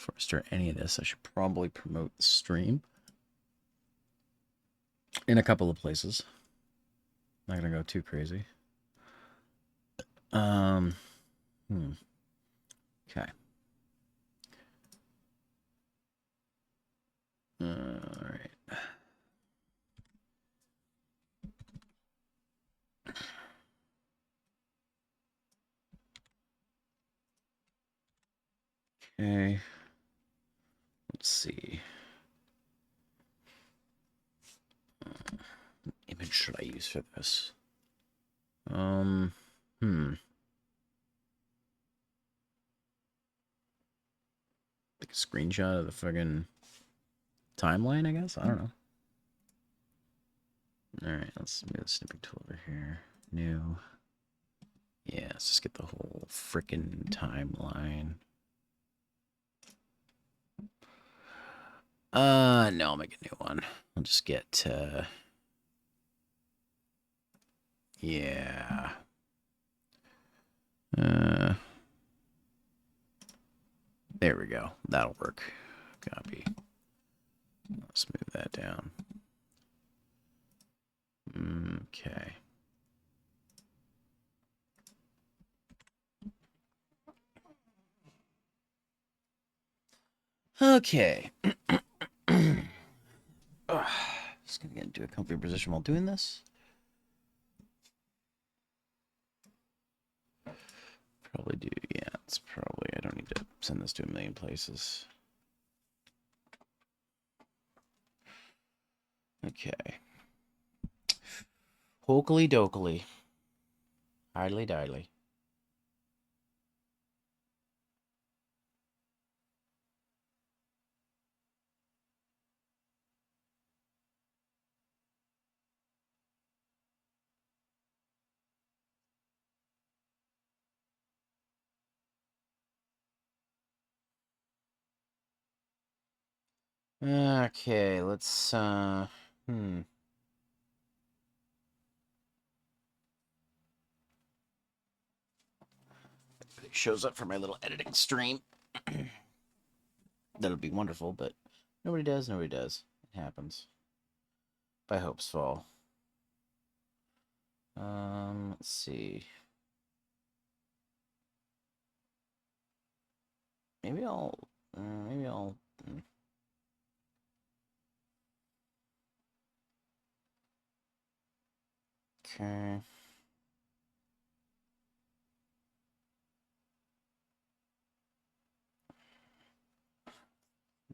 before I start any of this, I should probably promote the stream in a couple of places. Not gonna go too crazy. Okay. All right. Okay. Let's see. What image should I use for this? Take a screenshot of the fucking timeline, I guess? I don't know. Alright, let's move the snipping tool over here. New. Yeah, let's just get the whole frickin' timeline. No, I'll make a new one. I'll just get, yeah. There we go. That'll work. Copy. Let's move that down. Okay. Okay. Just gonna get into a comfy position while doing this. Probably do, yeah, it's probably, I don't need to send this to a million places. Okay. Hokely dokely. Idly didly. Okay, let's, It shows up for my little editing stream. That'll be wonderful, but nobody does. It happens. By hopes fall. Let's see. Maybe I'll. Okay.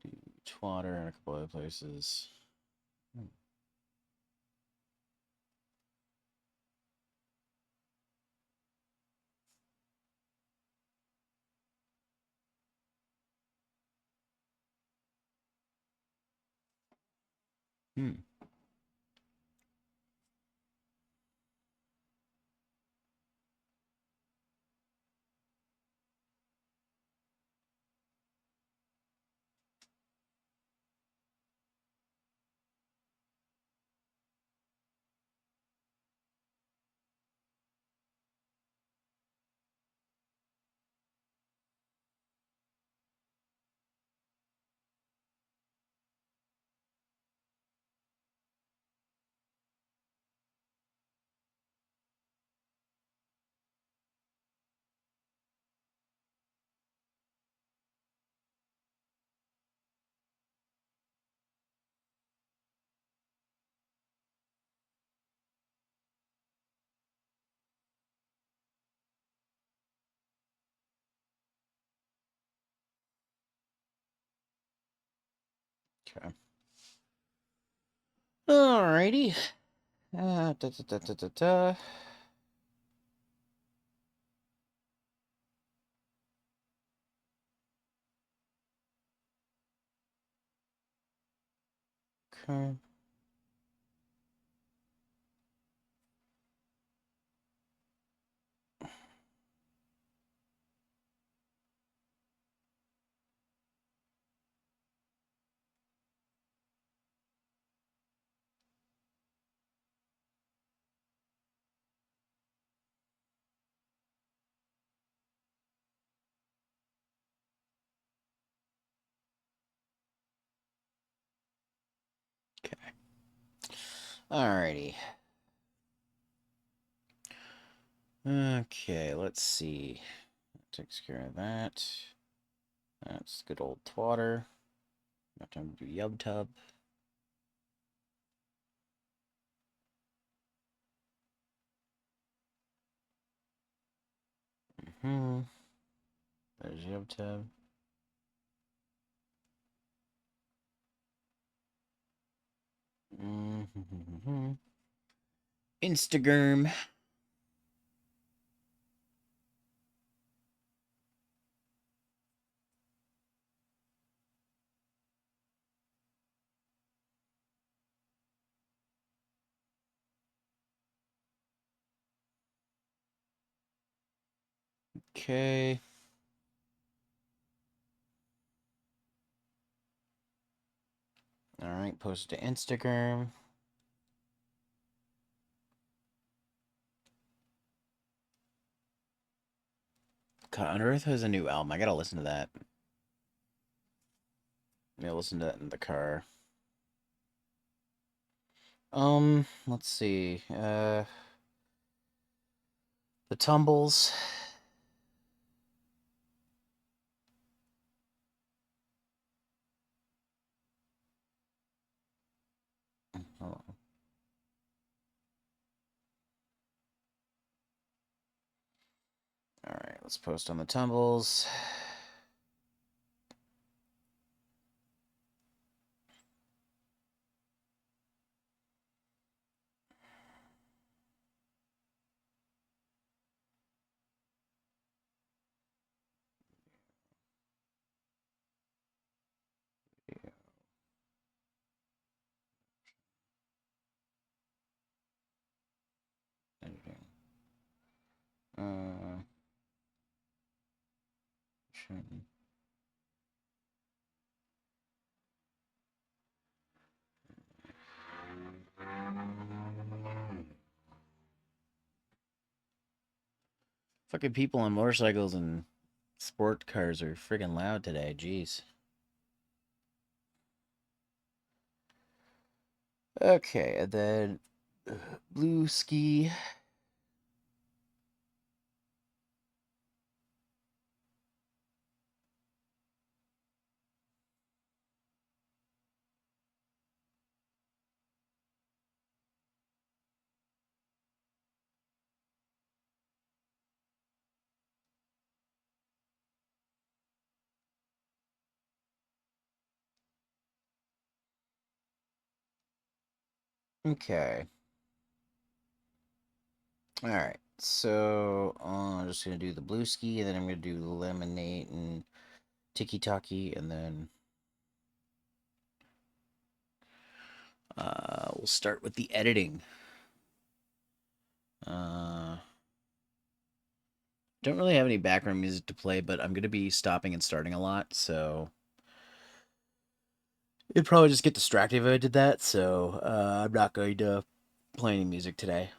Do Twatter and a couple other places. Okay. Alrighty. Da, da, da, da, da, da. Okay. Alrighty. Okay, let's see. Takes care of that. That's good old twatter. Got time to do yub tub. There's yub tub. Instagram. Okay. Alright, post to Instagram. God, Under Earth has a new album. I gotta listen to that. Maybe I'll listen to that in the car. Let's see. The Tumbles. Oh. Alright, let's post on the Tumbles. Editing. Fucking people on motorcycles and sport cars are friggin' loud today. Jeez. Okay, and then blue ski. Okay. Alright, so I'm just gonna do the blue ski, and then I'm gonna do lemonade and tiki taki, and then we'll start with the editing. Don't really have any background music to play, but I'm gonna be stopping and starting a lot, so it'd probably just get distracted if I did that. So I'm not going to play any music today.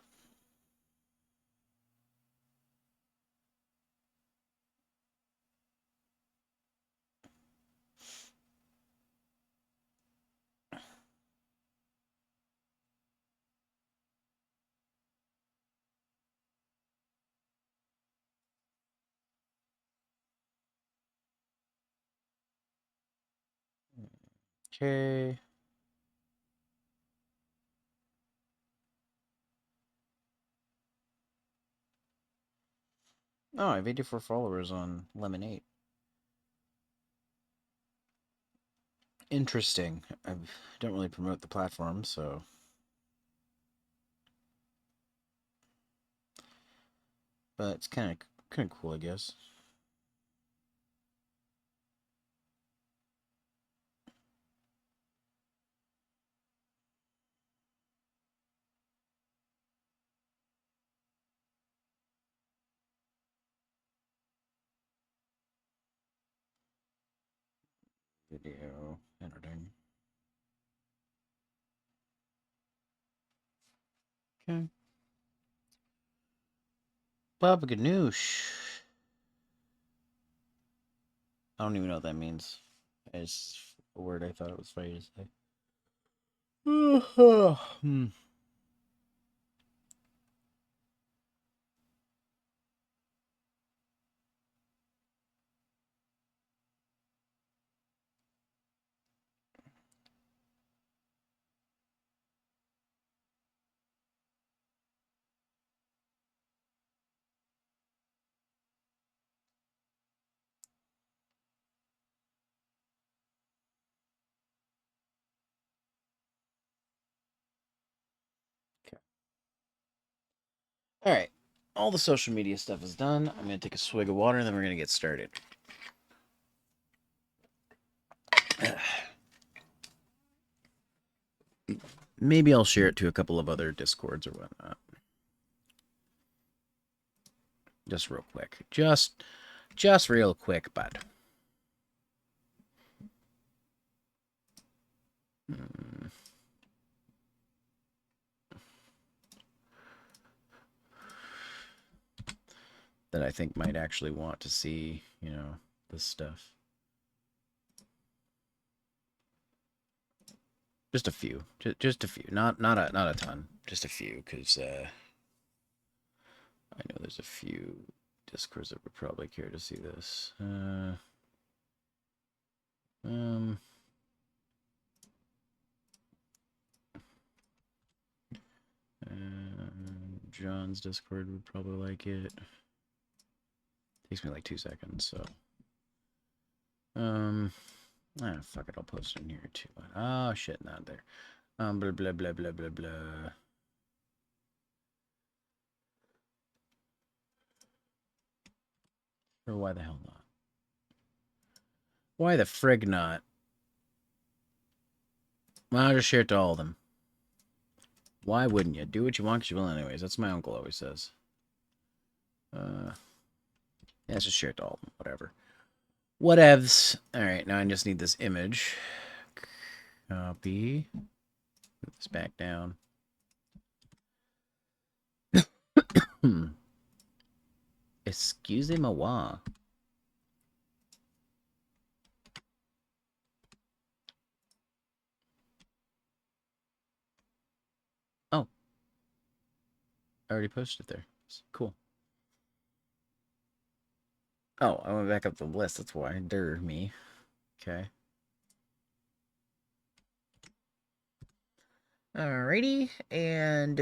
Okay. Oh, I have 84 followers on Lemonade. Interesting. I don't really promote the platform, so. But it's kind of cool, I guess. Video editing. Okay. Baba Ganoush. I don't even know what that means. It's a word I thought it was funny to say. Hmm. All right. All the social media stuff is done. I'm going to take a swig of water and then we're going to get started. Maybe I'll share it to a couple of other Discords or whatnot. Just real quick. Just real quick, bud. That I think might actually want to see, you know, this stuff. Just a few. Just a few. Not a ton. Just a few, because I know there's a few Discords that would probably care to see this. John's Discord would probably like it. Takes me like 2 seconds, so. Fuck it, I'll post it in here too. Oh shit, not there. Blah blah blah blah blah blah. Or why the hell not? Why the frig not? Well, I'll just share it to all of them. Why wouldn't you? Do what you want because you will anyways. That's what my uncle always says. Yeah, let's just share it to all of them. Whatever. Whatevs. Alright, now I just need this image. Copy. Put this back down. Excusez-moi. Oh. I already posted it there. Cool. Oh, I went back up the list. That's why. Durr me. Okay. Alrighty. And...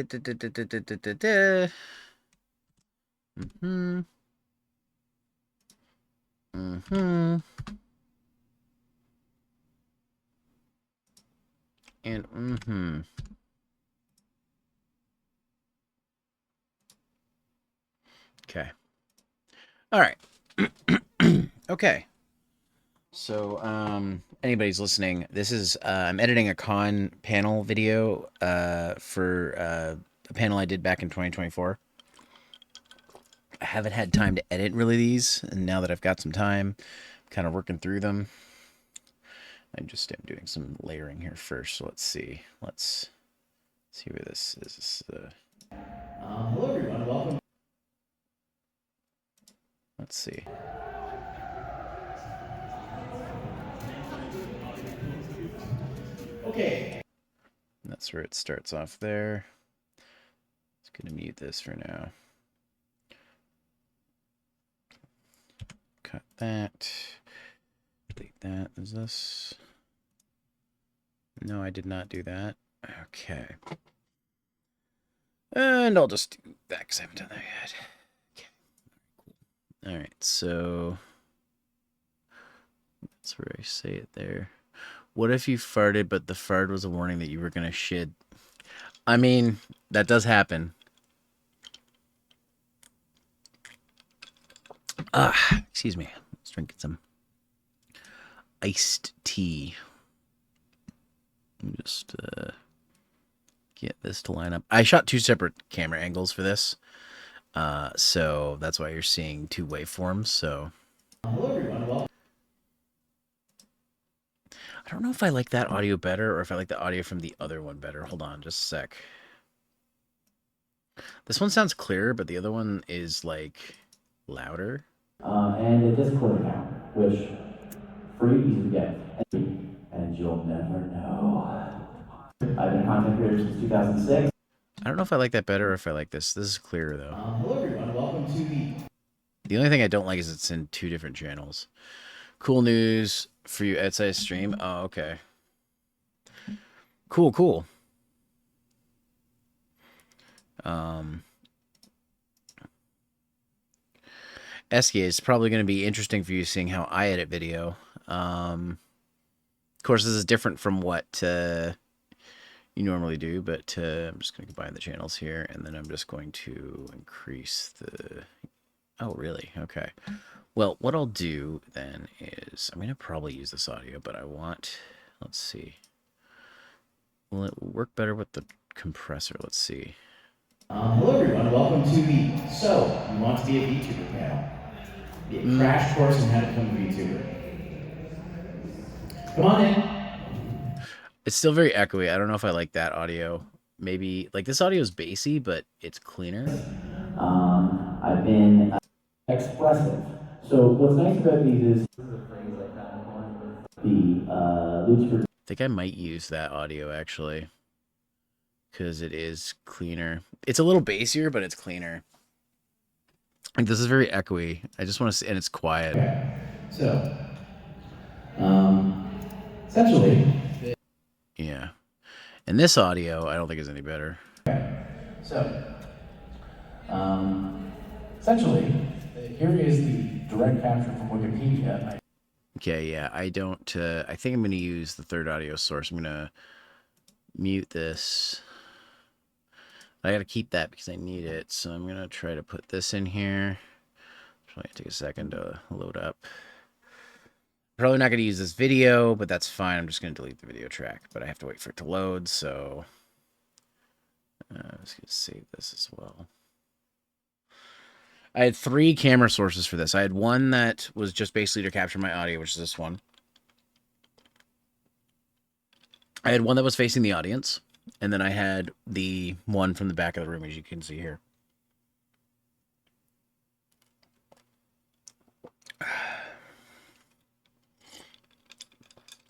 And Okay. All right. Okay. So, anybody's listening, this is, I'm editing a con panel video, for, a panel I did back in 2024. I haven't had time to edit really these, and now that I've got some time, I'm kind of working through them. I'm doing some layering here first, so let's see. Let's see where this is. Hello everyone, welcome. Let's see. Okay. That's where it starts off there. Just gonna mute this for now. Cut that. Delete that. Is this? No, I did not do that. Okay. And I'll just do that because I haven't done that yet. Okay. Cool. All right, so that's where I say it there. What if you farted, but the fart was a warning that you were going to shit? I mean, that does happen. Excuse me. Let's drink some iced tea. Just get this to line up. I shot 2 separate camera angles for this. So that's why you're seeing 2 waveforms. So Hello everyone, welcome. I don't know if I like that audio better or if I like the audio from the other one better. Hold on, just a sec. This one sounds clearer, but the other one is like louder. And a Discord account, which free, easy to get, and you'll never know. I've been a content creator since 2006. I don't know if I like that better or if I like this. This is clearer though. Hello everyone, welcome to The only thing I don't like is it's in 2 different channels. Cool news for you outside stream. Oh, okay. Cool. Esky, it's probably going to be interesting for you seeing how I edit video. Of course, this is different from what you normally do, but I'm just going to combine the channels here, and then I'm just going to increase the... Oh, really? Okay. Well, what I'll do then is I'm going to probably use this audio, but I want... Let's see. Will it work better with the compressor? Let's see. Hello everyone, welcome to the So You Want to Be a VTuber panel. Be a crash course on how to become a VTuber. Come on in. It's still very echoey. I don't know if I like that audio. Maybe, like, this audio is bassy, but it's cleaner. I've been expressive. So what's nice about these is the VTuber. I think I might use that audio, actually, because it is cleaner. It's a little bassier, but it's cleaner. Like, this is very echoey. I just want to see, and it's quiet. Okay. So, essentially. Yeah. And this audio, I don't think is any better. Okay. So, essentially, here is the direct capture from Wikipedia. Okay, yeah, I don't, I think I'm going to use the third audio source. I'm going to mute this. I got to keep that because I need it. So I'm going to try to put this in here. Probably take a second to load up. Probably not going to use this video, but that's fine. I'm just going to delete the video track, but I have to wait for it to load. So I'm just going to save this as well. I had 3 camera sources for this. I had one that was just basically to capture my audio, which is this one. I had one that was facing the audience, and then I had the one from the back of the room, as you can see here.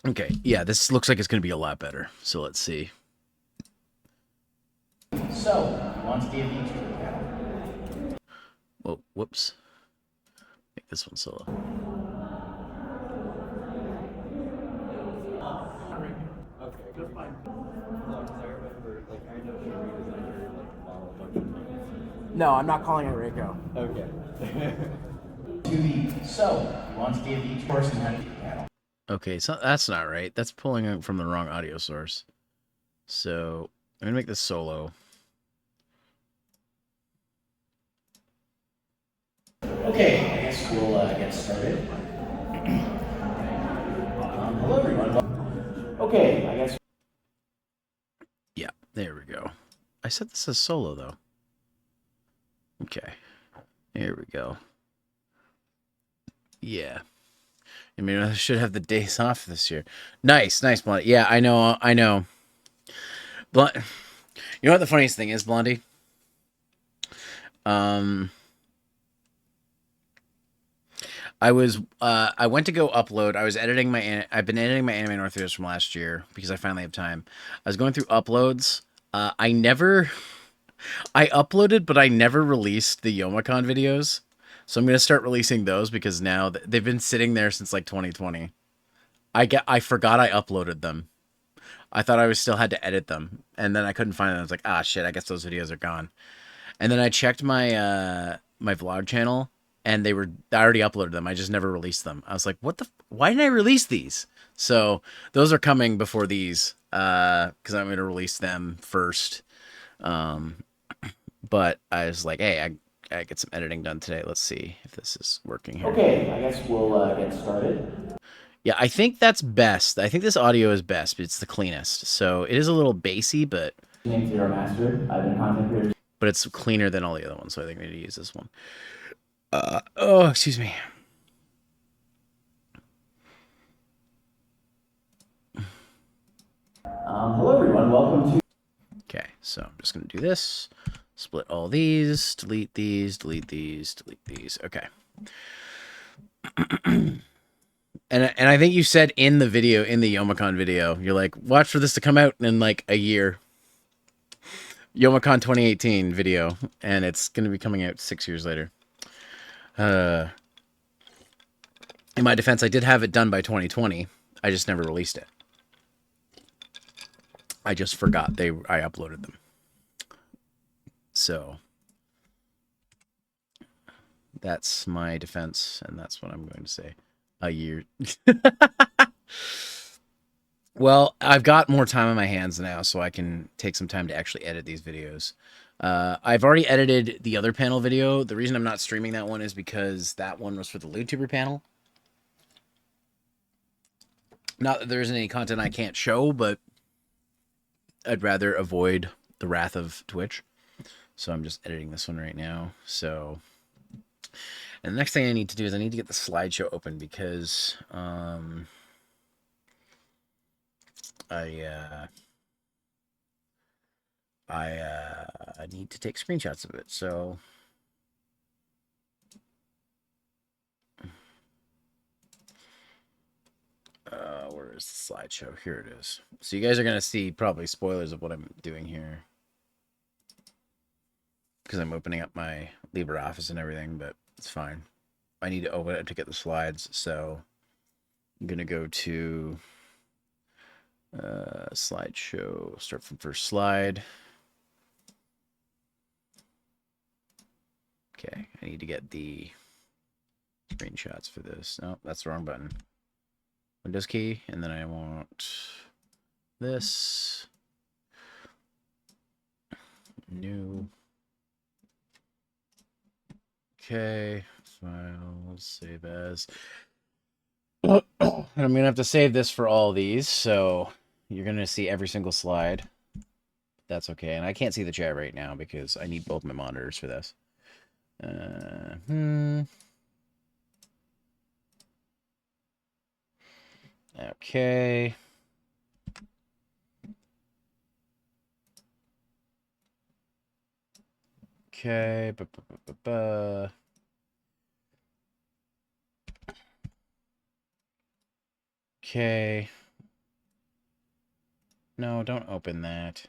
Okay, yeah, this looks like it's going to be a lot better. So let's see. So, you want to be a VTuber panel? Whoa, whoops. Make this one solo. No, I'm not calling it Reiko. Okay. So, you want to be a VTuber person panel? Okay, so that's not right. That's pulling from the wrong audio source. So I'm going to make this solo. Okay, I guess we'll get started. Hello, everyone. Okay, I guess. Yeah, there we go. I said this as solo, though. Okay, here we go. Yeah. I mean, I should have the days off this year. Nice, nice, Blondie. Yeah, I know, I know. You know what the funniest thing is, Blondie? I went to go upload. I was editing my, I've been editing my Anime North videos from last year because I finally have time. I was going through uploads. I uploaded, but I never released the Youmacon videos. So I'm going to start releasing those because now they've been sitting there since like 2020. I forgot I uploaded them. I thought I still had to edit them, and then I couldn't find them. I was like, ah, shit, I guess those videos are gone. And then I checked my my vlog channel, and I already uploaded them. I just never released them. I was like, what the? Why didn't I release these? So those are coming before these, because I'm going to release them first. But I was like, hey, I get some editing done today. Let's see if this is working here. Okay, I guess we'll get started. Yeah, I think that's best. I think this audio is best, but it's the cleanest. So it is a little bassy, but Name's Zeromaster. I've been a content creator. But it's cleaner than all the other ones, so I think we need to use this one. Oh, excuse me. Hello, everyone. Welcome to. Okay, so I'm just going to do this. Split all these, delete these, delete these, delete these. Okay. And I think you said in the video, in the Youmacon video, you're like, watch for this to come out in like a year. Youmacon 2018 video, and it's going to be coming out 6 years later. In my defense, I did have it done by 2020. I just never released it. I just forgot I uploaded them. So that's my defense, and that's what I'm going to say. A year. Well, I've got more time on my hands now, so I can take some time to actually edit these videos. I've already edited the other panel video. The reason I'm not streaming that one is because that one was for the VTuber panel. Not that there isn't any content I can't show, but I'd rather avoid the wrath of Twitch. So I'm just editing this one right now. So, and the next thing I need to do is I need to get the slideshow open because I need to take screenshots of it. So where is the slideshow? Here it is. So you guys are gonna see probably spoilers of what I'm doing here because I'm opening up my LibreOffice and everything, but it's fine. I need to open it to get the slides, so I'm gonna go to slideshow. Start from first slide. Okay, I need to get the screenshots for this. No, that's the wrong button. Windows key, and then I want this. New. Okay, files, save as. I'm going to have to save this for all these, so you're going to see every single slide. That's okay, and I can't see the chat right now because I need both my monitors for this. Okay. Okay. Okay. No, don't open that.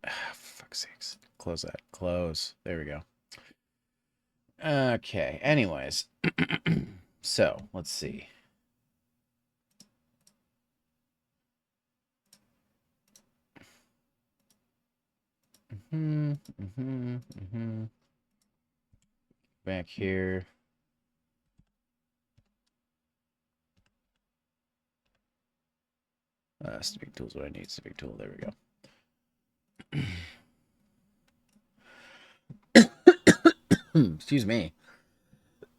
Ah, for fuck's sakes. Close that. Close. There we go. Okay. Anyways. So, let's see. Back here. Civic tool's what I need. Civic tool. There we go. Excuse me.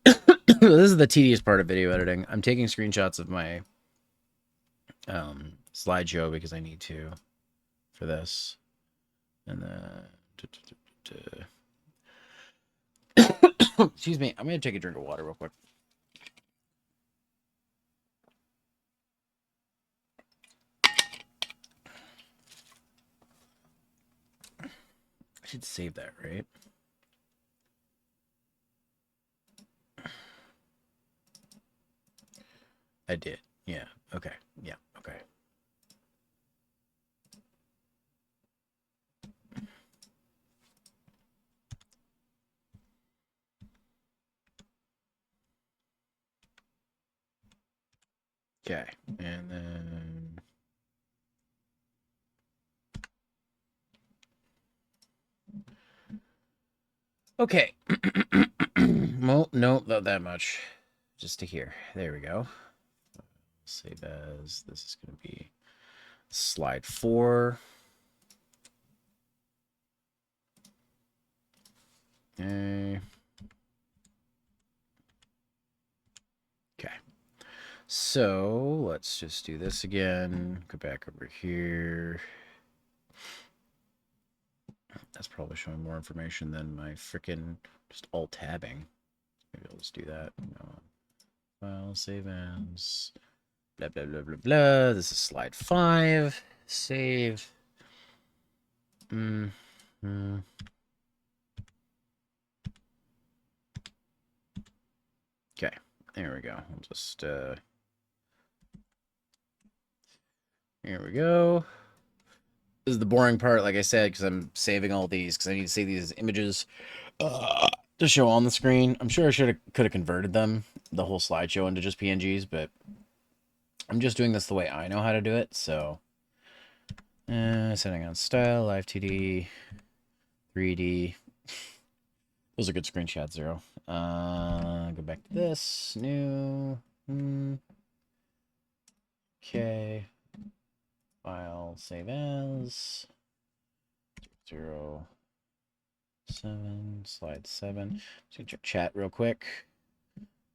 This is the tedious part of video editing. I'm taking screenshots of my slideshow because I need to for this. And then... Excuse me. I'm going to take a drink of water real quick. I should save that, right? I did. Yeah. Okay. Yeah. Okay. Okay. And then... Okay. Well, no, not that much. Just to here. There we go. Save as. This is going to be slide 4. Okay. Okay. So let's just do this again. Go back over here. That's probably showing more information than my freaking just alt tabbing. Maybe I'll just do that. No. File, save as. Blah, blah, blah, blah, blah. This is slide 5. Save. Okay, there we go. I'll just, here we go. This is the boring part, like I said, because I'm saving all these, because I need to save these images to show on the screen. I'm sure I could have converted them, the whole slideshow, into just PNGs, but I'm just doing this the way I know how to do it, so... setting on style, live 2D, 3D. Those are good screenshots, Zero. Go back to this. New. Okay. File, save as. 0, 7, slide 7. Just gonna check chat real quick.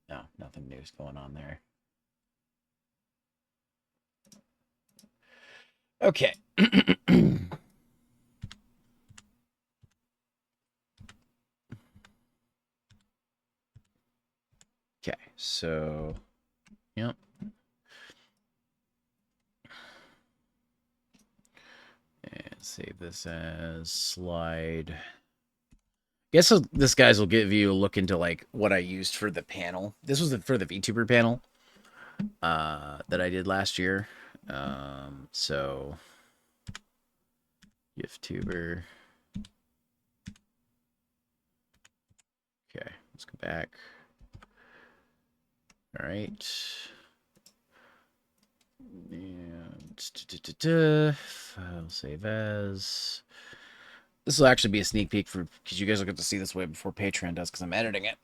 No, nothing new's going on there. Okay. Okay, so, yep. And save this as slide. Guess this guys will give you a look into like what I used for the panel. This was for the VTuber panel that I did last year. So VTuber. Okay, let's go back. All right. And file save as. This will actually be a sneak peek for because you guys will get to see this way before Patreon does because I'm editing it.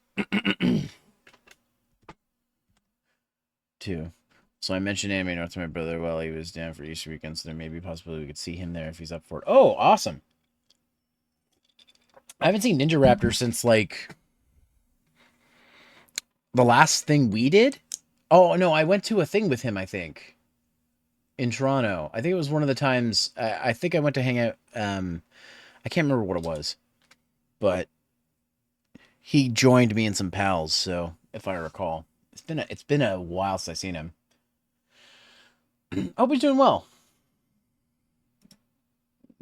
Too. So I mentioned Anime North to my brother while he was down for Easter weekend, so there may be a possibility we could see him there if he's up for it. Oh, awesome. I haven't seen Ninja Raptor since like the last thing we did. Oh no, I went to a thing with him, I think. In Toronto. I think it was one of the times I think I went to hang out I can't remember what it was. But he joined me and some pals, so if I recall. It's been a while since I've seen him. I hope he's doing well.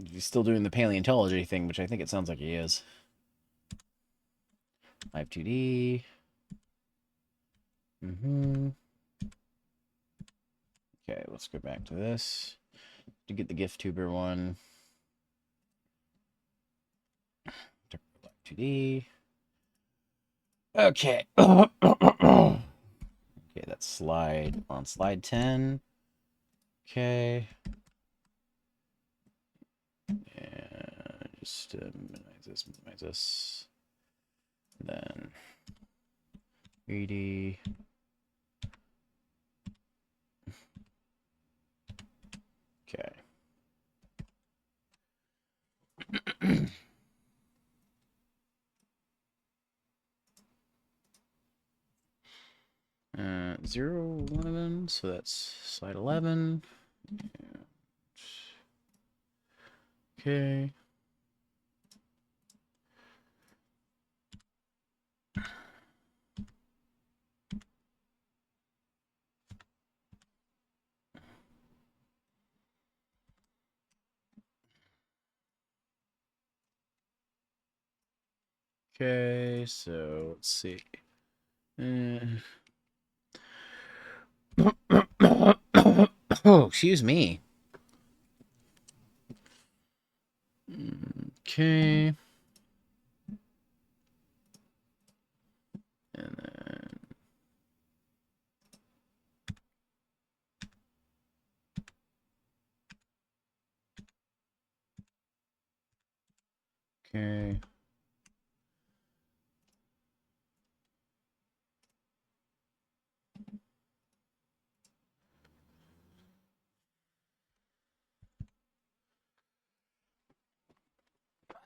He's still doing the paleontology thing, which I think it sounds like he is. Live 2D. Okay, let's go back to this to get the GIF-tuber one. Live 2D. Okay. Okay, that's slide on slide 10. Okay. And just minimize this. Then 3D. Okay. 0, 11, so that's slide 11. Okay. Okay, so let's see. Oh, excuse me. Okay. And then okay.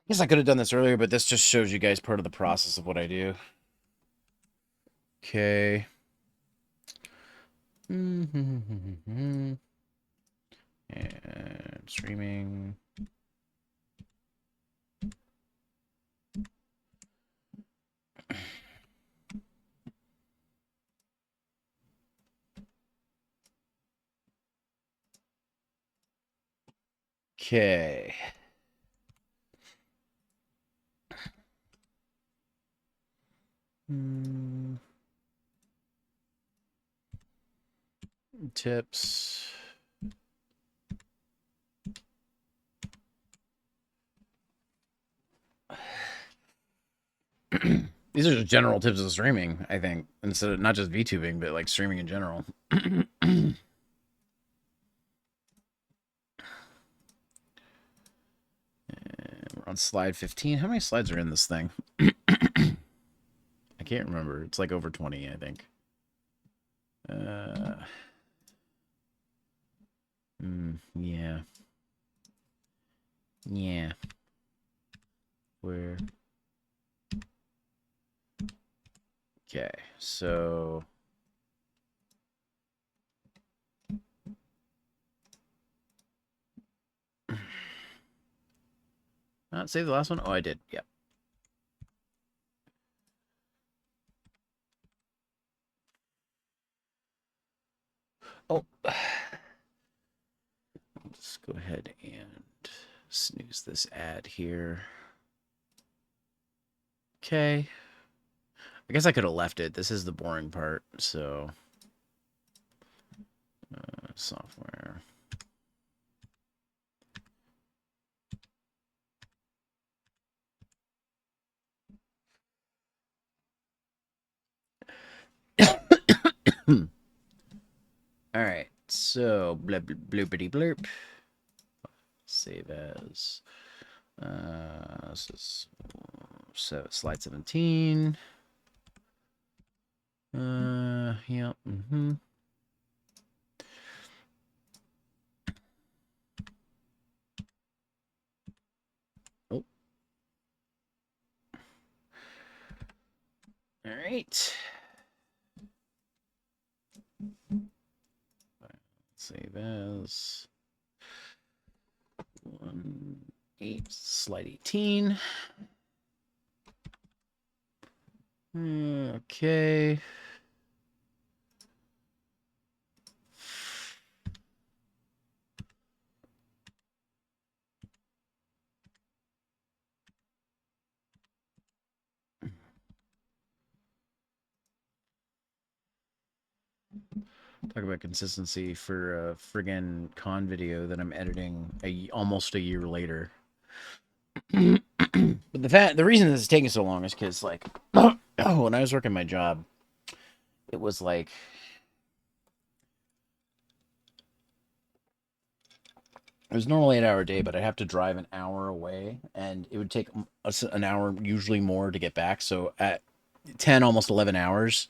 Guess I could have done this earlier, but this just shows you guys part of the process of what I do. Okay. And streaming. Okay. Tips. These are just general tips of streaming, I think, instead of not just VTubing, but like streaming in general. We're on slide 15. How many slides are in this thing? I can't remember. It's like over 20, I think. Yeah. Yeah. Where? Okay, so not save the last one. Oh, I did. Yep. Oh, let's go ahead and snooze this ad here. Okay. I guess I could have left it. This is the boring part. So, software. All right. So, bloopity blurp. Save as. This is slide 17. Yep. Oh. All right. Save as 8 slide 18. Okay. Talk about consistency for a friggin' con video that I'm editing almost a year later. But the reason this is taking so long is because like when I was working my job, it was like it was normally an 8-hour day, but I'd have to drive an hour away, and it would take us an hour, usually more, to get back. So at 10, almost 11 hours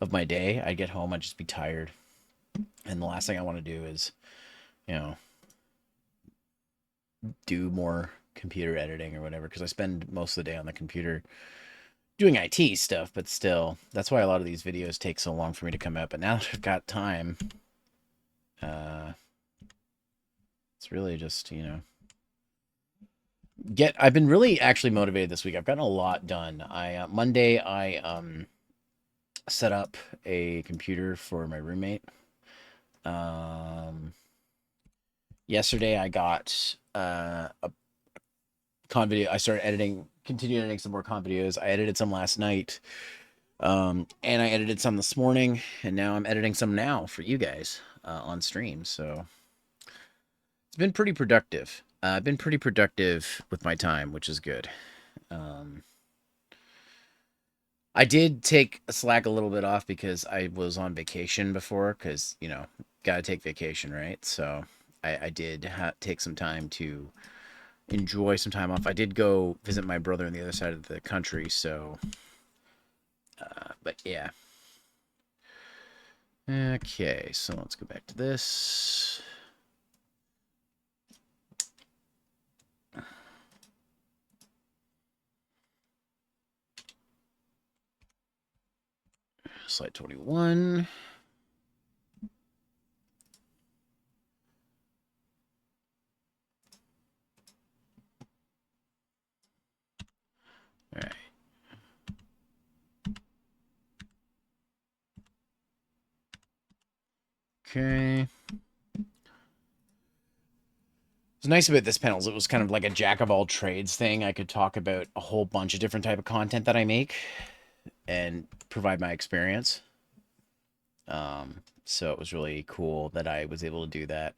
of my day, I'd get home, I'd just be tired, and the last thing I want to do is, you know, do more computer editing or whatever, because I spend most of the day on the computer doing IT stuff, but still, that's why a lot of these videos take so long for me to come out. But now that I've got time, it's really just, I've been really actually motivated this week. I've gotten a lot done. Monday I set up a computer for my roommate. Yesterday I got a con video. I started continued editing some more con videos. I edited some last night. And I edited some this morning, and now I'm editing some now for you guys on stream. So it's been pretty productive. I've been pretty productive with my time, which is good. I did take Slack a little bit off because I was on vacation before, because, gotta take vacation, right? So I did take some time to enjoy some time off. I did go visit my brother on the other side of the country, so, but yeah. Okay, so let's go back to this. Slide 21. All right. Okay. What's nice about this panel is it was kind of like a jack of all trades thing. I could talk about a whole bunch of different type of content that I make and provide my experience. So it was really cool that I was able to do that.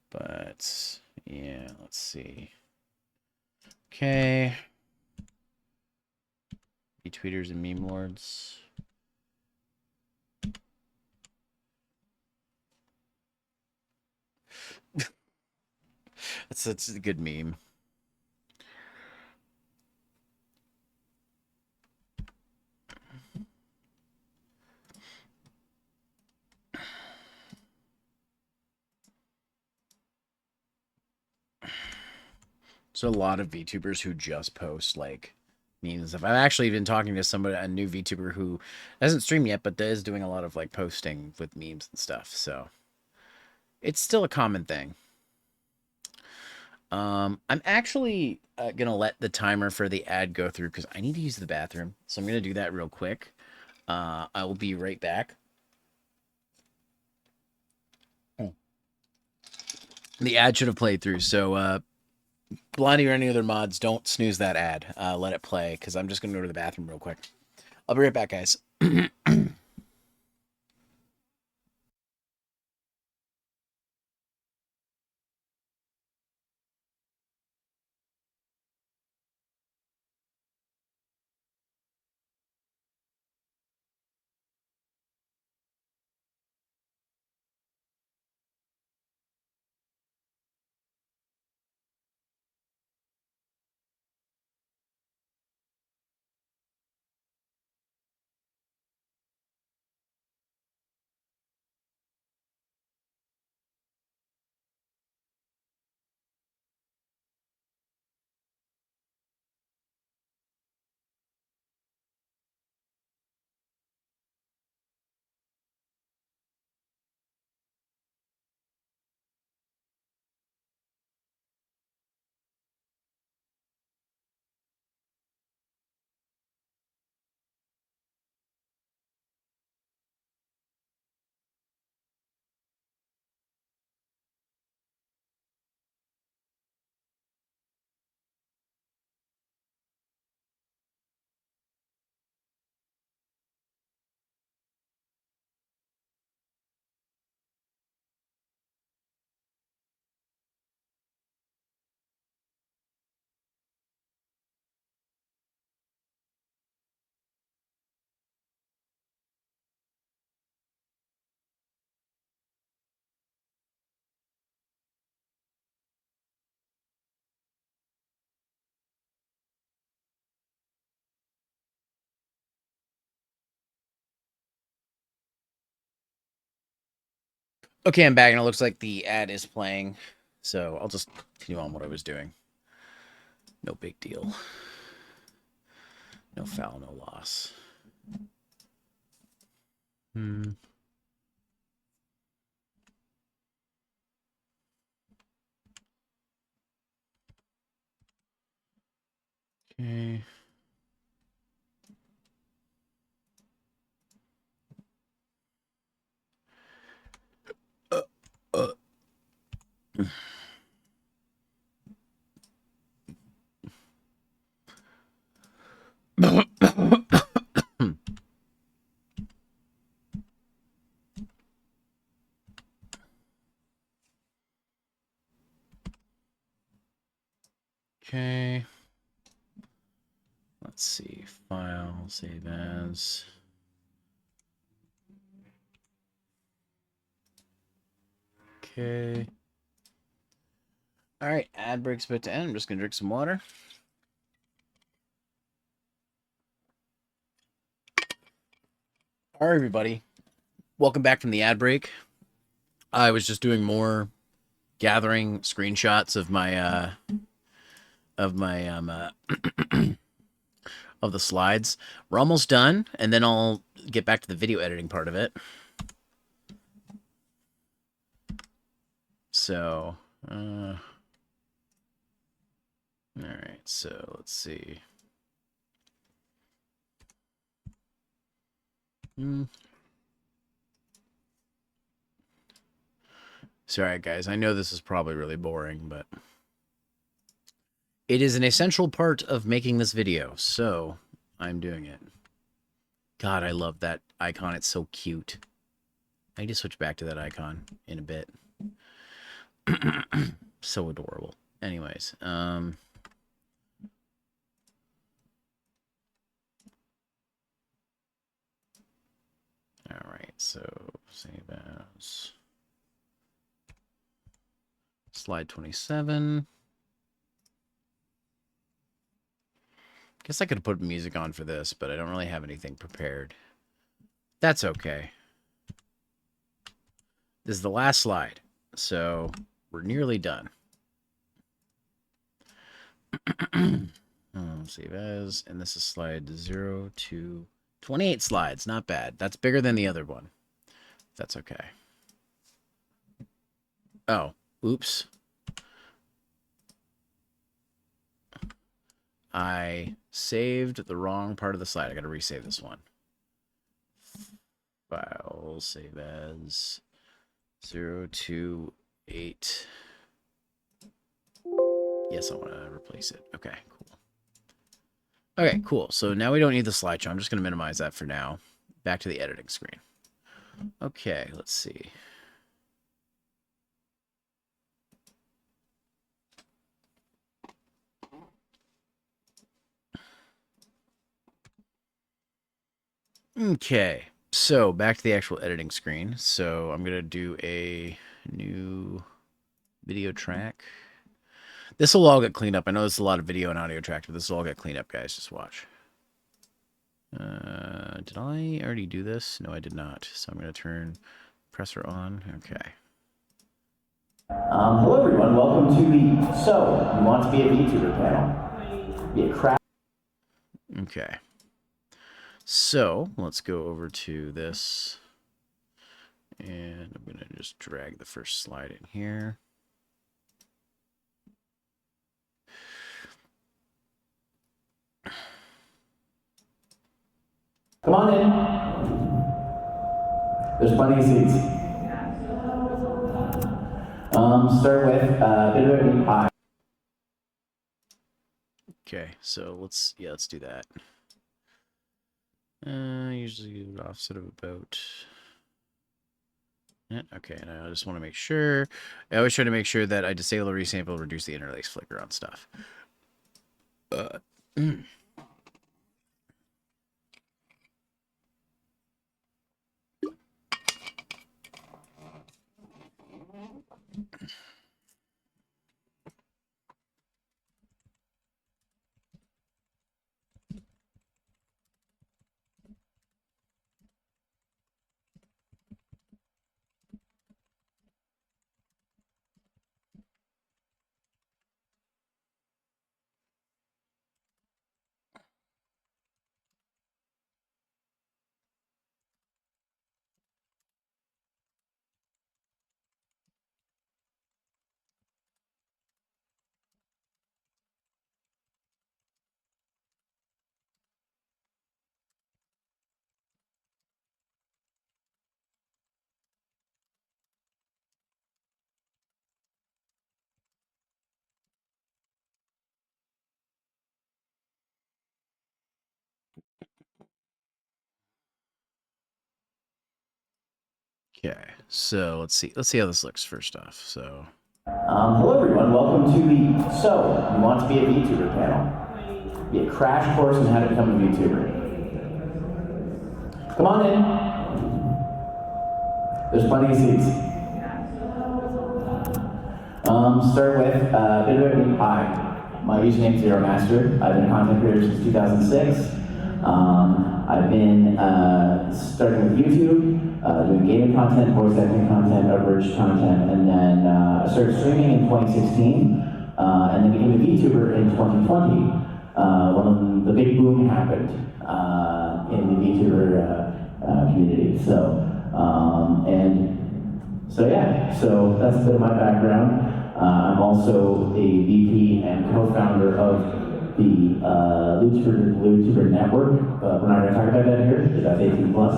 But yeah, let's see. Okay. Tweeters and meme lords. That's a good meme. So a lot of VTubers who just post like memes and stuff. I've actually been talking to somebody, a new VTuber who doesn't stream yet, but is doing a lot of like posting with memes and stuff. So it's still a common thing. I'm actually gonna let the timer for the ad go through because I need to use the bathroom. So I'm gonna do that real quick. I will be right back. The ad should have played through. So Blondie or any other mods, don't snooze that ad. Let it play because I'm just gonna go to the bathroom real quick. I'll be right back, guys. Okay, I'm back, and it looks like the ad is playing. So I'll just continue on what I was doing. No big deal. No foul, no loss. Hmm. Okay. Uh, uh. Okay. Let's see. File, save as. Okay. All right, ad break's about to end. I'm just gonna drink some water. All right, everybody. Welcome back from the ad break. I was just doing more gathering screenshots of my of the slides. We're almost done, and then I'll get back to the video editing part of it. So, all right. So let's see. Sorry, guys. I know this is probably really boring, but it is an essential part of making this video, so I'm doing it. God, I love that icon. It's so cute. I need to switch back to that icon in a bit. So adorable. Anyways, all right, so save as slide 27. Guess I could have put music on for this, but I don't really have anything prepared. That's okay. This is the last slide, so we're nearly done. Save as, and this is slide 0 to 28 slides. Not bad. That's bigger than the other one. That's okay. Oh, oops. I saved the wrong part of the slide. I got to resave this one. File, save as 0 to 8. Yes, I want to replace it. Okay, cool. Okay, cool. So now we don't need the slideshow. I'm just going to minimize that for now. Back to the editing screen. Okay, let's see. Okay, so back to the actual editing screen. So I'm going to do a new video track. This will all get cleaned up. I know there's a lot of video and audio tracks, but this will all get cleaned up, guys. Just watch. Did I already do this? No, I did not. So I'm going to turn compressor on. Okay. Hello everyone, welcome to the So You Want to Be a VTuber panel. Be a crash. Okay. So let's go over to this. And I'm going to just drag the first slide in here. Come on in. There's plenty of seats. Start with a bit of a meat pie. Okay, so let's do that. Usually an offset of about. Yeah, okay, and I just want to make sure. I always try to make sure that I disable the resample, reduce the interlace flicker on stuff. Okay, so let's see how this looks first off. So Hello everyone, welcome to the So You Want to Be a VTuber panel. Be a crash course on how to become a VTuber. Come on in. There's plenty of seats. Start with a bit of a meat pie. My username is Zeromaster. I've been a content creator since 2006. I've been starting with YouTube, doing gaming content, voice acting content, overage content, and then I started streaming in 2016, and then became a VTuber in 2020 when the big boom happened in the VTuber community. So that's a bit of my background. I'm also a VP and co-founder of the VTuber network. We're not going to talk about that here, because that's 18 plus.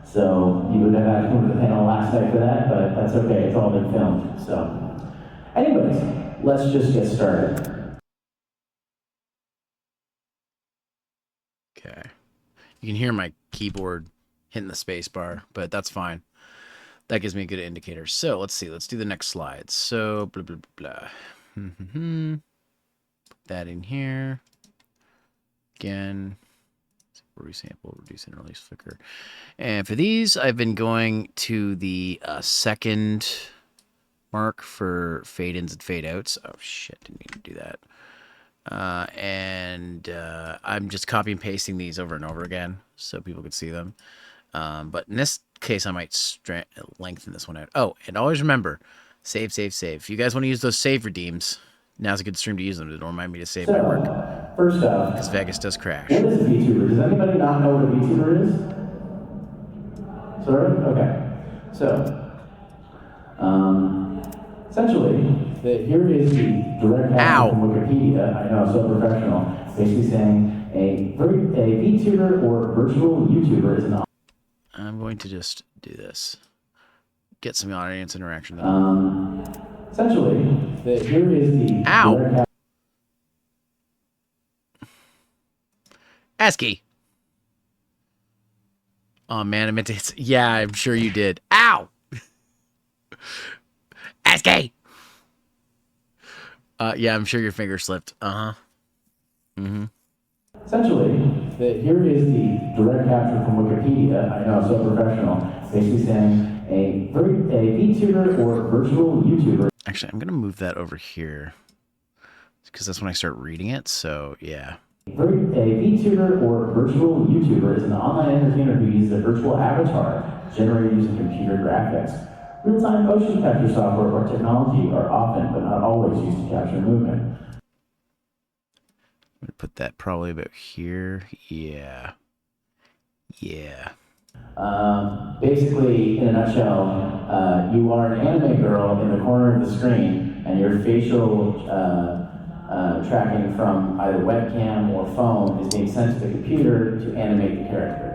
So you would have had to come to the panel last night for that, but that's okay, it's all been filmed. So anyways, let's just get started. okay, you can hear my keyboard hitting the space bar, but that's fine. That gives me a good indicator. So let's see. Let's do the next slide. So blah blah blah blah. Put that in here. Again, resample, reduce interlace flicker. And for these, I've been going to the second mark for fade ins and fade outs. Oh shit! Didn't mean to do that. I'm just copy and pasting these over and over again so people could see them. But in this case, I might lengthen this one out. Oh, and always remember, save, save, save. If you guys want to use those save redeems, Now's a good stream to use them to remind me to save my work. First up, Because Vegas does crash. what is a VTuber? Does anybody not know what a VTuber is? Sort of? Okay. So, essentially, here is the direct caption from Wikipedia. I know, so professional. Basically saying a VTuber or virtual YouTuber is an. I'm going to just do this. Get some audience interaction. Essentially, here is the. Ow! ASCII. Oh man, I meant to hit. Yeah, I'm sure you did. Ow! ASCII! Yeah, I'm sure your finger slipped. Uh-huh. Mm-hmm. Essentially, here is the direct caption from Wikipedia. I know, so professional. Basically saying a VTuber or virtual YouTuber. Actually, I'm going to move that over here. Because that's when I start reading it, so yeah. A VTuber or virtual YouTuber is an online entertainer who uses a virtual avatar generated using computer graphics. Real-time motion capture software or technology are often, but not always, used to capture movement. I'm going to put that probably about here. Yeah. Yeah. Basically, in a nutshell, you are an anime girl in the corner of the screen, and your facial tracking from either webcam or phone is being sent to the computer to animate the character.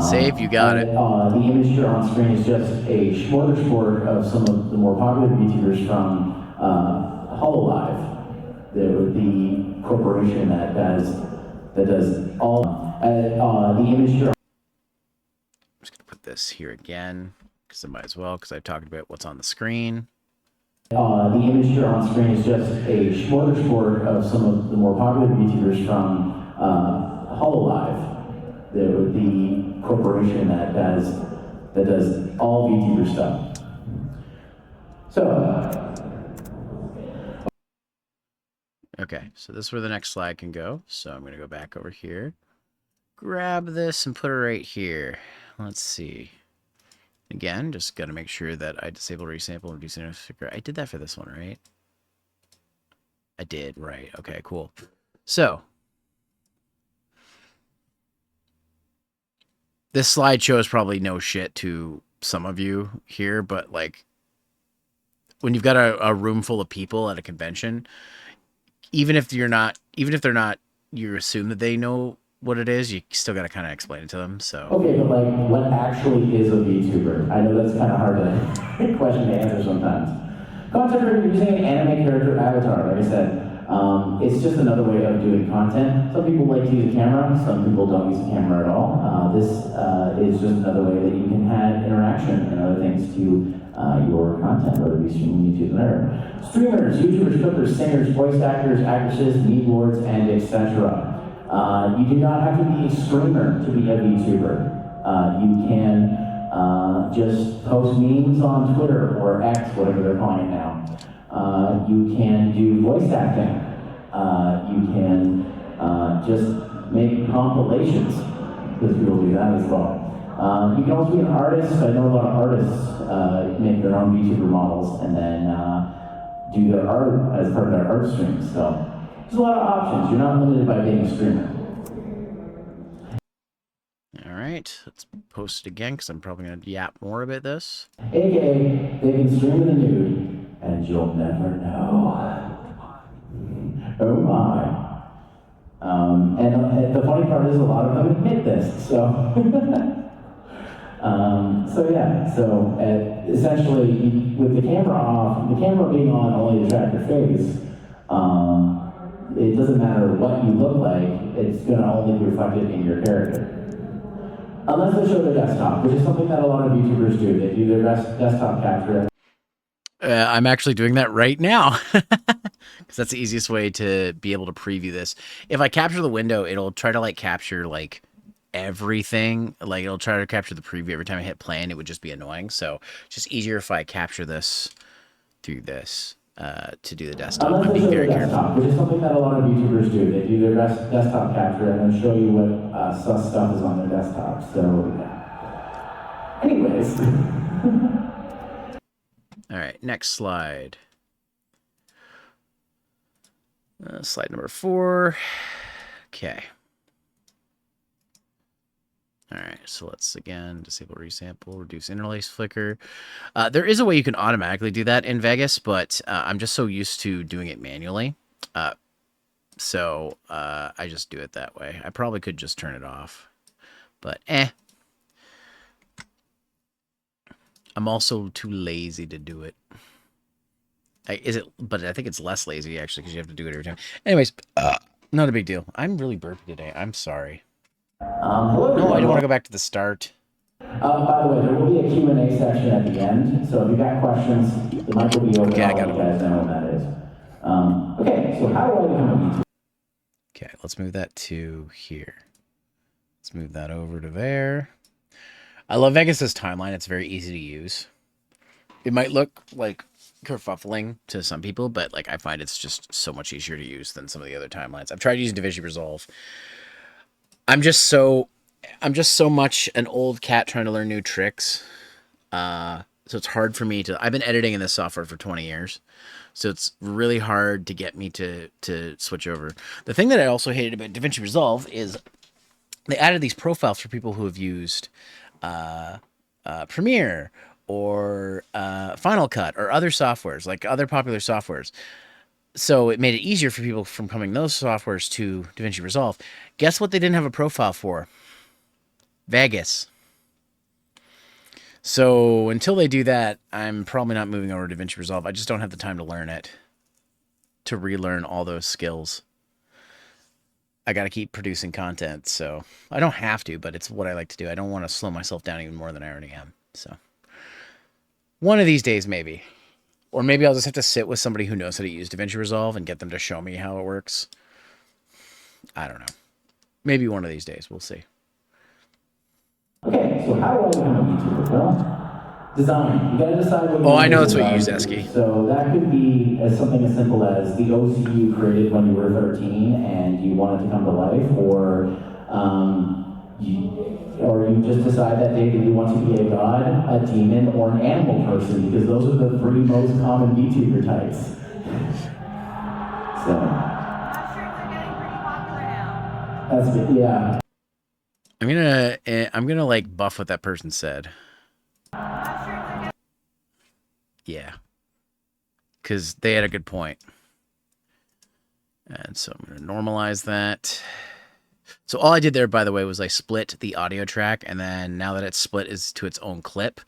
Save, you got it. The image here on screen is just a smorgasbord of some of the more popular VTubers from HoloLive, the corporation that does all. The image here. I'm just going to put this here again, because I might as well, because I talked about what's on the screen. The image here on screen is just a smorgasbord of some of the more popular VTubers from HoloLive, the corporation that does all VTuber stuff. So. Okay, so this is where the next slide can go. So I'm going to go back over here, grab this, and put it right here. Let's see. Again, just got to make sure that I disable resample and reduce sticker. I did that for this one, right? I did, right. Okay, cool. So, this slideshow is probably no shit to some of you here, but like, when you've got a room full of people at a convention, even if they're not, you assume that they know what it is, you still got to kind of explain it to them. So okay, but like, what actually is a VTuber? I know that's kind of hard to question to answer sometimes. Content creator using an anime character avatar, like I said, it's just another way of doing content. Some people like to use a camera, some people don't use a camera at all. This is just another way that you can add interaction and other things to your content, whether it be streaming YouTube or whatever. Streamers, YouTubers, cookers, singers, voice actors, actresses, meme lords, and etc. You do not have to be a streamer to be a VTuber. You can just post memes on Twitter or X, whatever they're calling it now. You can do voice acting. You can just make compilations, because people do that as well. You can also be an artist. I know a lot of artists make their own VTuber models and then do their art as part of their art streams. So there's a lot of options. You're not limited by being a streamer. all right, let's post it again because I'm probably going to yap more about this. AKA, they can stream in the nude, and you'll never know. Oh my. And the funny part is a lot of them admit this, so. Essentially, with the camera off, the camera being on only to track your face, it doesn't matter what you look like, it's going to only be reflected in your character. Unless they show their desktop, which is something that a lot of YouTubers do. They do their desktop capture. I'm actually doing that right now because that's the easiest way to be able to preview this. If I capture the window, it'll try to like capture like everything. Like it'll try to capture the preview every time I hit play, and it would just be annoying. So it's just easier if I capture this through this to do the desktop. I'm being very careful. Which is something that a lot of YouTubers do. They do their desktop capture and then show you what sus stuff is on their desktop. So, anyways. All right, next slide. Slide number 4. Okay. All right, so let's again disable resample, reduce interlace flicker. There is a way you can automatically do that in Vegas, but I'm just so used to doing it manually. So I just do it that way. I probably could just turn it off, but I'm also too lazy to do it. But I think it's less lazy actually because you have to do it every time. Anyways, not a big deal. I'm really burpy today. I'm sorry. Hello, no, I don't want to go back to the start. By the way, there will be a Q&A section at the end, so if you've got questions, the mic will be open. Okay, I I'll got let you it. guys know when that is. Okay, so how do I become a VTuber? Okay, let's move that to here. Let's move that over to there. I love Vegas's timeline. It's very easy to use. It might look like kerfuffling to some people, but like I find it's just so much easier to use than some of the other timelines. I've tried using DaVinci Resolve. I'm just so much an old cat trying to learn new tricks. So it's hard for me to. I've been editing in this software for 20 years, so it's really hard to get me to switch over. The thing that I also hated about DaVinci Resolve is they added these profiles for people who have used Premiere or Final Cut or other softwares, like other popular softwares. So it made it easier for people from coming those softwares to DaVinci Resolve. Guess what they didn't have a profile for? Vegas. So until they do that, I'm probably not moving over to DaVinci Resolve. I just don't have the time to learn it, to relearn all those skills. I got to keep producing content, so I don't have to, but it's what I like to do. I don't want to slow myself down even more than I already am. So one of these days, maybe. Or maybe I'll just have to sit with somebody who knows how to use DaVinci Resolve and get them to show me how it works. I don't know. Maybe one of these days. We'll see. Okay, so how do I become a VTuber? Well, design. You gotta decide what you I know want that's to what you use, design. Esky. So that could be something as simple as the OC you created when you were 13 and you wanted to come to life, or you just decide that day that you want to be a god, a demon, or an animal person, because those are the 3 most common VTuber types. So. That's good, yeah. I'm gonna like buff what that person said. Yeah. Because they had a good point. And so I'm going to normalize that. So all I did there, by the way, was I split the audio track, and then now that it's split is to its own clip,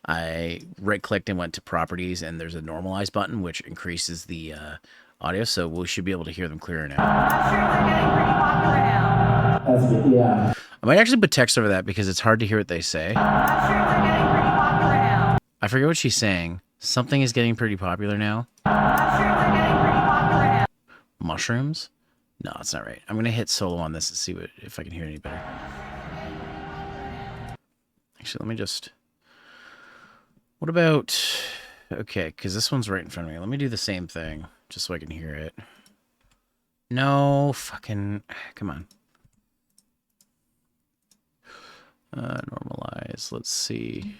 I right-clicked and went to Properties, and there's a Normalize button, which increases the audio, so we should be able to hear them clearer now. That's good, yeah. I might actually put text over that because it's hard to hear what they say. I forget what she's saying. Something is getting pretty popular now. Mushrooms? No, it's not right. I'm going to hit solo on this and see if I can hear any better. Actually, let me just... What about... Okay, because this one's right in front of me. Let me do the same thing, just so I can hear it. No, fucking... Come on. Normalize. Let's see.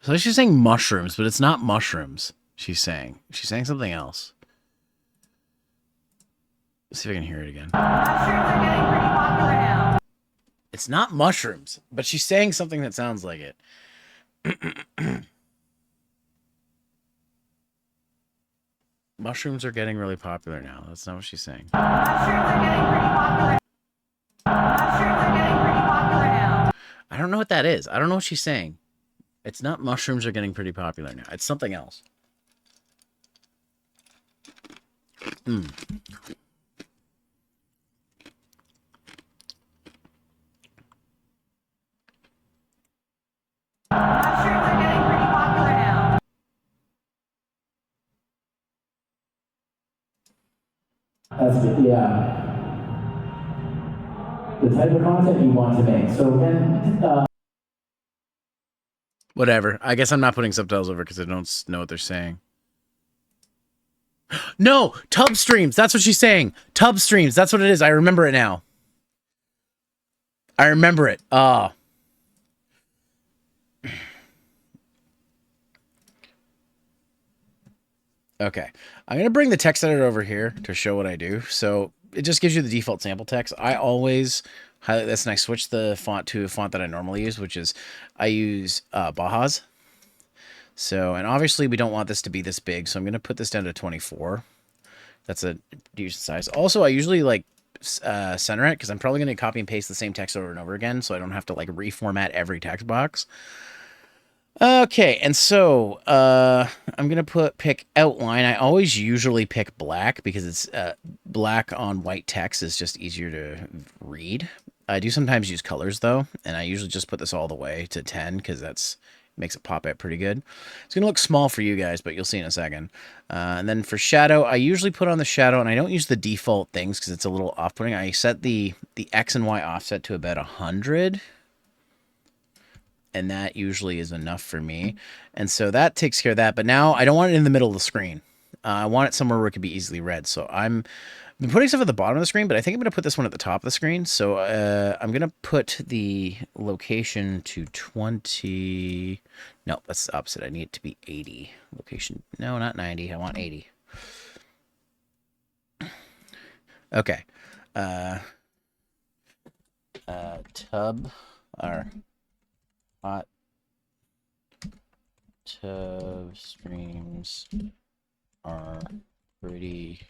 So she's saying mushrooms, but it's not mushrooms. She's saying something else. Let's see if I can hear it again. It's not mushrooms, but she's saying something that sounds like it. Mushrooms are getting really popular now. That's not what she's saying. I don't know what that is. I don't know what she's saying. It's not mushrooms are getting pretty popular now. It's something else. That's good, yeah. The type of content you want to make. So then, Whatever. I guess I'm not putting subtitles over because I don't know what they're saying. No! Tub streams! That's what she's saying! Tub streams! That's what it is. I remember it now. I remember it. Okay. I'm going to bring the text editor over here to show what I do. So it just gives you the default sample text. I always highlight this and I switch the font to a font that I normally use, which is I use Baja's. So, and obviously we don't want this to be this big, so I'm going to put this down to 24. That's a decent size. Also, I usually like center it because I'm probably going to copy and paste the same text over and over again, so I don't have to like reformat every text box. Okay, and so I'm gonna pick outline. I always usually pick black because it's black on white text is just easier to read. I do sometimes use colors though, and I usually just put this all the way to 10 because that's makes it pop out pretty good. It's gonna look small for you guys, but you'll see in a second. And then for shadow, I usually put on the shadow, and I don't use the default things because it's a little off-putting. I set the X and Y offset to about 100. And that usually is enough for me. And so that takes care of that. But now I don't want it in the middle of the screen. I want it somewhere where it can be easily read. So I've been putting stuff at the bottom of the screen, but I think I'm going to put this one at the top of the screen. So I'm going to put the location to 20. No, that's the opposite. I need it to be 80. Location. No, not 90. I want 80. Okay. Tub or hot tub streams are pretty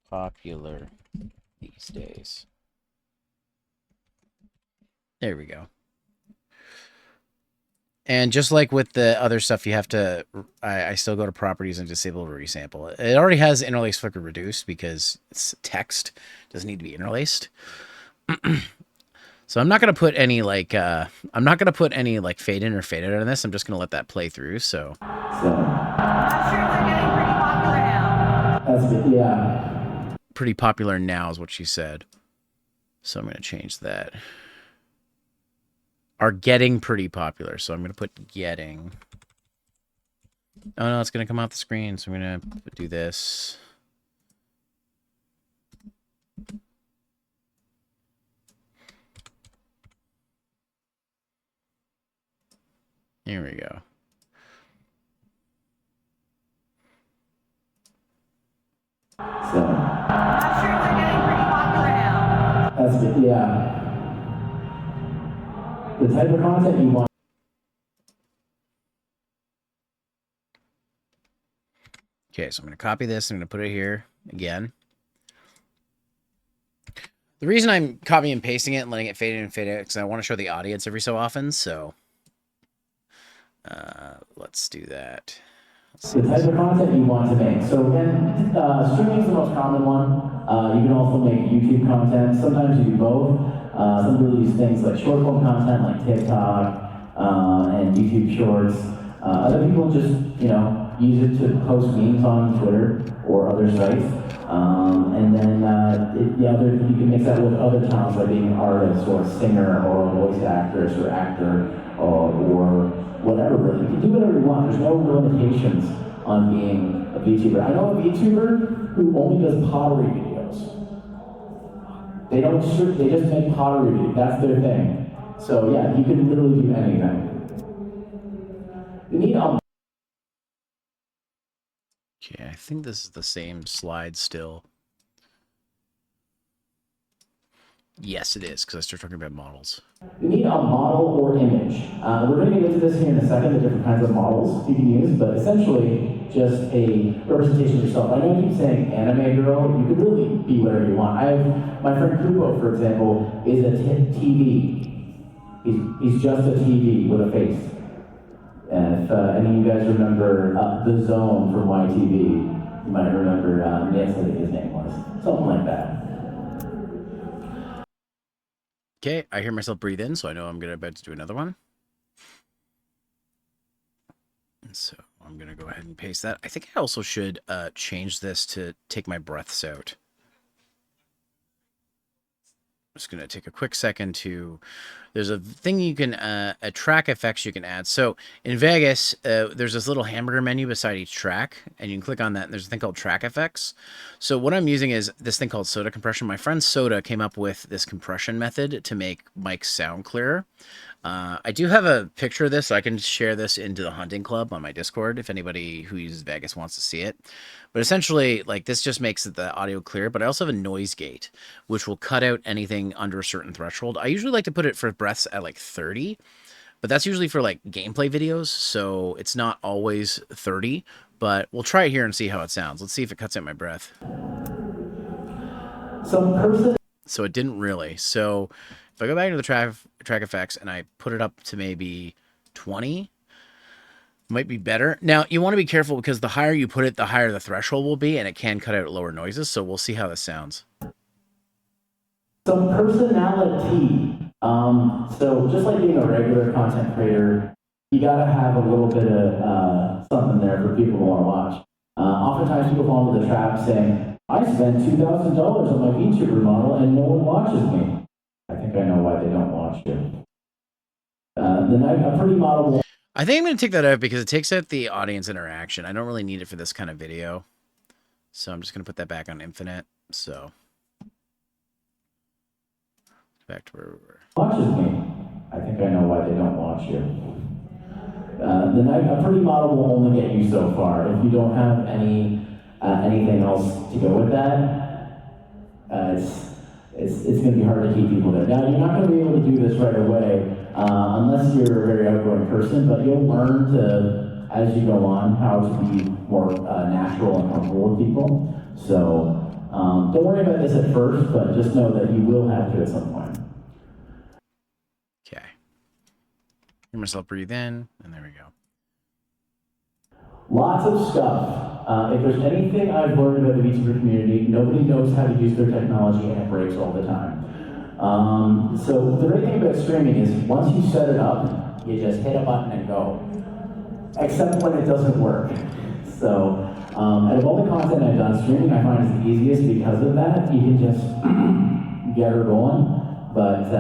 popular these days. There we go. And just like with the other stuff, you have to, I still go to properties and disable resample. It already has interlace flicker reduced because it's text, doesn't need to be interlaced. So I'm not going to put any like, fade in or fade out on this. I'm just going to let that play through. So. Not sure they're getting pretty popular now. That's good, yeah. Pretty popular now is what she said. So I'm going to change that. Are getting pretty popular. So I'm going to put getting. Oh no, it's going to come off the screen. So I'm going to do this. Here we go. So. Not sure they're getting pretty popular now. That's good, yeah. The type of content you want. Okay, so I'm going to copy this. I'm going to put it here again. The reason I'm copying and pasting it and letting it fade in and fade out is because I want to show the audience every so often. So let's do that. The type of content you want to make. So again, streaming is the most common one. You can also make YouTube content. Sometimes you do both. Some people use things like short form content like TikTok and YouTube Shorts. Other people just, use it to post memes on Twitter or other sites. And then you can mix that with other talents like being an artist or a singer or a voice actress or actor or whatever, really. You can do whatever you want. There's no limitations on being a VTuber. I know a VTuber who only does pottery videos. They just make pottery videos. That's their thing. So yeah, you can literally do anything. You need Okay, I think this is the same slide still. Yes, it is, because I started talking about models. You need a model or image. We're going to get into this here in a second, the different kinds of models you can use, but essentially just a representation of yourself. I know I keep saying anime girl, you could really be whatever you want. My friend Kubo, for example, is a TV. He's just a TV with a face. And if any of you guys remember The Zone from YTV, you might remember Nancy, I think his name was. Something like that. Okay, I hear myself breathe in, so I know I'm about to do another one. And so I'm going to go ahead and paste that. I think I also should change this to take my breaths out. I'm just going to take a quick second to... There's a thing you can... a track effects you can add. So in Vegas, there's this little hamburger menu beside each track, and you can click on that, and there's a thing called track effects. So what I'm using is this thing called soda compression. My friend Soda came up with this compression method to make mics sound clearer. I do have a picture of this, so I can share this into the hunting club on my Discord if anybody who uses Vegas wants to see it. But essentially, like, this just makes the audio clear, but I also have a noise gate, which will cut out anything under a certain threshold. I usually like to put it for breaths at like 30, but that's usually for like gameplay videos, so it's not always 30, but we'll try it here and see how it sounds. Let's see if it cuts out my breath. So it didn't really. So if I go back to the track effects and I put it up to maybe 20, might be better. Now, you want to be careful because the higher you put it, the higher the threshold will be, and it can cut out lower noises. So we'll see how this sounds. Some personality. So just like being a regular content creator, you gotta have a little bit of something there for people to want to watch. Oftentimes people fall into the trap saying, I spent $2,000 on my VTuber model and no one watches me. I think I know why they don't watch you. A pretty model. I think I'm going to take that out because it takes out the audience interaction. I don't really need it for this kind of video. So I'm just going to put that back on infinite. So back to where we were. Watches me. I think I know why they don't watch you. A pretty model will only get you so far. If you don't have anything else to go with that, it's going to be hard to keep people there. Now, you're not going to be able to do this right away unless you're a very outgoing person, but you'll learn to, as you go on, how to be more natural and comfortable with people. So don't worry about this at first, but just know that you will have to at some point. Okay. Hear myself breathe in, and there we go. Lots of stuff. If there's anything I've learned about the VTuber community, nobody knows how to use their technology and it breaks all the time. So the great thing about streaming is once you set it up, you just hit a button and go. Except when it doesn't work. So out of all the content I've done, streaming I find is the easiest because of that. You can just get her going. But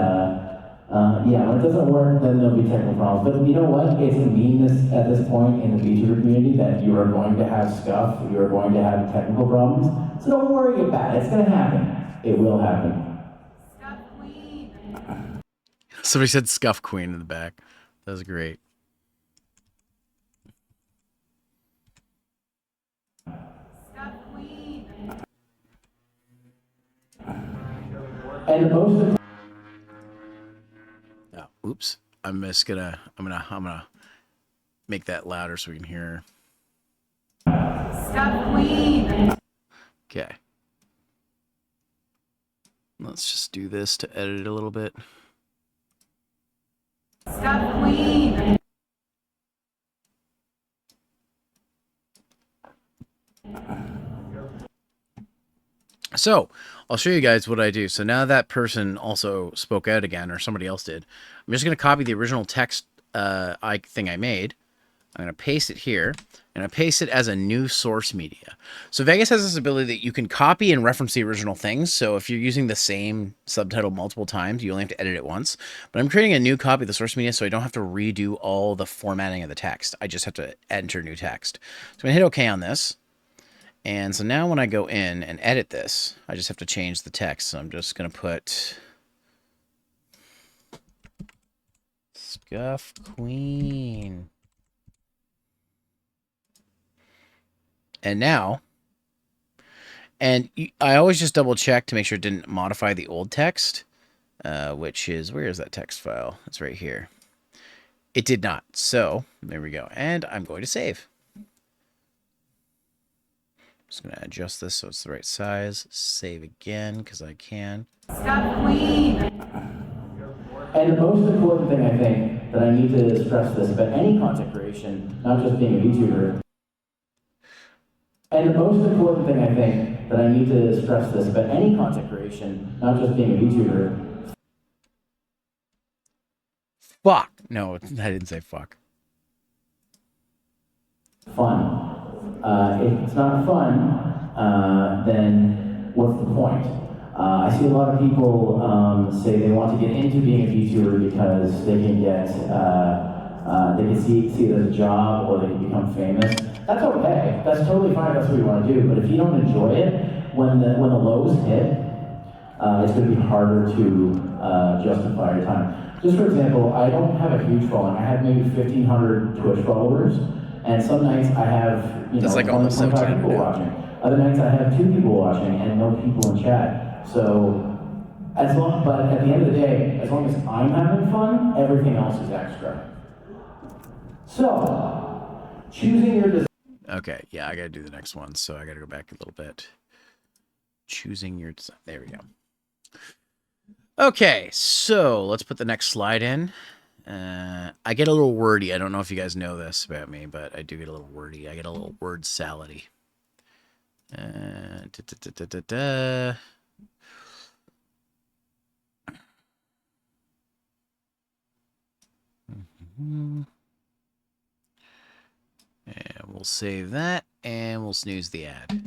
yeah, when it doesn't work, then there'll be technical problems. But you know what? It's a meanness at this point in the VTuber community that you are going to have scuff, you are going to have technical problems. So don't worry about it. It's going to happen. It will happen. Scuff Queen. Somebody said Scuff Queen in the back. That was great. Scuff Queen. And most Oh, oops. I'm gonna make that louder so we can hear. Scuff Queen. Okay. Let's just do this to edit it a little bit. Scuff Queen. So I'll show you guys what I do. So now that person also spoke out again, or somebody else did, I'm just going to copy the original text thing I made. I'm going to paste it here, and I paste it as a new source media. So Vegas has this ability that you can copy and reference the original things. So if you're using the same subtitle multiple times, you only have to edit it once. But I'm creating a new copy of the source media so I don't have to redo all the formatting of the text. I just have to enter new text. So I'm going to hit OK on this. And so now when I go in and edit this, I just have to change the text. So I'm just going to put Scuff Queen. And now, and I always just double check to make sure it didn't modify the old text, which is, where is that text file? It's right here. It did not. So there we go. And I'm going to save. Just going to adjust this so it's the right size. Save again because I can. Scuff Queen. And the most important thing I think that I need to stress this about any content creation, not just being a VTuber. And the most important thing I think that I need to stress this about any content creation, not just being a VTuber. Fuck. No, I didn't say fuck. Fun. If it's not fun, then what's the point? I see a lot of people say they want to get into being a VTuber because they can get, they can see it as a job or they can become famous. That's okay. That's totally fine if that's what you want to do. But if you don't enjoy it, when the lows hit, it's going to be harder to justify your time. Just for example, I don't have a huge following. I have maybe 1,500 Twitch followers, and some nights I have, you know, That's like 20, almost 25 1700 people now. watching. Other nights I have 2 people watching and no people in chat. So, but at the end of the day, as long as I'm having fun, everything else is extra. So, choosing your design. Okay, yeah, I gotta do the next one, so I gotta go back a little bit. Choosing your design. There we go. Okay, so let's put the next slide in. I get a little wordy. I don't know if you guys know this about me, but I do get a little wordy. I get a little word salady. Da, da, da, da, da. And we'll save that, and we'll snooze the ad.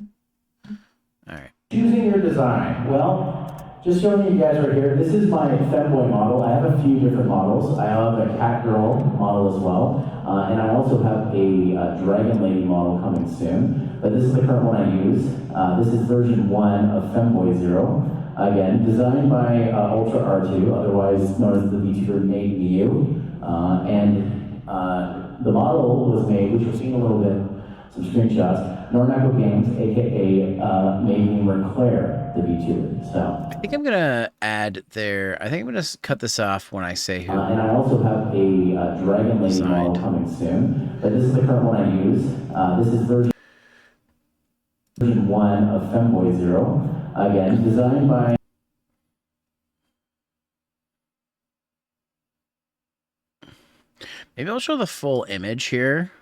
All right. Choosing your design. Well, just showing you guys right here, this is my femboy model. I have a few different models. I have a cat girl model as well, and I also have a dragon lady model coming soon. But this is the current one I use. This is version 1 of Femboy Zero. Again, designed by Ultra R2, otherwise known as the VTuber made Miu. The model was made, which we're seeing a little bit, some screenshots, Normaco Games, aka Making Claire, the VTuber. So I think I'm gonna add there. I think I'm gonna cut this off when I say who. and I also have a Dragon Lady model coming soon, but this is the current one I use. This is version 1 of Femboy Zero. Again, designed by. Maybe I'll show the full image here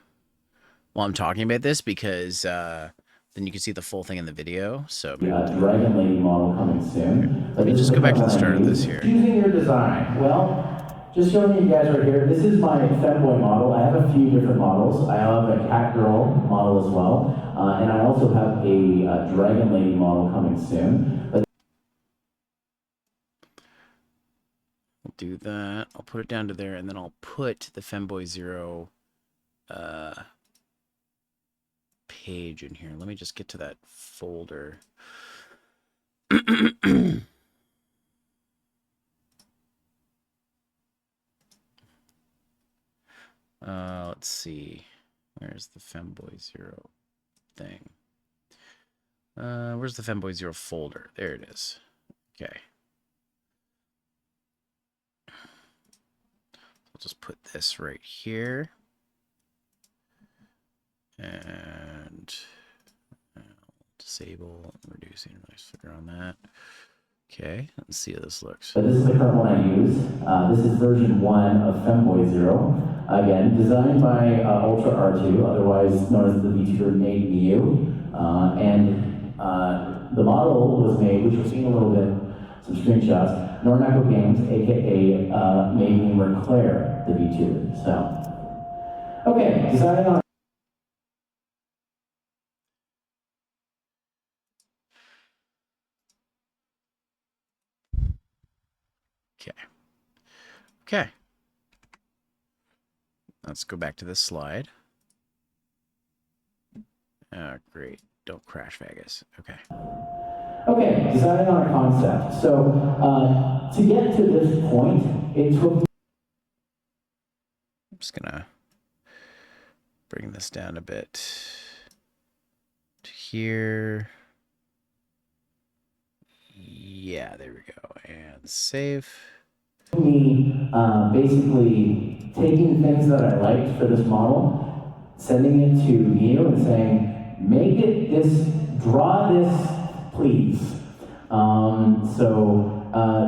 while I'm talking about this, because then you can see the full thing in the video. So Dragon Lady model coming soon. Let me just go back to the start of this here. Choosing your design. Well, just showing you guys right here. This is my femboy model. I have a few different models. I have a cat girl model as well, and I also have a Dragon Lady model coming soon. But I'll do that. I'll put it down to there, and then I'll put the Femboy Zero page in here. Let me just get to that folder. Let's see. Where's the Femboy Zero thing? Where's the Femboy Zero folder? There it is. Okay. I'll just put this right here. And disable, reducing noise figure on that. Okay, let's see how this looks. But this is the current one I use. This is version 1 of Femboy Zero. Again, designed by Ultra R2, otherwise known as the VTuber made Miu. The model was made, which we're seeing a little bit, some screenshots, Normaco Games, aka Making Claire, the VTuber. So, okay, designing on. Okay. Okay. Let's go back to this slide. Great. Don't crash Vegas. Okay. Okay, designing on a concept. So, to get to this point, it took. I'm just gonna bring this down a bit to here. Yeah, there we go. And save. Me basically taking things that I liked for this model, sending it to you and saying, make it this, draw this, please.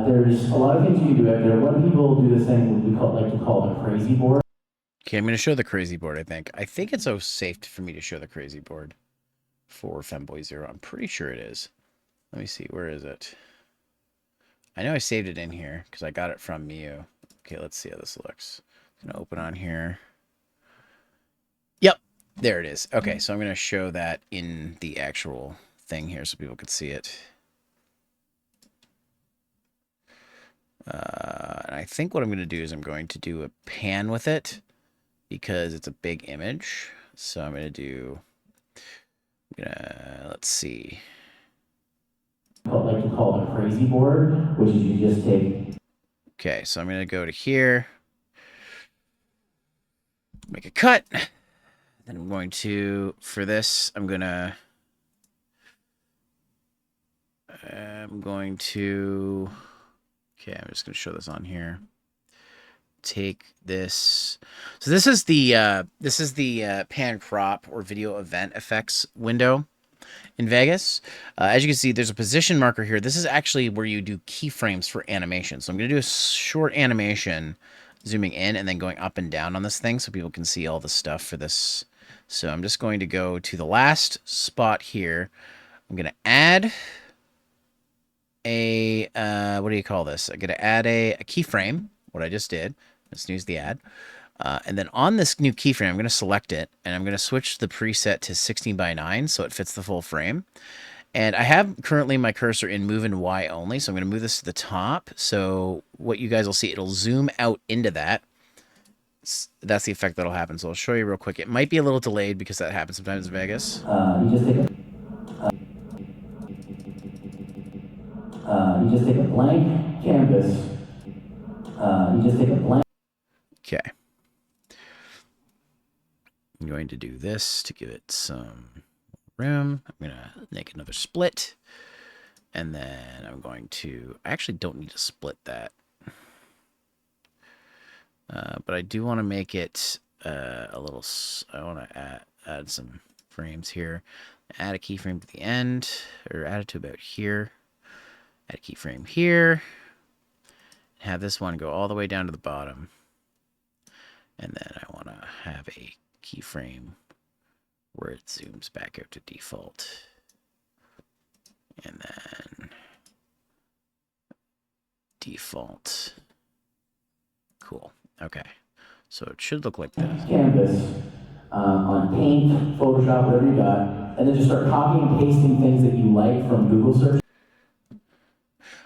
There's a lot of things you can do out there. When people do this thing, like to call the crazy board. Okay, I'm going to show the crazy board, I think. I think it's so safe for me to show the crazy board for Femboy Zero. I'm pretty sure it is. Let me see. Where is it? I know I saved it in here because I got it from Miu. Okay, let's see how this looks. I'm going to open on here. Yep, there it is. Okay, so I'm going to show that in the actual thing here so people can see it. And I think what I'm going to do is I'm going to do a pan with it because it's a big image. So I'm going to do, let's see. Like to call the crazy board, which is you just take. Okay, so I'm going to go to here, make a cut. Then I'm going to, for this, I'm going to, okay, I'm just going to show this on here. Take this. So this is the pan crop or video event effects window in Vegas. As you can see, there's a position marker here. This is actually where you do keyframes for animation. So I'm going to do a short animation, zooming in and then going up and down on this thing so people can see all the stuff for this. So I'm just going to go to the last spot here. I'm going to add a, what do you call this? I'm going to add a keyframe, what I just did. Let's use the add. And then on this new keyframe, I'm going to select it, and I'm going to switch the preset to 16:9 so it fits the full frame. And I have currently my cursor in move and Y only, so I'm going to move this to the top. So what you guys will see, it'll zoom out into that. That's the effect that'll happen. So I'll show you real quick. It might be a little delayed because that happens sometimes in Vegas. You just take a blank canvas. You just take a blank. Okay. I'm going to do this to give it some room. I'm going to make another split. And then I'm going to... I actually don't need to split that. But I do want to make it a little... I want to add some frames here. Add a keyframe to the end. Or add it to about here. Add a keyframe here. Have this one go all the way down to the bottom. And then I want to have a keyframe where it zooms back out to default. And then default. Cool. Okay. So it should look like this. Canvas on Paint, Photoshop, whatever you got, and then just start copying and pasting things that you like from Google search. I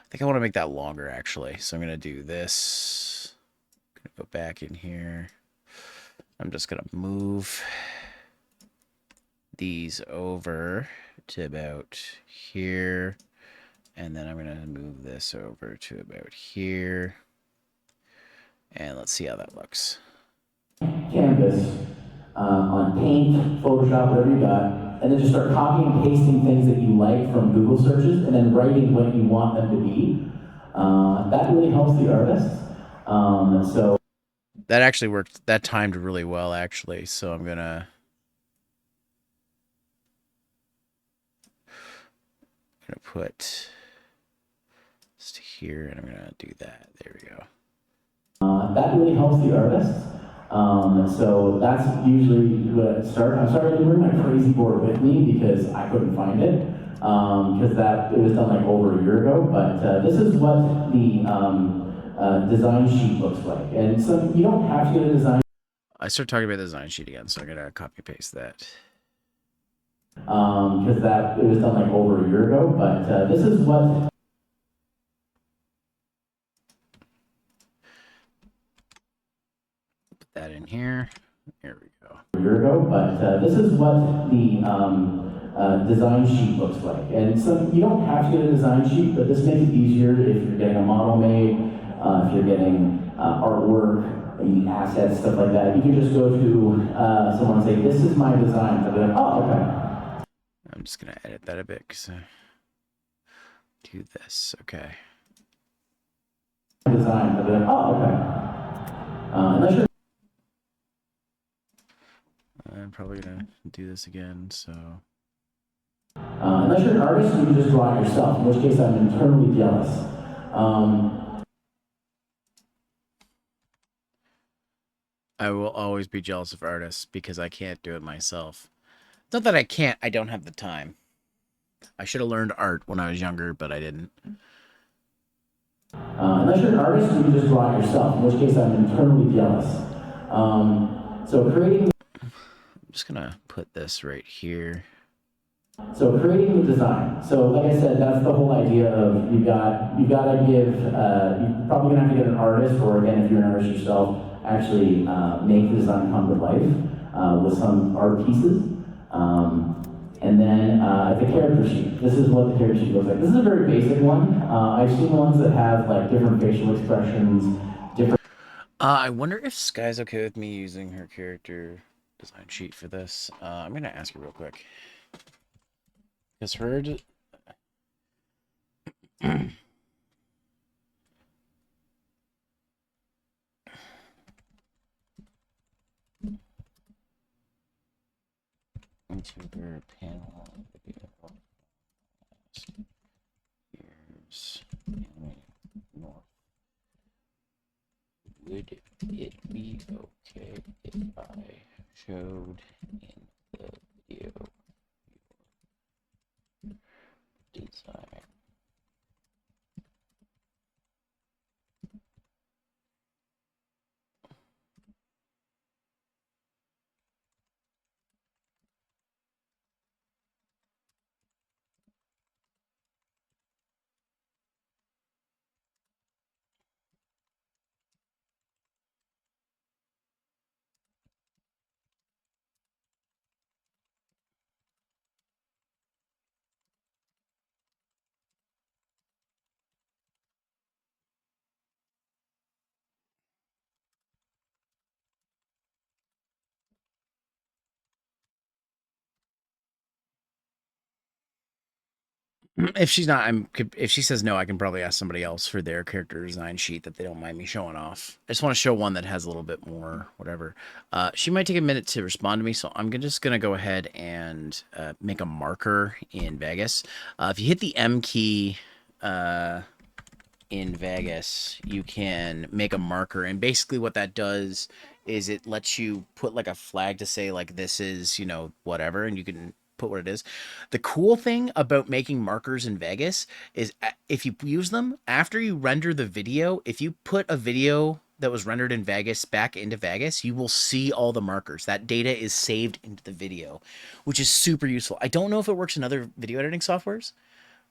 think I want to make that longer actually. So I'm going to do this. I'm going to go back in here. I'm just going to move these over to about here. And then I'm going to move this over to about here. And let's see how that looks. Canvas on Paint, Photoshop, whatever you got, and then just start copying and pasting things that you like from Google searches and then writing what you want them to be. That really helps the artists. So that actually worked. That timed really well, actually. So I'm gonna put this to here, and I'm gonna do that. There we go. That really helps the artists. So that's usually what I start. I'm sorry to bring my crazy board with me because I couldn't find it. Because it was done like over a year ago. But this is what the design sheet looks like. And so you don't have to get a design. I started talking about the design sheet again, so I'm gonna copy paste that. Because it was done like over a year ago. But this is what. That in here. There we go. A year ago, but this is what the design sheet looks like. And so you don't have to get a design sheet, but this makes it easier if you're getting a model made, if you're getting artwork, you need assets, stuff like that. You can just go to someone and say, "This is my design." They'll be like, "Oh, okay." I'm just gonna edit that a bit because do this. Okay. Design. They'll be like, "Oh, okay." Unless you're I'm probably gonna do this again, so. unless you're an artist, you can just draw it yourself, in which case I'm internally jealous. I will always be jealous of artists because I can't do it myself. It's not that I can't, I don't have the time. I should have learned art when I was younger, but I didn't. Unless you're an artist, you can just draw it yourself, in which case I'm internally jealous. So creating... I'm just gonna put this right here. So creating the design. So like I said, that's the whole idea of you got to give, you're probably gonna have to get an artist, or again, if you're an artist yourself, actually make the design come to life with some art pieces. And then the character sheet. This is what the character sheet looks like. This is a very basic one. I've seen ones that have like different facial expressions, different. I wonder if Sky's okay with me using her character design sheet for this. I'm gonna ask her real quick. Because her... VTuber panel video years north. Would it be okay if I showed in the video design? If she's not, if she says no, I can probably ask somebody else for their character design sheet that they don't mind me showing off. I just want to show one that has a little bit more, whatever. She might take a minute to respond to me, so I'm just gonna go ahead and make a marker in Vegas. If you hit the M key in Vegas, you can make a marker, and basically what that does is it lets you put like a flag to say like this is, you know, whatever, and you can put what it is. The cool thing about making markers in Vegas is if you use them after you render the video, if you put a video that was rendered in Vegas back into Vegas, you will see all the markers. That data is saved into the video, which is super useful. I don't know if it works in other video editing softwares,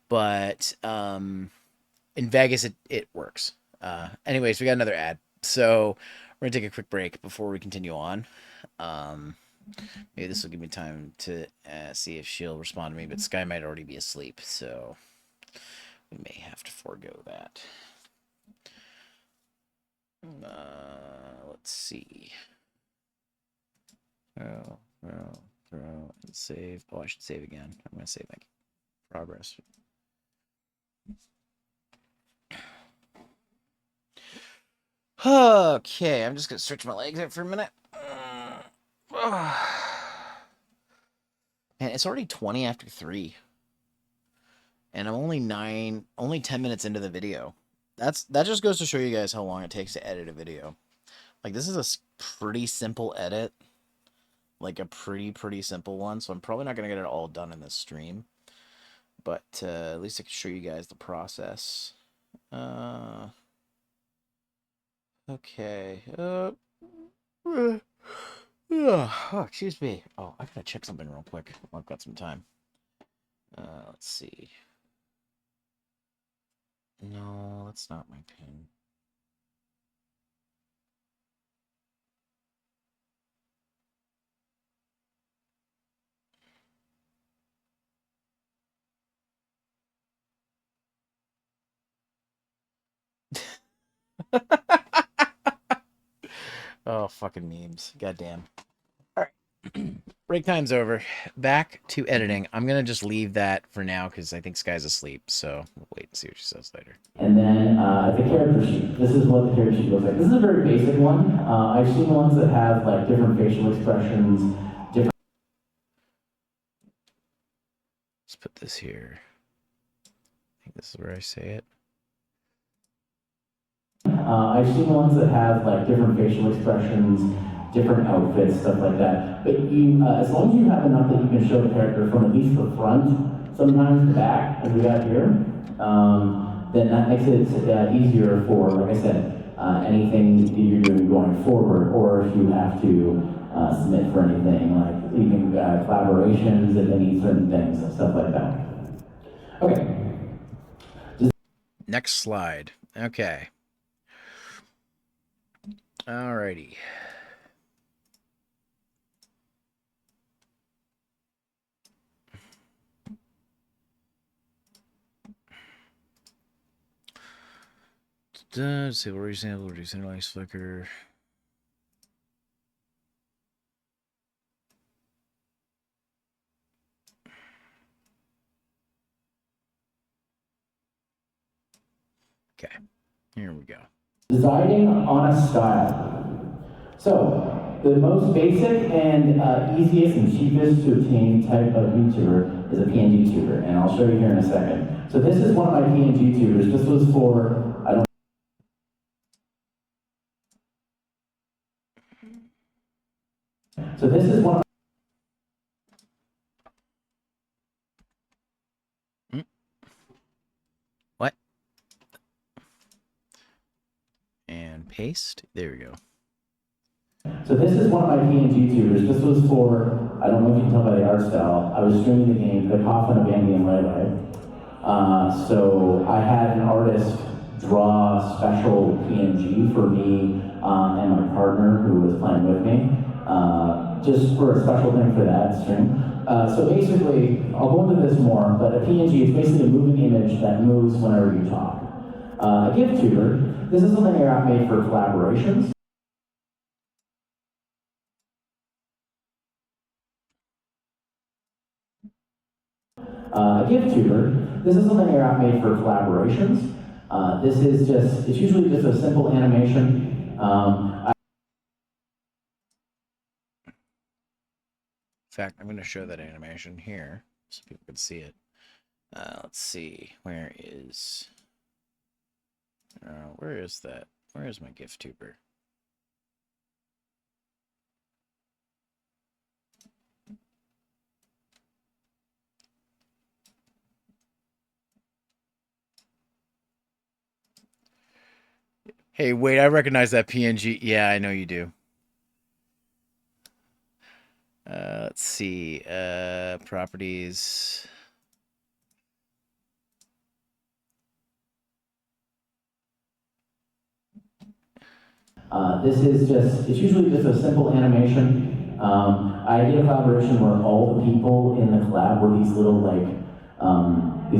but in Vegas it works. Anyways, we got another ad, so we're gonna take a quick break before we continue on. Maybe this will give me time to see if she'll respond to me, but Sky might already be asleep, so we may have to forego that. Let's see. Throw, and save. Oh, I should save again. I'm gonna save my progress. Okay, I'm just gonna stretch my legs out for a minute. Man, it's already 20 after 3. And I'm only 10 minutes into the video. That just goes to show you guys how long it takes to edit a video. Like, this is a pretty simple edit. Like, a pretty simple one. So I'm probably not going to get it all done in this stream. But at least I can show you guys the process. Okay. Oh, excuse me. Oh, I gotta check something real quick. I've got some time. Let's see. No, that's not my pin. Oh, fucking memes. Goddamn. All right. Break time's over. Back to editing. I'm going to just leave that for now because I think Sky's asleep. So we'll wait and see what she says later. And then the character sheet. This is what the character sheet looks like. This is a very basic one. I've seen ones that have like different facial expressions, different. Let's put this here. I think this is where I say it. I've seen ones that have like different facial expressions, different outfits, stuff like that. But you, as long as you have enough that you can show the character from at least the front, sometimes the back, as we got here, then that makes it easier for, like I said, anything that you're doing going forward, or if you have to submit for anything, like even collaborations if they need certain things, stuff like that. Okay. Next slide. Okay. Alrighty. Disable resample, reduce index flicker. Okay, here we go. Deciding on a style. So, the most basic and easiest and cheapest to obtain type of VTuber is a PNG tuber, and I'll show you here in a second. So this is one of my PNG tubers. This was for, I don't. So this is one of What? And paste. There we go. So this is one of my PNG tubers. This was for, I don't know if you can tell by the art style, I was streaming the game, the Coffin of Andy and Lele. So I had an artist draw special PNG for me and my partner who was playing with me, just for a special thing for that stream. So basically, I'll go into this more, but a PNG is basically a moving image that moves whenever you talk. A GIF tuber, this is something I made for collaborations. A GIF tuber, this is something I made for collaborations. This is just, it's usually just a simple animation. In fact, I'm going to show that animation here so people can see it. Let's see, where is that? Where is my GIF tuber? Hey, wait, I recognize that PNG. Yeah, I know you do. Let's see. Properties. This is just, it's usually just a simple animation. I did a collaboration where all the people in the collab were these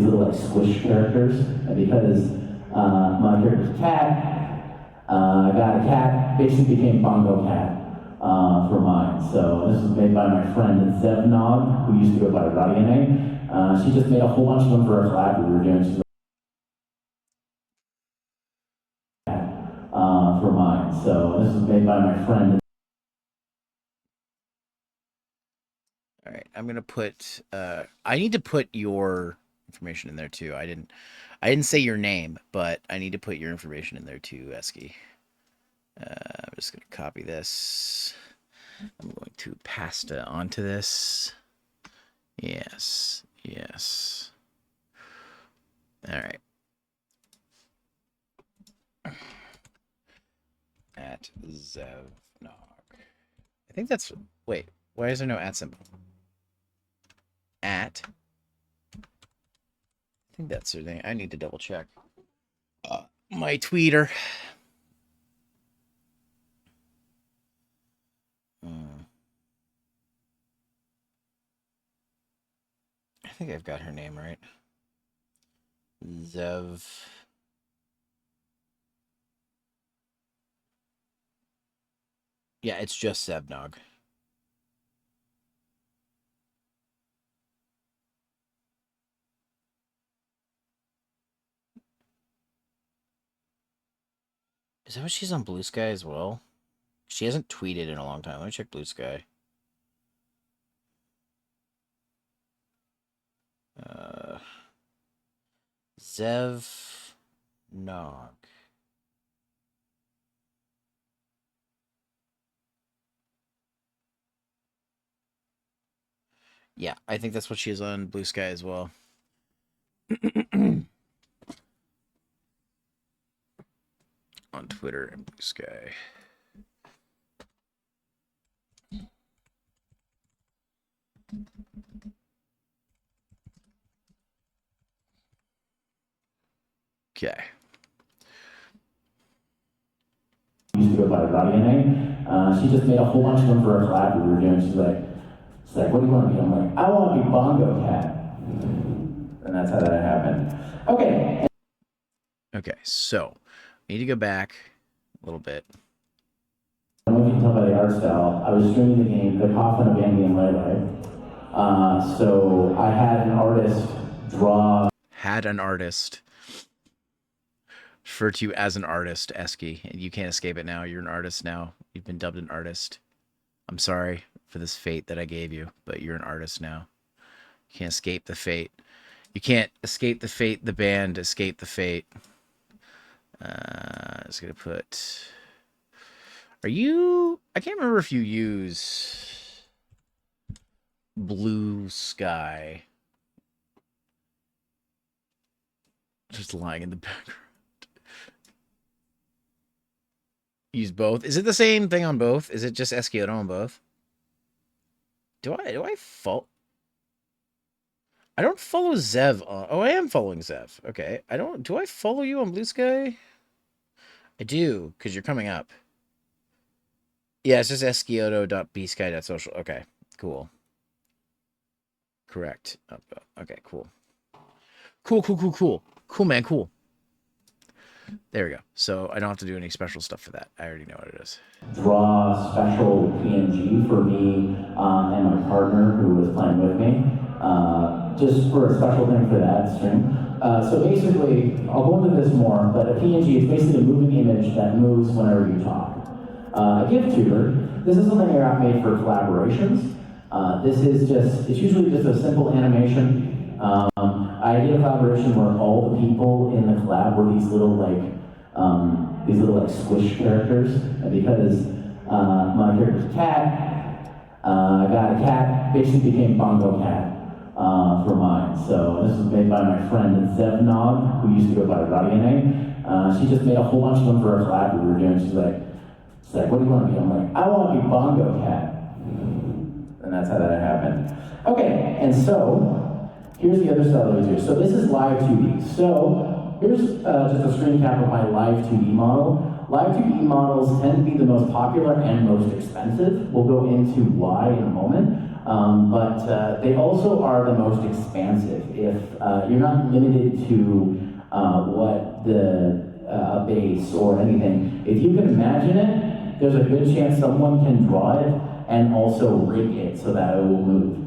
little squish characters. And because my character's cat, I got a cat, basically became Bongo Cat for mine. So this was made by my friend Zevnog, who used to go by Radiane. She just made a whole bunch of them for a collab we were doing. She's for mine. So this was made by my friend. All right, I'm gonna put. I need to put your information in there too. I didn't say your name, but I need to put your information in there too, Esky. I'm just gonna copy this. I'm going to pasta onto this. Yes, yes. All right. At Zevnog. I think that's. Wait, why is there no at symbol? At. I think that's her thing. I need to double check. My tweeter. I think I've got her name right. Zev. Yeah, it's just Zevnog. Is that what she's on Blue Sky as well? She hasn't tweeted in a long time. Let me check Blue Sky. Zev Nog. Yeah, I think that's what she is on Blue Sky as well. On Twitter and Blue Sky. Okay. Used to go by Radiane. She just made a whole bunch of them for a collab we were doing. She's like, what do you want to be? I'm like, I want to be Bongo Cat. And that's how that happened. Okay. Okay, so You need to go back a little bit. I don't know if you can tell by the art style, I was streaming the game, The Coffin of Andy and Lele. So I had an artist draw. Had an artist. Refer to you as an artist, Esky, and you can't escape it now. You're an artist now. You've been dubbed an artist. I'm sorry for this fate that I gave you, but you're an artist now. You can't escape the fate. You can't escape the fate. The band escape the fate. I was gonna put. Are you? I can't remember if you use Blue Sky. Just lying in the background. Use both. Is it the same thing on both? Is it just Esquioto on both? Do I follow? I don't follow Zev on. Oh, I am following Zev. Okay. I don't. Do I follow you on Blue Sky? I do, because you're coming up. Yeah, it's just esquioto.bsky.social. Okay, cool. Correct. Okay, cool. Cool, man, cool. There we go. So I don't have to do any special stuff for that. I already know what it is. Draw a special PNG for me and my partner who was playing with me, just for a special thing for that stream. So basically, I'll go into this more, but a PNG is basically a moving image that moves whenever you talk. A VTuber, this is something I got made for collaborations. This is just, it's usually just a simple animation. I did a collaboration where all the people in the collab were these little squish characters. And because my character's a cat, I got a cat, basically became Bongo Cat for mine. So this was made by my friend Zevnog, who used to go by Radiane. She just made a whole bunch of them for a collab we were doing. She's like, what do you want to be? I'm like, I want to be Bongo Cat. And that's how that happened. Okay, and so, here's the other style that we do. So this is live 2D. So, here's just a screen cap of my live 2D model. Live 2D models tend to be the most popular and most expensive. We'll go into why in a moment. But they also are the most expansive. If you're not limited to what a base or anything, if you can imagine it, there's a good chance someone can draw it and also rig it so that it will move.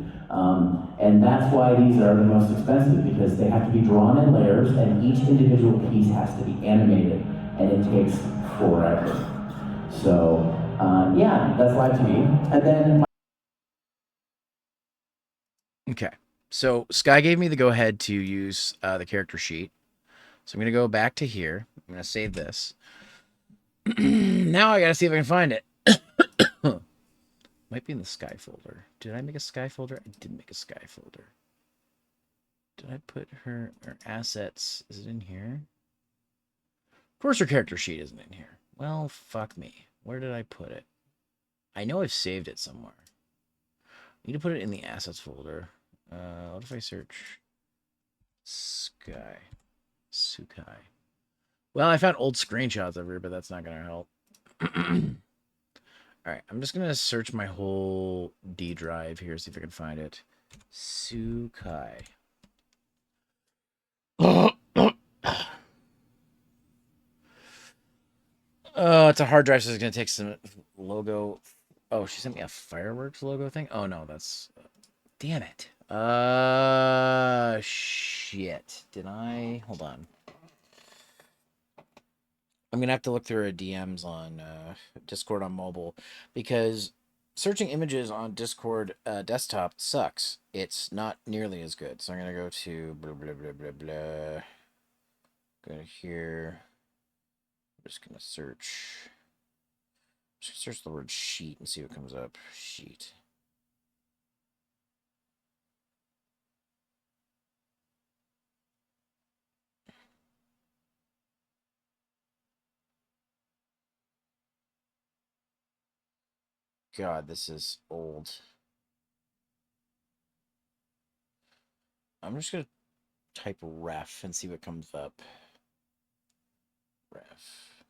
And that's why these are the most expensive, because they have to be drawn in layers and each individual piece has to be animated, and it takes forever. So yeah, that's live TV. And then Okay. So Sky gave me the go ahead to use the character sheet. So I'm going to go back to here. I'm going to save this. Now I got to see if I can find it. Might be in the Sky folder. Did I make a Sky folder? I did make a Sky folder. Did I put her assets? Is it in here? Of course her character sheet isn't in here. Well, fuck me. Where did I put it? I know I've saved it somewhere. I need to put it in the assets folder. What if I search Sky? Sukai. Well, I found old screenshots of her, but that's not going to help. Alright, I'm just going to search my whole D drive here, see if I can find it. Sukai. Oh, it's a hard drive, so it's going to take some logo. Oh, she sent me a fireworks logo thing? Oh, no, that's... Damn it. Shit. Did I... Hold on. I'm going to have to look through her DMs on Discord on mobile, because searching images on Discord desktop sucks. It's not nearly as good. So I'm going to go to blah, blah, blah, blah, blah. Go to here. I'm just going to search. Just search the word sheet and see what comes up. Sheet. God, this is old. I'm just going to type ref and see what comes up. Ref.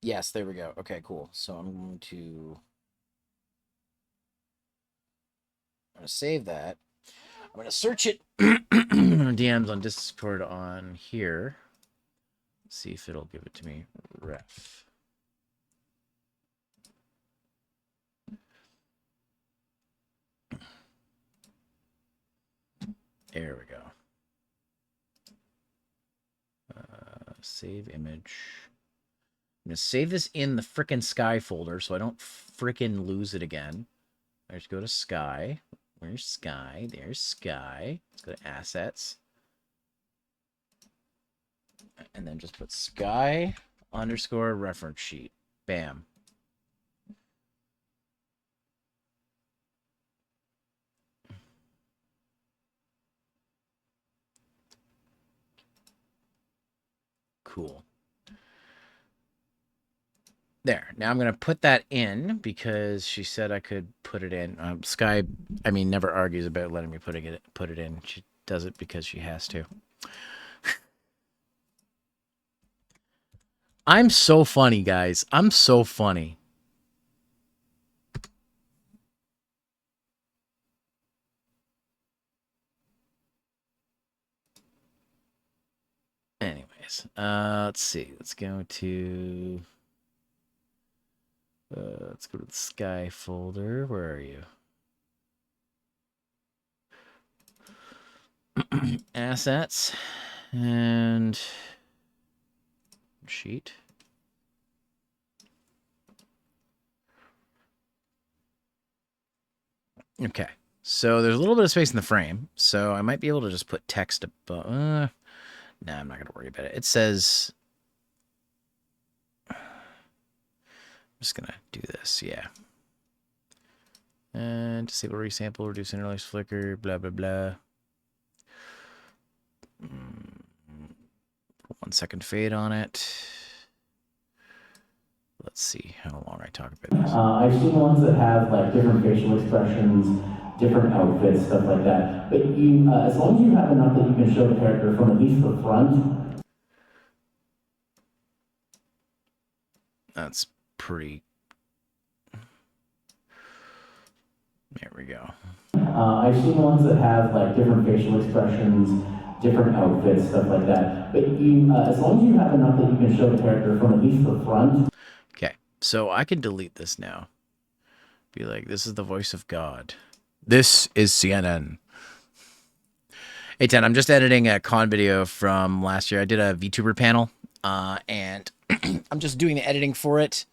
Yes, there we go. Okay, cool. So I'm going to I'm gonna save that. I'm gonna search it DMs on Discord on here. See if it'll give it to me. Ref. There we go. Save image. I'm gonna save this in the frickin' Sky folder so I don't frickin' lose it again. Let's go to Sky. Where's Sky? There's Sky. Let's go to Assets. And then just put Sky _ reference sheet. Bam. Cool. There. Now I'm going to put that in because she said I could put it in. Sky, I mean, never argues about letting me put it in. She does it because she has to. I'm so funny, guys. I'm so funny. Anyways, let's see. Let's go to the Sky folder. Where are you? Assets and sheet. Okay, so there's a little bit of space in the frame, so I might be able to just put text above. No, I'm not going to worry about it. It says, I'm just going to do this, yeah. And disable resample, reduce interlace flicker, blah, blah, blah. 1 second fade on it. Let's see how long I talk about this. I've seen ones that have like different facial expressions, different outfits, stuff like that. But you, as long as you have enough that you can show the character from at least the front. That's pretty. There we go. I've seen ones that have like different facial expressions, different outfits, stuff like that. But you, as long as you have enough that you can show the character from at least the front. Okay, so I can delete this now. Be like, this is the voice of God. This is CNN. Hey, 10, I'm just editing a con video from last year. I did a VTuber panel, and I'm just doing the editing for it.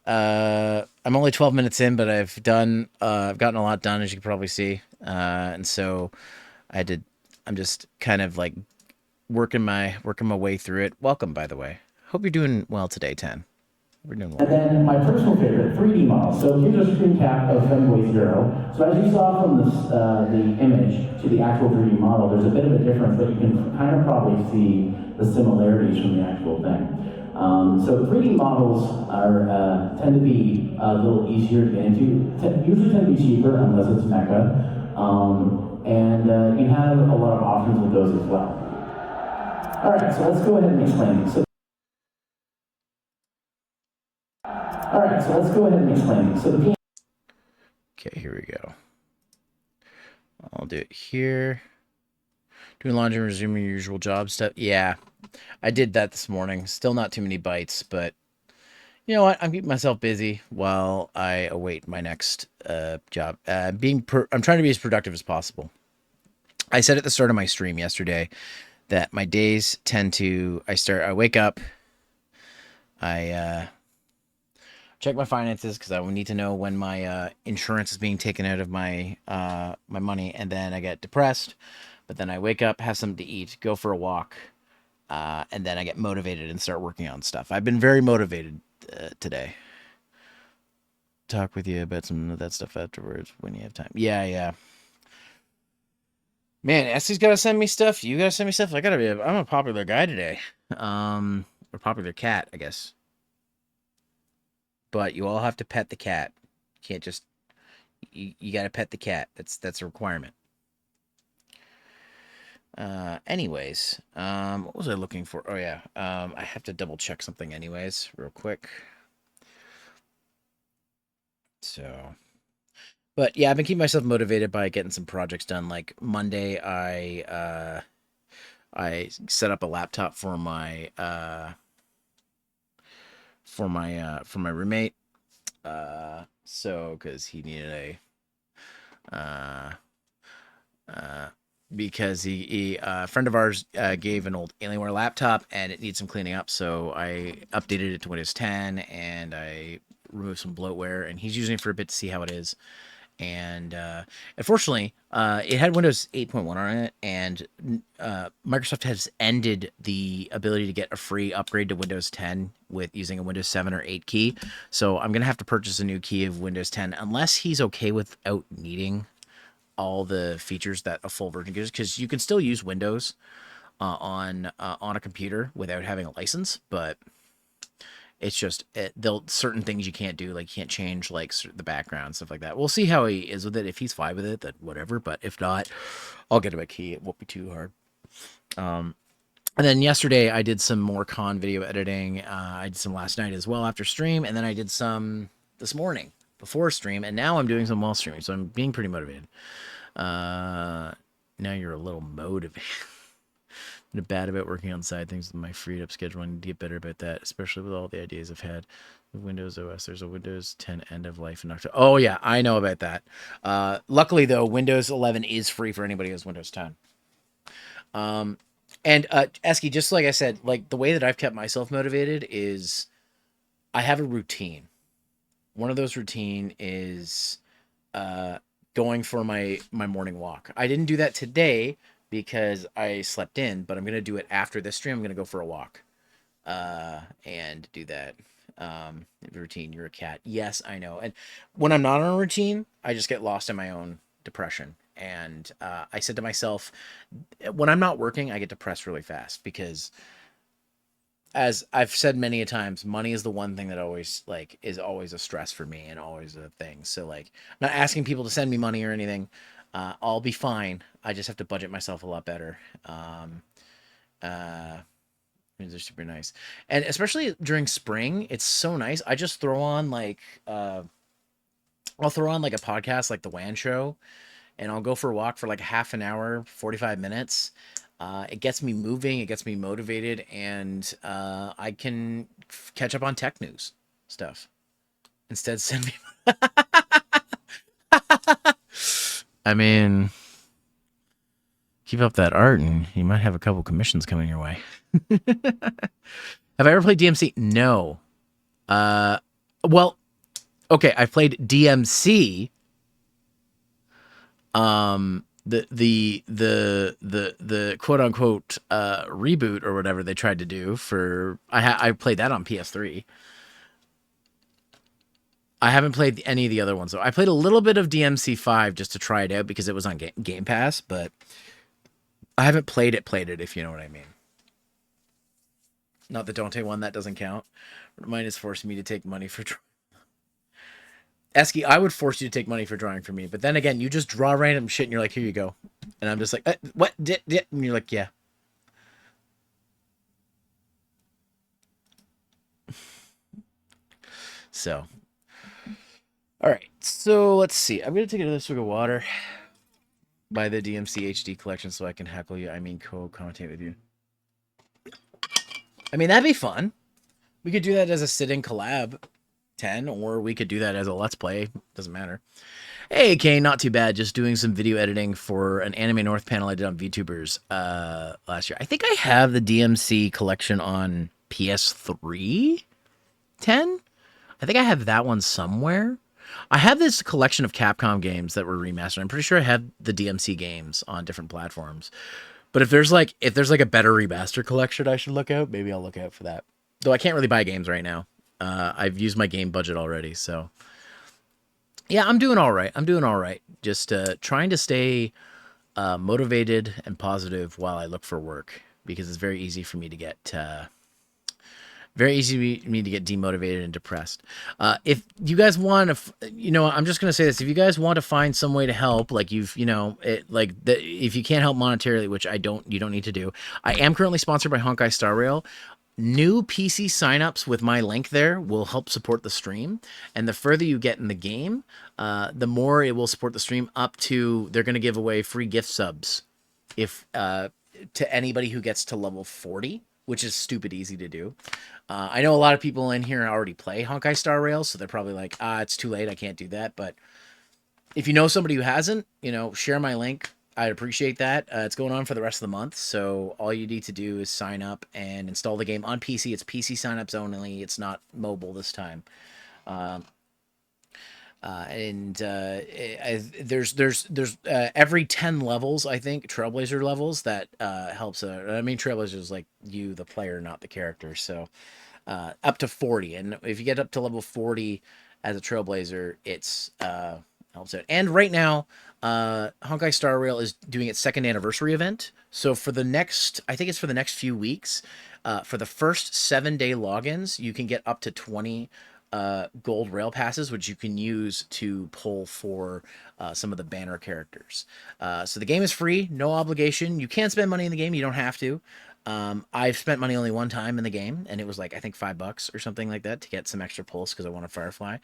I'm only 12 minutes in, but I've gotten a lot done, as you can probably see. And so I'm just kind of like working my way through it. Welcome, by the way. Hope you're doing well today, 10. We're doing well. And then my personal favorite, 3D model. So here's a screen cap of Femboy Zero. So as you saw from the image to the actual 3D model, there's a bit of a difference, but you can kind of probably see the similarities from the actual thing. So 3D models are tend to be a little easier to get into. Usually tend to be cheaper unless it's mecha, and you have a lot of options with those as well. All right, so let's go ahead and explain. So the Okay, here we go. I'll do it here. Doing laundry and resuming your usual job stuff. Yeah, I did that this morning. Still not too many bites, but you know what? I'm keeping myself busy while I await my next job. I'm trying to be as productive as possible. I said at the start of my stream yesterday that my days tend to, I wake up, I check my finances because I will need to know when my insurance is being taken out of my my money, and then I get depressed. But then I wake up, have something to eat, go for a walk, and then I get motivated and start working on stuff. I've been very motivated today. Talk with you about some of that stuff afterwards when you have time. Yeah. Man, Essie's got to send me stuff. You got to send me stuff. I'm a popular guy today. Or popular cat, I guess. But you all have to pet the cat. You can't just, you got to pet the cat. That's a requirement. Anyways, what was I looking for? Oh yeah, I have to double check something anyways, real quick. So, But yeah, I've been keeping myself motivated by getting some projects done. Like Monday, I set up a laptop for my roommate. So because he needed uh uh because a friend of ours gave an old Alienware laptop and it needs some cleaning up, so I updated it to Windows 10 and I removed some bloatware, and he's using it for a bit to see how it is. And unfortunately, it had Windows 8.1 on it, and Microsoft has ended the ability to get a free upgrade to Windows 10 with using a Windows 7 or 8 key. So I'm gonna have to purchase a new key of Windows 10 unless he's okay without needing all the features that a full version gives, because you can still use Windows on a computer without having a license, but it's just they'll certain things you can't do, like you can't change like the background, stuff like that. We'll see how he is with it. If he's fine with it, then whatever. But if not, I'll get him a key. It won't be too hard. And then yesterday I did some more con video editing. I did some last night as well after stream, and then I did some this morning before stream, and now I'm doing some while streaming. So I'm being pretty motivated. Now you're a little motivated. I'm bad about working on side things with my freed up schedule. I need to get better about that, especially with all the ideas I've had with Windows OS. There's a Windows 10 end of life in October. Oh yeah, I know about that. Luckily though, Windows 11 is free for anybody who has Windows 10. And Esky, just like I said, like the way that I've kept myself motivated is I have a routine. One of those routine is going for my morning walk. I didn't do that today because I slept in, but I'm going to do it after this stream. I'm going to go for a walk and do that. Routine, you're a cat. Yes, I know. And when I'm not on a routine, I just get lost in my own depression. And I said to myself, when I'm not working, I get depressed really fast because, as I've said many a times, money is the one thing that always is always a stress for me and always a thing. So like, I'm not asking people to send me money or anything. I'll be fine. I just have to budget myself a lot better. These are super nice, and especially during spring, it's so nice. I just throw on I'll throw on like a podcast, like the WAN show, and I'll go for a walk for like half an hour, 45 minutes. It gets me moving, it gets me motivated, and I can catch up on tech news stuff. Instead, send me. I mean, keep up that art, and you might have a couple commissions coming your way. Have I ever played DMC? No. Well, okay, I've played DMC. The quote unquote reboot or whatever they tried to do for I played that on PS3. I haven't played any of the other ones though. I played a little bit of DMC 5 just to try it out because it was on Game Pass, but I haven't played it if you know what I mean. Not the Dante one, that doesn't count. Mine is forcing me to take money for Esky, I would force you to take money for drawing for me, but then again, you just draw random shit and you're like, here you go. And I'm just like, what? And you're like, yeah. So, all right. So let's see. I'm going to take another swig of water. Buy the DMC HD collection so I can heckle you. I mean, co-commentate with you. I mean, that'd be fun. We could do that as a sit-in collab 10, or we could do that as a let's play. Doesn't matter. Hey, Kane, not too bad. Just doing some video editing for an Anime North panel I did on VTubers last year. I think I have the DMC collection on PS3 10. I think I have that one somewhere. I have this collection of Capcom games that were remastered. I'm pretty sure I have the DMC games on different platforms. But if there's like a better remaster collection I should look out, maybe I'll look out for that. Though I can't really buy games right now. I've used my game budget already, so yeah, I'm doing all right. Just trying to stay motivated and positive while I look for work, because it's very easy for me to get demotivated and depressed. If you guys want to, I'm just gonna say this: if you guys want to find some way to help, like if you can't help monetarily, which you don't need to do. I am currently sponsored by Honkai Star Rail. new PC signups with my link there will help support the stream. And the further you get in the game, the more it will support the stream up to, they're going to give away free gift subs if to anybody who gets to level 40, which is stupid easy to do. I know a lot of people in here already play Honkai Star Rail, so they're probably like, it's too late, I can't do that. But if you know somebody who hasn't, share my link. I'd appreciate that. It's going on for the rest of the month, so all you need to do is sign up and install the game on PC. It's PC signups only. It's not mobile this time. There's every 10 levels, I think, Trailblazer levels, that helps. I mean, Trailblazer is like you, the player, not the character. So up to 40, and if you get up to level 40 as a Trailblazer, it's helps out. And right now, Honkai Star Rail is doing its 2nd anniversary event. So for the next, I think it's for the next few weeks, for the first 7-day logins, you can get up to 20 gold rail passes, which you can use to pull for some of the banner characters. So the game is free, no obligation. You can spend money in the game. You don't have to. I've spent money only one time in the game, and it was like, I think $5 or something like that to get some extra pulse because I want a Firefly.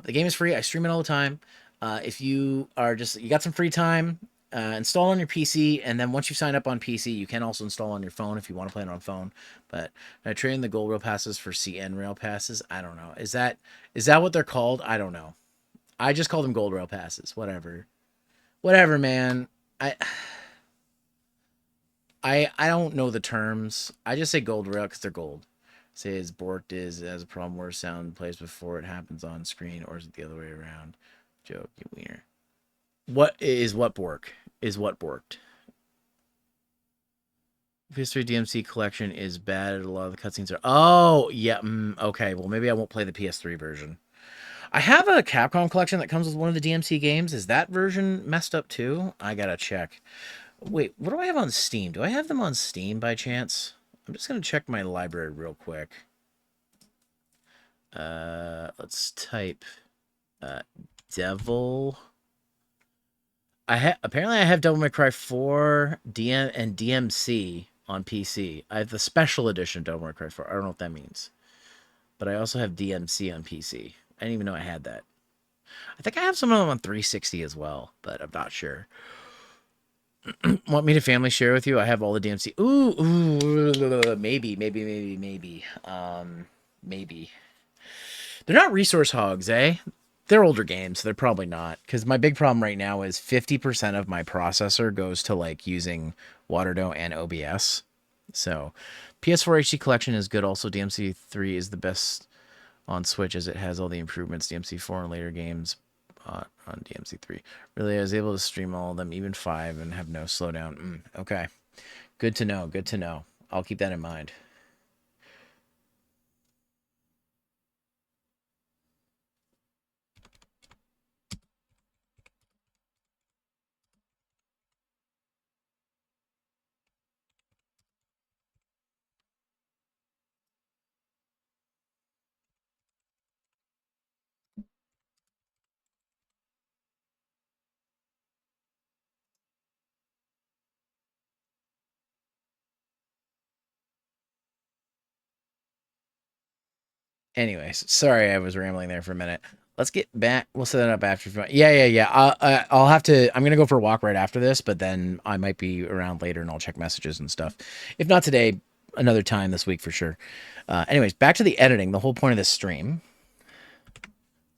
The game is free. I stream it all the time. If you are you got some free time, install on your PC, and then once you sign up on PC, you can also install on your phone if you want to play it on phone. But trading the gold rail passes for CN rail passes, I don't know. Is that what they're called? I don't know. I just call them gold rail passes. Whatever, man. I don't know the terms. I just say gold rail because they're gold. Say it's borked has a problem where sound plays before it happens on screen, or is it the other way around? Joke, you wiener. What bork? Is what borked? PS3 DMC collection is bad. A lot of the cutscenes are... Oh, yeah. Okay, well, maybe I won't play the PS3 version. I have a Capcom collection that comes with one of the DMC games. Is that version messed up too? I gotta check. Wait, what do I have on Steam? Do I have them on Steam by chance? I'm just gonna check my library real quick. Let's type... Devil... apparently I have Devil May Cry 4 DM and DMC on PC. I have the special edition of Devil May Cry 4. I don't know what that means. But I also have DMC on PC. I didn't even know I had that. I think I have some of them on 360 as well, but I'm not sure. Want me to family share with you? I have all the DMC. Ooh, maybe. Maybe. They're not resource hogs, eh? They're older games, so they're probably not. Because my big problem right now is 50% of my processor goes to like using Waterdo and OBS. So PS4 HD collection is good. Also, DMC 3 is the best on Switch as it has all the improvements DMC 4 and later games on DMC 3. Really, I was able to stream all of them, even 5, and have no slowdown. Okay. Good to know. Good to know. I'll keep that in mind. Anyways, sorry I was rambling there for a minute. Let's get back. We'll set that up after. Yeah. I'll have to. I'm gonna go for a walk right after this, but then I might be around later and I'll check messages and stuff. If not today, another time this week for sure. Anyways, back to the editing. The whole point of this stream.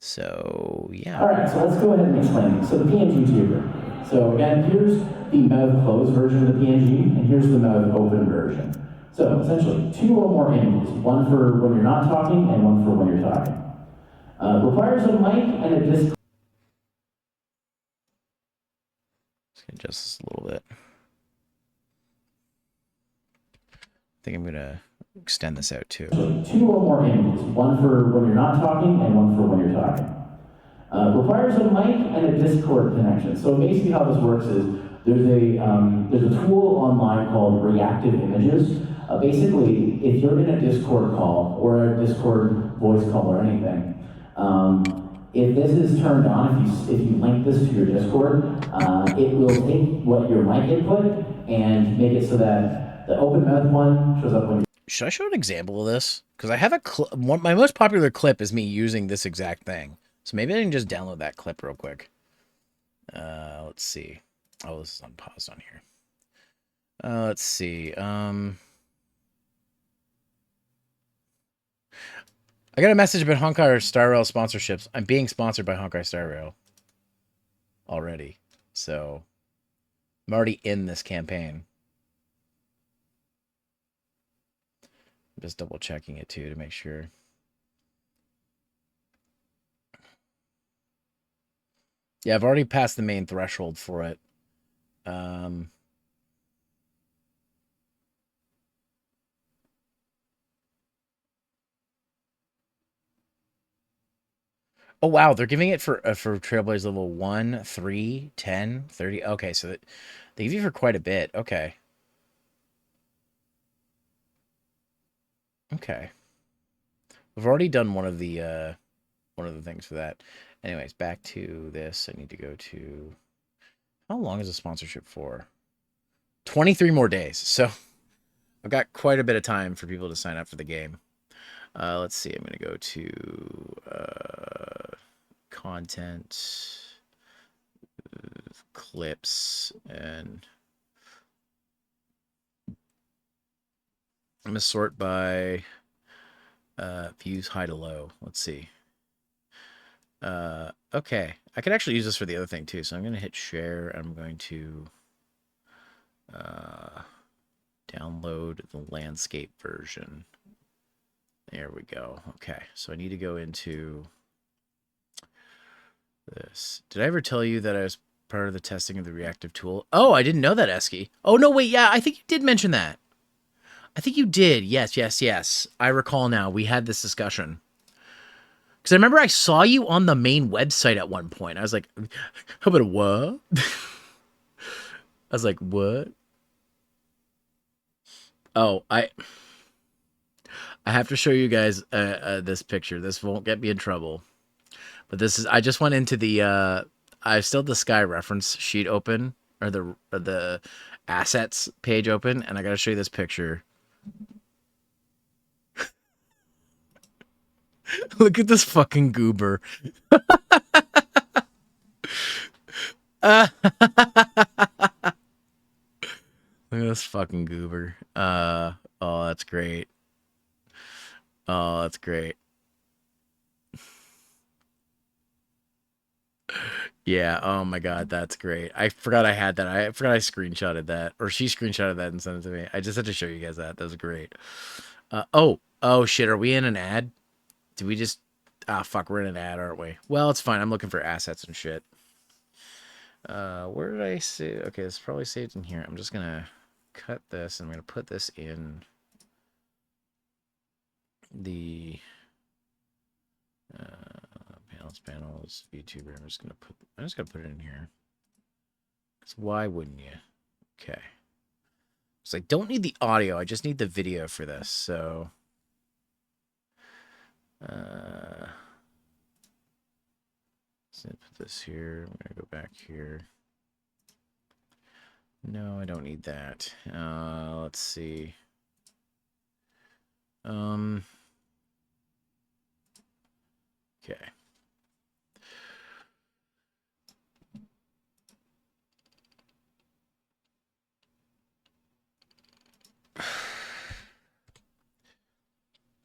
So yeah. All right, so let's go ahead and explain. So the PNG tuber. So again, here's the mouth closed version of the PNG, and here's the mouth open version. So essentially, 2 or more images, one for when you're not talking and one for when you're talking. Requires a mic and a disc. Let's adjust this a little bit. I think I'm gonna extend this out too. 2 or more images, one for when you're not talking and one for when you're talking. Requires a mic and a Discord connection. So basically how this works is there's a tool online called Reactive Images. Basically, if you're in a Discord call or a Discord voice call or anything, if this is turned on, if you link this to your Discord, it will take what your mic input and make it so that the open mouth one shows up when should I show an example of this? Because I have a my most popular clip is me using this exact thing. So maybe I can just download that clip real quick. Let's see. Oh, this is unpaused on here. Let's see. I got a message about Honkai Star Rail sponsorships. I'm being sponsored by Honkai Star Rail already. So I'm already in this campaign. I'm just double checking it too to make sure. Yeah, I've already passed the main threshold for it. Oh wow, they're giving it for Trailblaze level 1, 3, 10, 30. Okay, so they give you for quite a bit. Okay. Okay. We've already done one of the things for that. Anyways, back to this. I need to go to, how long is the sponsorship for? 23 more days. So I've got quite a bit of time for people to sign up for the game. Let's see. I'm going to go to content, clips, and I'm going to sort by views high to low. Let's see. Okay. I could actually use this for the other thing too. So I'm going to hit share. I'm going to download the landscape version. There we go. Okay. So I need to go into this. Did I ever tell you that I was part of the testing of the reactive tool? Oh, I didn't know that, Esky. Oh, no, wait. Yeah, I think you did mention that. I think you did. Yes, yes, yes. I recall now. We had this discussion. Because I remember I saw you on the main website at one point. I was like, how about a what? I was like, what? Oh, I have to show you guys this picture. This won't get me in trouble. But this is, I just went into the, I still have the Sky reference sheet open, or the assets page open, and I got to show you this picture. Look at this fucking goober. Look at this fucking goober. Oh, that's great. Oh, that's great. Yeah, oh my god, that's great. I forgot I had that. I forgot I screenshotted that. Or she screenshotted that and sent it to me. I just had to show you guys that. That was great. Oh shit, are we in an ad? Did we just... Ah, fuck, we're in an ad, aren't we? Well, it's fine. I'm looking for assets and shit. Where did I save? Okay, it's probably saved in here. I'm just gonna cut this, and I'm gonna put this in the panels, VTuber. I'm just gonna put it in here. 'Cause why wouldn't you? Okay. So I don't need the audio. I just need the video for this. So, let's put this here. I'm gonna go back here. No, I don't need that. Let's see. Okay.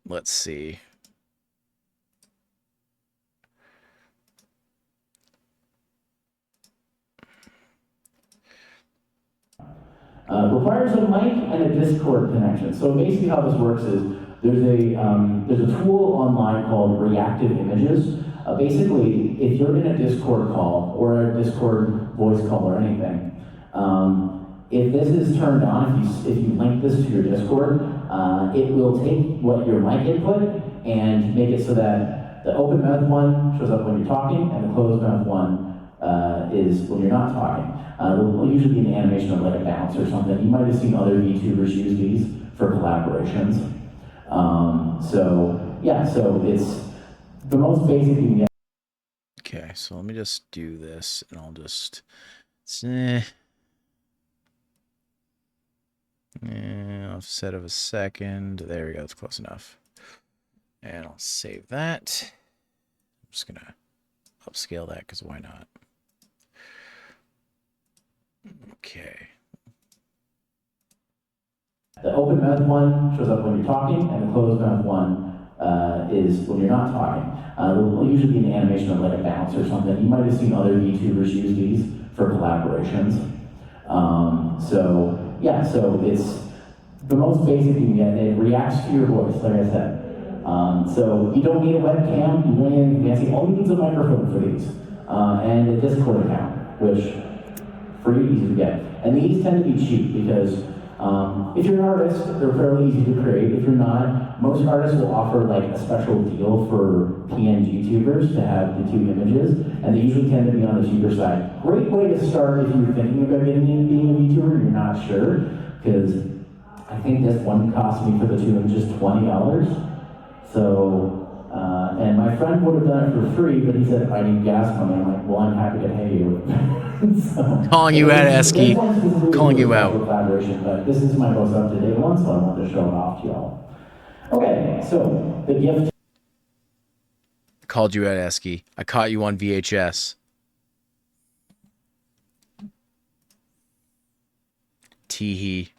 Let's see. Requires a mic and a Discord connection. So basically how this works is there's a tool online called Reactive Images. Basically, if you're in a Discord call or a Discord voice call or anything, if this is turned on, if you link this to your Discord, it will take what your mic input and make it so that the open mouth one shows up when you're talking and the closed mouth one is when you're not talking. There'll usually be an animation of like a bounce or something. You might have seen other VTubers use these for collaborations. So yeah, so it's the most basic you can get. Okay, so let me just do this, and I'll just... And offset of a second. There we go. That's close enough. And I'll save that. I'm just going to upscale that because why not? Okay. The open mouth one shows up when you're talking, and the closed mouth one is when you're not talking. They'll usually be an animation of like a bounce or something. You might have seen other VTubers use these for collaborations. So yeah, so it's the most basic you can get. It reacts to your voice, like I said. So you don't need a webcam, you don't need anything fancy. All you need is a microphone for these, and a Discord account, which free, easy to get. And these tend to be cheap because if you're an artist, they're fairly easy to create. If you're not, most artists will offer like a special deal for PNG tubers to have the two images, and they usually tend to be on the cheaper side. Great way to start if you're thinking about getting into being a VTuber and you're not sure, because I think this one cost me for the two images $20. So, and my friend would have done it for free, but he said, I need gas money. I'm like, well, I'm happy to pay you. So, Calling you out, Esky. this one's specifically Calling you for out. collaboration, but this is my most up-to-date one, so I wanted to show it off to y'all. Okay, so the gift. Called you out, Esky. I caught you on VHS. Teehee.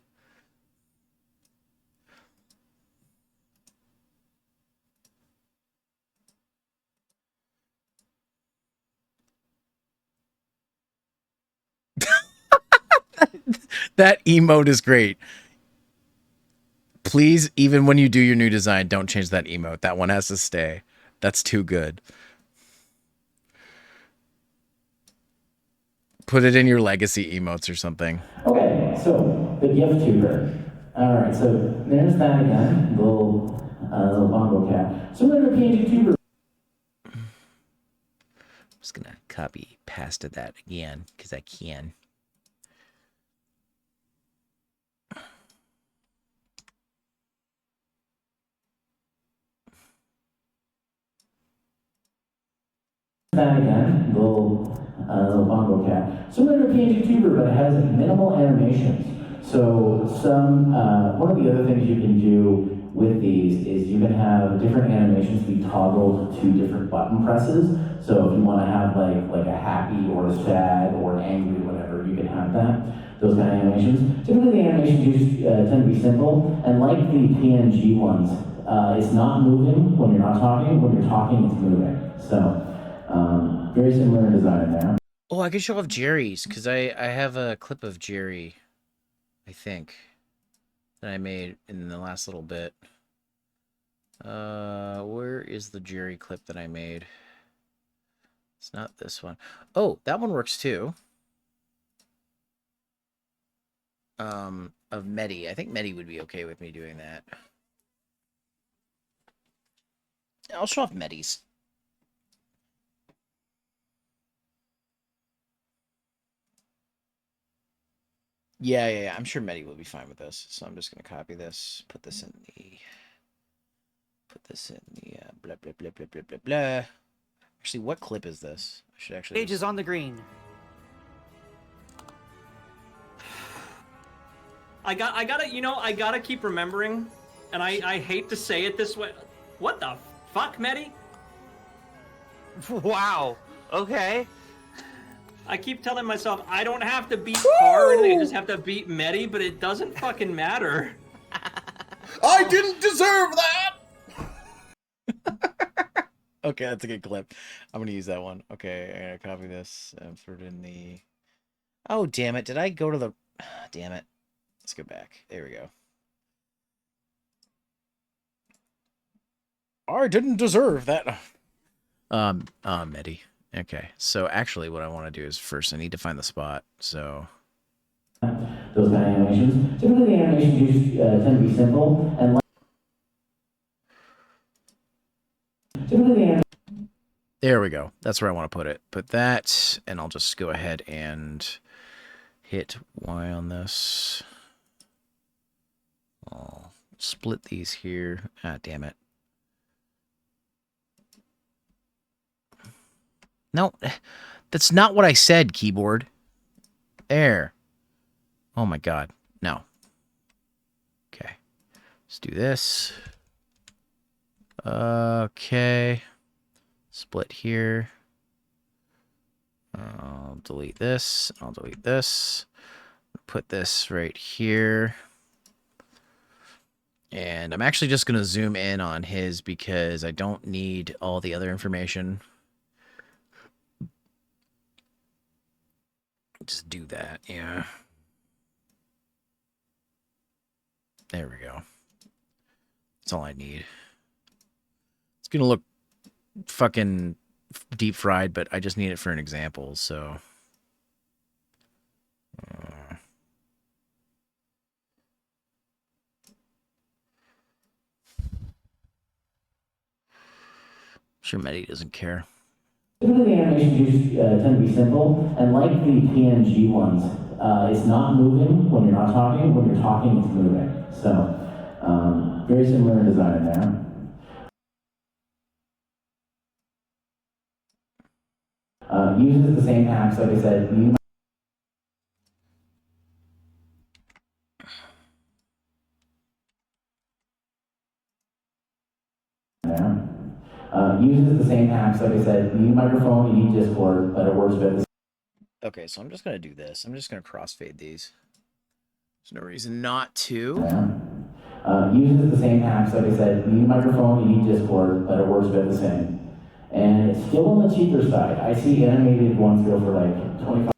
That emote is great. Please, even when you do your new design, don't change that emote. That one has to stay. That's too good. Put it in your legacy emotes or something. Okay, so the gift tuber. All right, so there's that again, little bongo cat. So we're going to PNG tuber. I'm just gonna copy paste that again because I can. That again, little bongo cat. Similar to PNG Tuber, but it has minimal animations. So one of the other things you can do with these is you can have different animations be toggled to different button presses. So if you want to have like a happy or a sad or angry, whatever, you can have that. Those kind of animations. Typically the animations tend to be simple, and like the PNG ones, it's not moving when you're not talking. When you're talking, it's moving. So. Very similar in design there. Oh, I could show off Jerry's because I have a clip of Jerry, I think, that I made in the last little bit. Where is the Jerry clip that I made? It's not this one. Oh, that one works too. Of Medi. I think Medi would be okay with me doing that. I'll show off Medi's. Yeah. I'm sure Medi will be fine with this. So I'm just gonna copy this, put this in the blah blah blah blah blah blah blah. Actually, what clip is this? I should actually. Page is on the green. I gotta keep remembering, and I hate to say it this way. What the fuck, Medi? Wow. Okay. I keep telling myself I don't have to beat Car and I just have to beat Medi, but it doesn't fucking matter. I didn't deserve that! Okay, that's a good clip. I'm gonna use that one. Okay, I'm gonna copy this and put it in the. Oh, damn it. Did I go to the. Damn it. Let's go back. There we go. I didn't deserve that. Medi. Okay, so actually what I want to do is first I need to find the spot, so... Those kind of animations. Typically the animations tend to be simple, and there we go. That's where I want to put it. Put that, and I'll just go ahead and hit Y on this. I'll split these here. Ah, damn it. No, that's not what I said, keyboard. There. Oh my god. No. Let's do this. Okay. Split here. I'll delete this. I'll delete this. Put this right here. And I'm actually just going to zoom in on his because I don't need all the other information. Just do that, yeah. There we go. That's all I need. It's going to look fucking deep fried, but I just need it for an example, so... sure Medi doesn't care. Typically, the animations tend to be simple, and like the PNG ones, it's not moving when you're not talking. When you're talking, it's moving. So, very similar in design there. Uses the same hacks, like I said. Uses the same hacks, like I said. You need microphone, you need Discord, but it works better. Okay, so I'm just going to do this. I'm just going to crossfade these. There's no reason not to. Uses the same hacks, like I said. You need microphone, you need Discord, but it works about the same. And it's still on the cheaper side. I see animated ones go for like 25.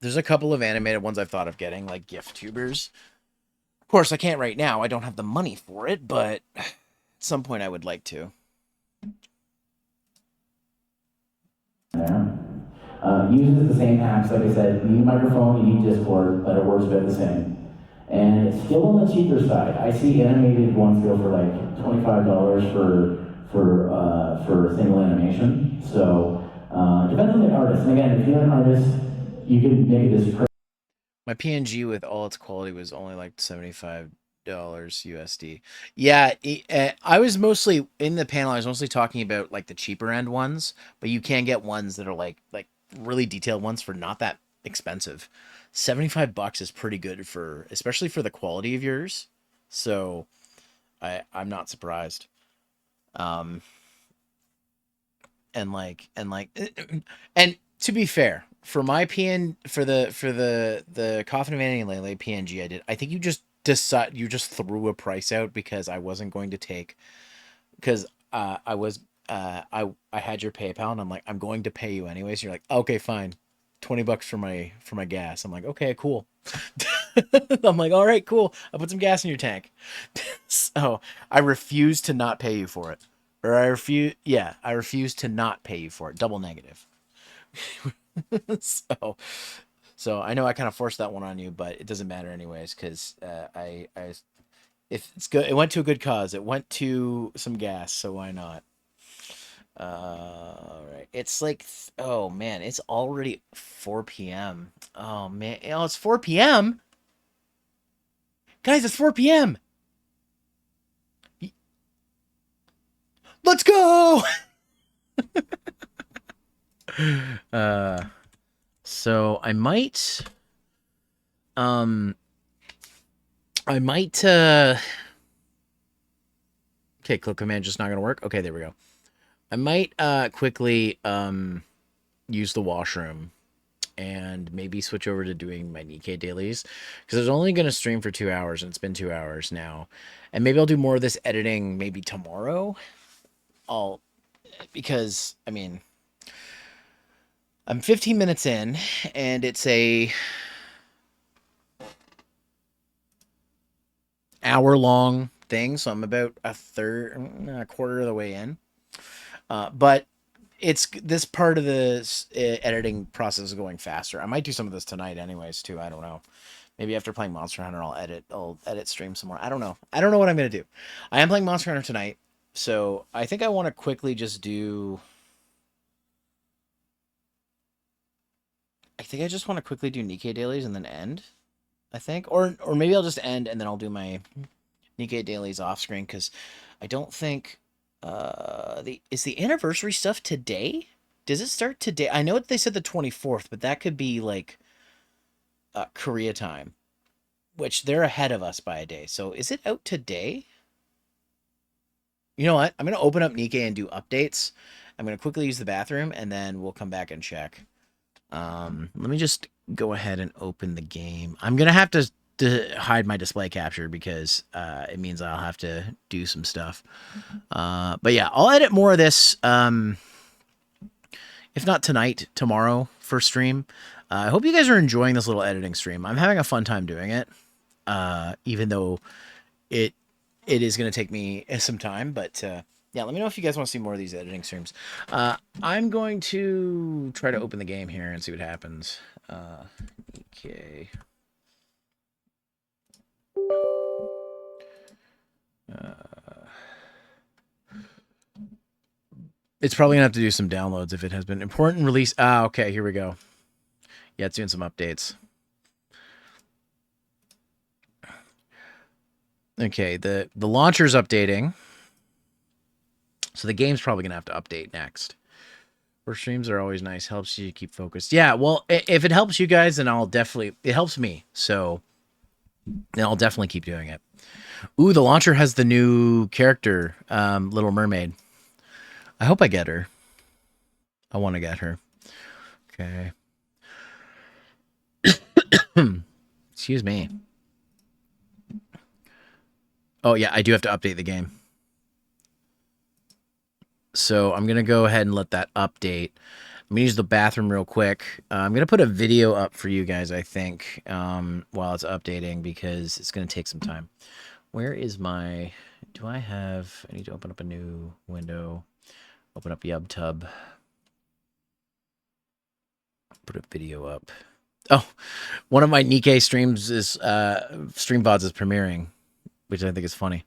There's a couple of animated ones I've thought of getting, like VTubers. Of course, I can't right now. I don't have the money for it, but at some point I would like to. Uses the same hacks, like I said. You need microphone, you need Discord, but it works about the same. And it's still on the cheaper side. I see animated ones go for like $25 for a single animation. So depends on the artist. And again, if you're an artist, you can make this. My PNG with all its quality was only like $75 USD. Yeah, I was mostly in the panel. I was mostly talking about like the cheaper end ones, but you can get ones that are like really detailed ones for not that expensive. $75 is pretty good for, especially for the quality of yours. So I'm not surprised. And to be fair, for my for the Coffin of Annie and Lele PNG I think you just threw a price out because I wasn't going to take, because I had your PayPal and I'm like, I'm going to pay you anyways. You're like, okay, fine. $20 for my gas. I'm like, okay, cool. I'm like, all right, cool. I'll put some gas in your tank. So I refuse to not pay you for it. Or I refuse to not pay you for it. Double negative. So I know I kind of forced that one on you, but it doesn't matter anyways, because if it's good, it went to a good cause. It went to some gas, so why not? All right. It's like, oh man, it's already 4 p.m. Oh man, oh, it's 4 p.m. Guys, it's 4 p.m. Let's go. So I might okay, click command just not gonna work. Okay, there we go. I might quickly use the washroom and maybe switch over to doing my Nikkei dailies, because I was only gonna stream for 2 hours and it's been 2 hours now, and maybe I'll do more of this editing maybe tomorrow. Because I mean, I'm 15 minutes in and it's a hour-long thing, so I'm about a quarter of the way in. But it's this part of the editing process is going faster. I might do some of this tonight anyways too. I don't know. Maybe after playing Monster Hunter, I'll edit stream some more. I don't know. I don't know what I'm gonna do. I am playing Monster Hunter tonight, so I think I want to quickly just do. I think I just want to quickly do Nikkei dailies and then end. I think, or maybe I'll just end and then I'll do my Nikkei dailies off screen, because I don't think is the anniversary stuff today? Does it start today? I know they said the 24th, but that could be like Korea time. which they're ahead of us by a day. So is it out today? You know what? I'm going to open up Nikkei and do updates. I'm going to quickly use the bathroom, and then we'll come back and check. Let me just go ahead and open the game. I'm going to have to hide my display capture because it means I'll have to do some stuff. But yeah, I'll edit more of this. If not tonight, tomorrow for stream. I hope you guys are enjoying this little editing stream. I'm having a fun time doing it, even though it is going to take me some time. But yeah, let me know if you guys want to see more of these editing streams. I'm going to try to open the game here and see what happens. Okay. It's probably going to have to do some downloads if it has been important release. Okay, here we go. Yeah, it's doing some updates. Okay, the launcher's updating. So the game's probably going to have to update next. First streams are always nice. Helps you keep focused. Yeah, well, if it helps you guys, then I'll definitely... It helps me, so... Then I'll definitely keep doing it. Ooh, the launcher has the new character, Little Mermaid. I hope I get her. I want to get her. Okay. Excuse me. Oh, yeah, I do have to update the game. So I'm going to go ahead and let that update. I'm going to use the bathroom real quick. I'm going to put a video up for you guys, I think, while it's updating, because it's going to take some time. Where is my... Do I have... I need to open up a new window. Open up YubTub. Put a video up. Oh, one of my Nikkei streams is... Stream VODs is premiering, which I think is funny.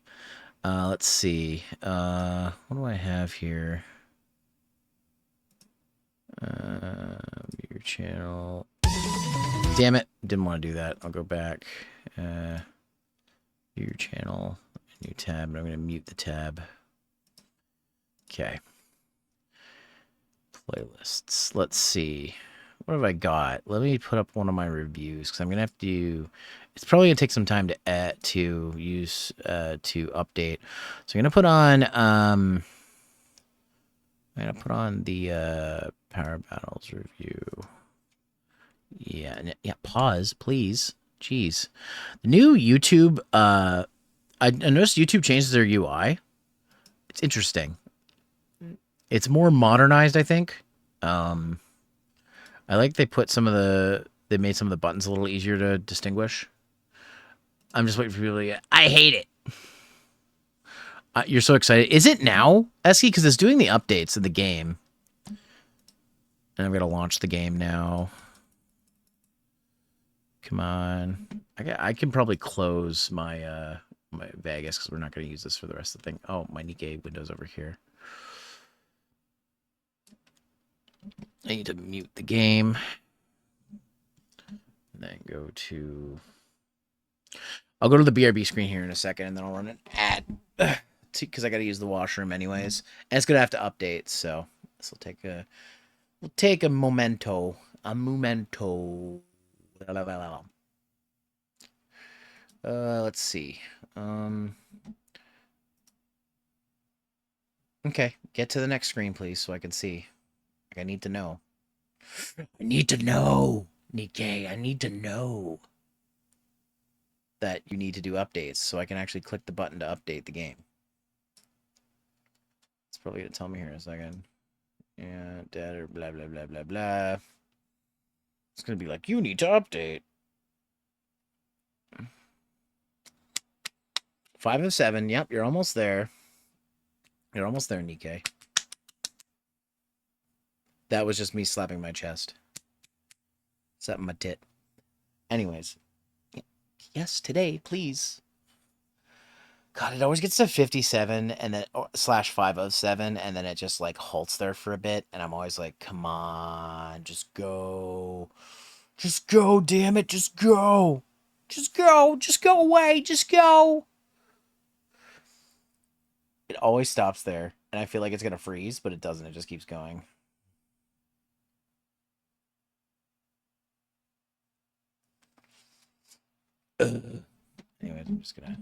Let's see. What do I have here? Your channel. Damn it. Didn't want to do that. I'll go back. Your channel. New tab. I'm going to mute the tab. Okay. Playlists. Let's see. What have I got? Let me put up one of my reviews because I'm going to have to... It's probably going to take some time to use to update. So I'm going to put on... I'm going to put on the Power Battles review. Yeah, pause, please. Jeez. The new YouTube... I noticed YouTube changes their UI. It's interesting. It's more modernized, I think. I like they put some of the... They made some of the buttons a little easier to distinguish. I'm just waiting for people to get... I hate it! You're so excited. Is it now, Esky? Because it's doing the updates of the game. And I'm going to launch the game now. Come on. I can probably close my my Vegas because we're not going to use this for the rest of the thing. Oh, my Nikkei window's over here. I need to mute the game. And then go to... I'll go to the BRB screen here in a second, and then I'll run an ad. Because I got to use the washroom anyways. And it's going to have to update, so this will take a... We'll take a momento. A momento. Let's see. Okay, get to the next screen, please, so I can see. I need to know. I need to know, Nikkei. I need to know that you need to do updates, so I can actually click the button to update the game. It's probably going to tell me here in a second. Yeah, data, blah, blah, blah, blah, blah. It's going to be like, you need to update. 5 of 7. Yep, you're almost there. You're almost there, Nikkei. That was just me slapping my chest. Slapping my tit. Anyways. Yes, today, please. God, it always gets to 57 and then /5 of 7, and then it just like halts there for a bit, and I'm always like, come on, just go. Just go, damn it, just go. Just go. Just go away. Just go. It always stops there, and I feel like it's going to freeze, but it doesn't. It just keeps going. Anyway, I'm just gonna.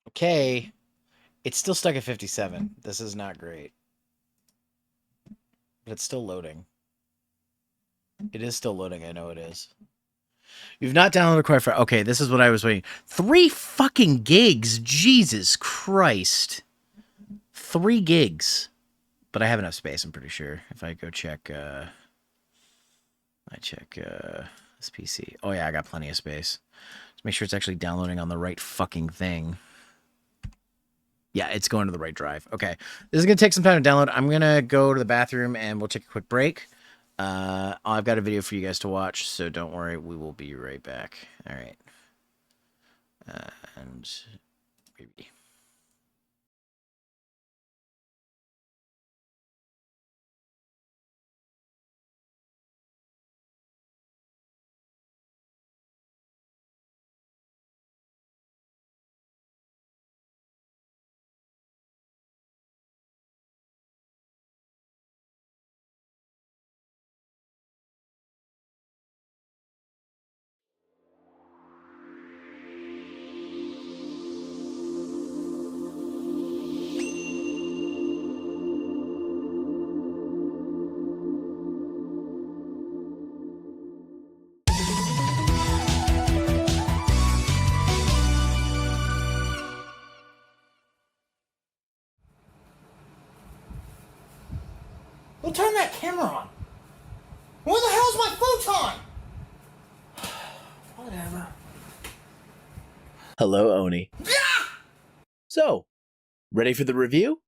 Okay. It's still stuck at 57. This is not great. But it's still loading. It is still loading. I know it is. You've not downloaded quite far. Okay, this is what I was waiting. 3 fucking gigs. Jesus Christ. 3 gigs. But I have enough space, I'm pretty sure. If I go check, this PC. Oh yeah, I got plenty of space. Just make sure it's actually downloading on the right fucking thing. Yeah, it's going to the right drive. Okay. This is going to take some time to download. I'm going to go to the bathroom and we'll take a quick break. I've got a video for you guys to watch, so don't worry. We will be right back. All right. And maybe. Well, turn that camera on. Where the hell's my futon? Whatever. Hello, Oni. Yeah! So, ready for the review?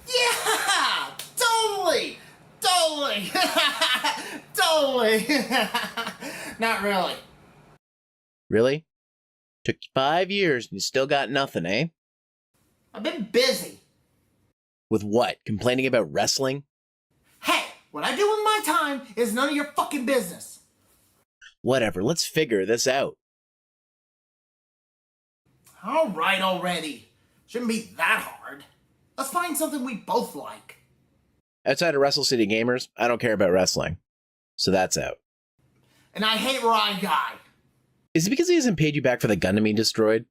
Yeah! Totally! Totally! Totally! Not really. Really? Took you 5 years and you still got nothing, eh? I've been busy. With what? Complaining about wrestling? Hey, what I do with my time is none of your fucking business. Whatever, let's figure this out. All right already. Shouldn't be that hard. Let's find something we both like. Outside of Wrestle City Gamers, I don't care about wrestling. So that's out. And I hate Rye Guy. Is it because he hasn't paid you back for the gun to be destroyed?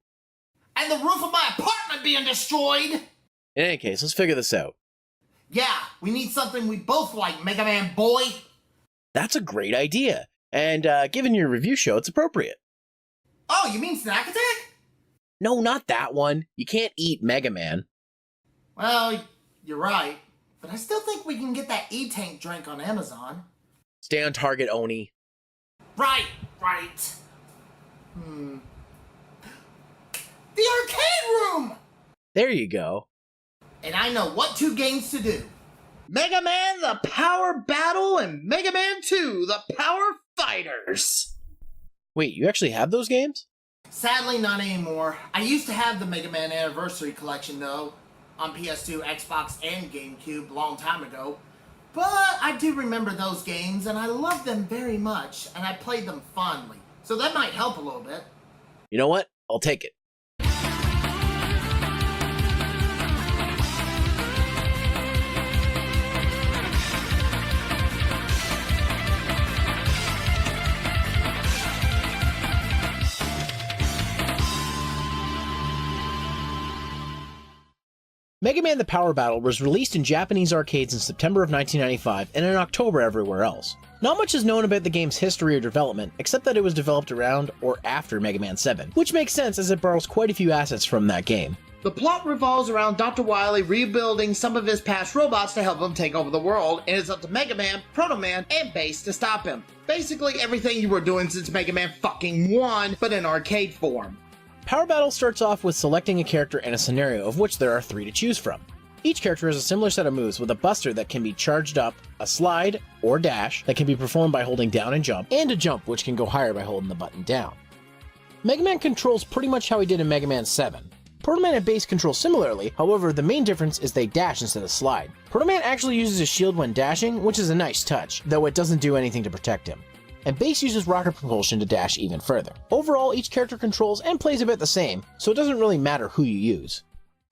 And the roof of my apartment being destroyed. In any case, let's figure this out. Yeah, we need something we both like, Mega Man boy. That's a great idea. And given your review show, it's appropriate. Oh, you mean Snack Attack? No, not that one. You can't eat Mega Man. Well, you're right. But I still think we can get that E-Tank drink on Amazon. Stay on target, Oni. Right. The arcade room! There you go. And I know what 2 games to do. Mega Man the Power Battle and Mega Man 2 the Power Fighters. Wait, you actually have those games? Sadly, not anymore. I used to have the Mega Man Anniversary Collection, though, on PS2, Xbox, and GameCube a long time ago. But I do remember those games, and I love them very much, and I played them fondly. So that might help a little bit. You know what? I'll take it. Mega Man The Power Battle was released in Japanese arcades in September of 1995 and in October everywhere else. Not much is known about the game's history or development, except that it was developed around or after Mega Man 7, which makes sense as it borrows quite a few assets from that game. The plot revolves around Dr. Wily rebuilding some of his past robots to help him take over the world, and it's up to Mega Man, Proto Man, and Bass to stop him. Basically everything you were doing since Mega Man fucking 1, but in arcade form. Power Battle starts off with selecting a character and a scenario, of which there are 3 to choose from. Each character has a similar set of moves with a buster that can be charged up, a slide, or dash that can be performed by holding down and jump, and a jump which can go higher by holding the button down. Mega Man controls pretty much how he did in Mega Man 7. Proto Man and Base control similarly, however the main difference is they dash instead of slide. Proto Man actually uses a shield when dashing, which is a nice touch, though it doesn't do anything to protect him. And Base uses rocket propulsion to dash even further. Overall, each character controls and plays a bit the same, so it doesn't really matter who you use.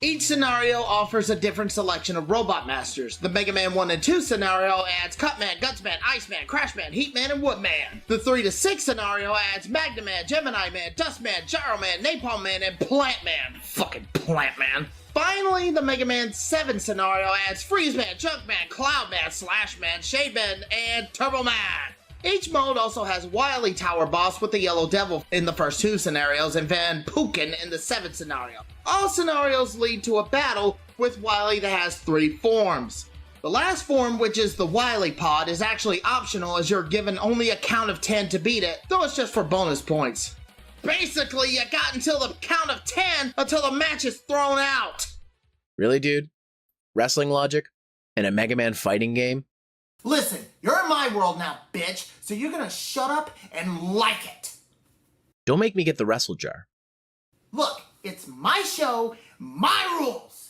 Each scenario offers a different selection of Robot Masters. The Mega Man 1 and 2 scenario adds Cutman, Gutsman, Iceman, Crashman, Heatman, and Woodman. The 3 to 6 scenario adds Magnaman, Gemini Man, Dustman, Gyro Man, Napalm Man, and Plant Man. Fucking Plant Man. Finally, the Mega Man 7 scenario adds Freeze Man, Junk Man, Cloud Man, Slash Man, Shade Man, and Turbo Man. Each mode also has Wily Tower Boss with the Yellow Devil in the first 2 scenarios and Van Pookin in the 7th scenario. All scenarios lead to a battle with Wily that has 3 forms. The last form, which is the Wily Pod, is actually optional as you're given only a count of 10 to beat it, though it's just for bonus points. Basically, you got until the count of 10 until the match is thrown out. Really, dude? Wrestling logic? In a Mega Man fighting game? Listen, you're in my world now, bitch, so you're gonna shut up and like it. Don't make me get the wrestle jar. Look, it's my show, my rules.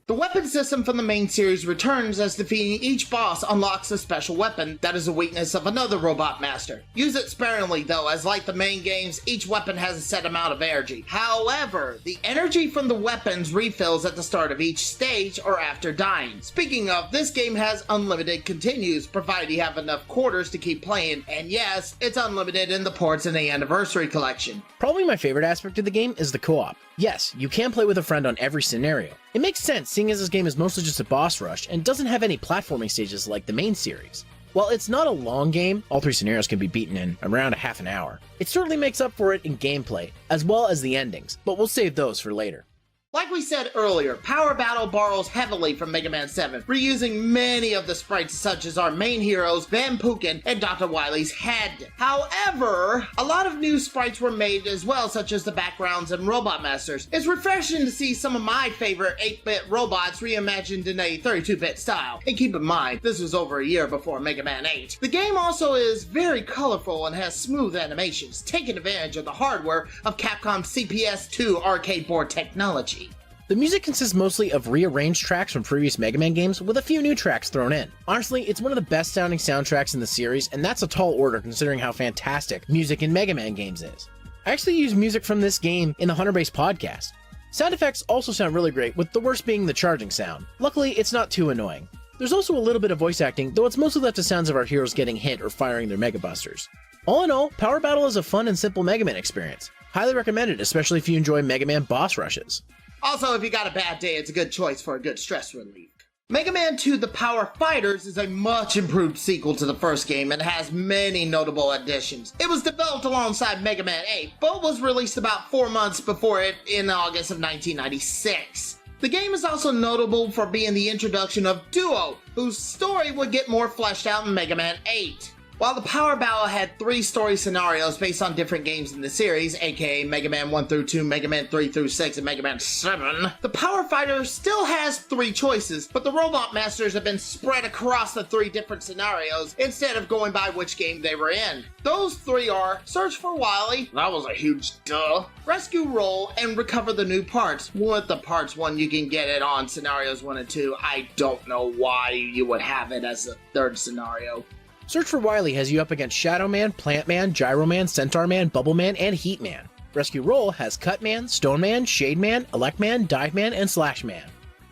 The weapon system from the main series returns as defeating each boss unlocks a special weapon that is a weakness of another Robot Master. Use it sparingly though, as like the main games, each weapon has a set amount of energy. However, the energy from the weapons refills at the start of each stage or after dying. Speaking of, this game has unlimited continues, provided you have enough quarters to keep playing, and yes, it's unlimited in the ports in the Anniversary Collection. Probably my favorite aspect of the game is the co-op. Yes, you can play with a friend on every scenario. It makes sense seeing as this game is mostly just a boss rush and doesn't have any platforming stages like the main series. While it's not a long game, all 3 scenarios can be beaten in around a half an hour. It certainly makes up for it in gameplay, as well as the endings, but we'll save those for later. Like we said earlier, Power Battle borrows heavily from Mega Man 7, reusing many of the sprites such as our main heroes, Van Pookin and Dr. Wily's head. However, a lot of new sprites were made as well, such as the backgrounds and Robot Masters. It's refreshing to see some of my favorite 8-bit robots reimagined in a 32-bit style. And keep in mind, this was over a year before Mega Man 8. The game also is very colorful and has smooth animations, taking advantage of the hardware of Capcom's CPS2 arcade board technology. The music consists mostly of rearranged tracks from previous Mega Man games with a few new tracks thrown in. Honestly, it's one of the best sounding soundtracks in the series, and that's a tall order considering how fantastic music in Mega Man games is. I actually use music from this game in the Hunter Base podcast. Sound effects also sound really great, with the worst being the charging sound. Luckily, it's not too annoying. There's also a little bit of voice acting, though it's mostly left to sounds of our heroes getting hit or firing their Mega Busters. All in all, Power Battle is a fun and simple Mega Man experience. Highly recommended, especially if you enjoy Mega Man boss rushes. Also, if you got a bad day, it's a good choice for a good stress relief. Mega Man 2 The Power Fighters is a much improved sequel to the first game and has many notable additions. It was developed alongside Mega Man 8, but was released about 4 months before it in August of 1996. The game is also notable for being the introduction of Duo, whose story would get more fleshed out in Mega Man 8. While the Power Battle had 3 story scenarios based on different games in the series, aka Mega Man 1 through 2, Mega Man 3 through 6, and Mega Man 7, the Power Fighter still has 3 choices, but the Robot Masters have been spread across the 3 different scenarios instead of going by which game they were in. Those 3 are Search for Wily, that was a huge duh, Rescue Roll, and Recover the New Parts. With the parts one, you can get it on scenarios 1 and 2. I don't know why you would have it as a 3rd scenario. Search for Wily has you up against Shadow Man, Plant Man, Gyro Man, Centaur Man, Bubble Man, and Heat Man. Rescue Roll has Cut Man, Stone Man, Shade Man, Elect Man, Dive Man, and Slash Man.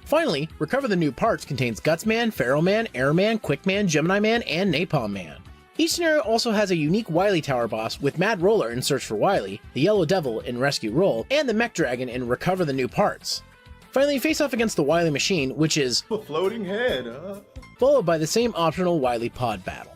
Finally, Recover the New Parts contains Guts Man, Pharaoh Man, Air Man, Quick Man, Gemini Man, and Napalm Man. Each scenario also has a unique Wily Tower boss with Mad Roller in Search for Wily, the Yellow Devil in Rescue Roll, and the Mech Dragon in Recover the New Parts. Finally, face off against the Wily Machine, which is A floating head, huh? followed by the same optional Wily Pod battle.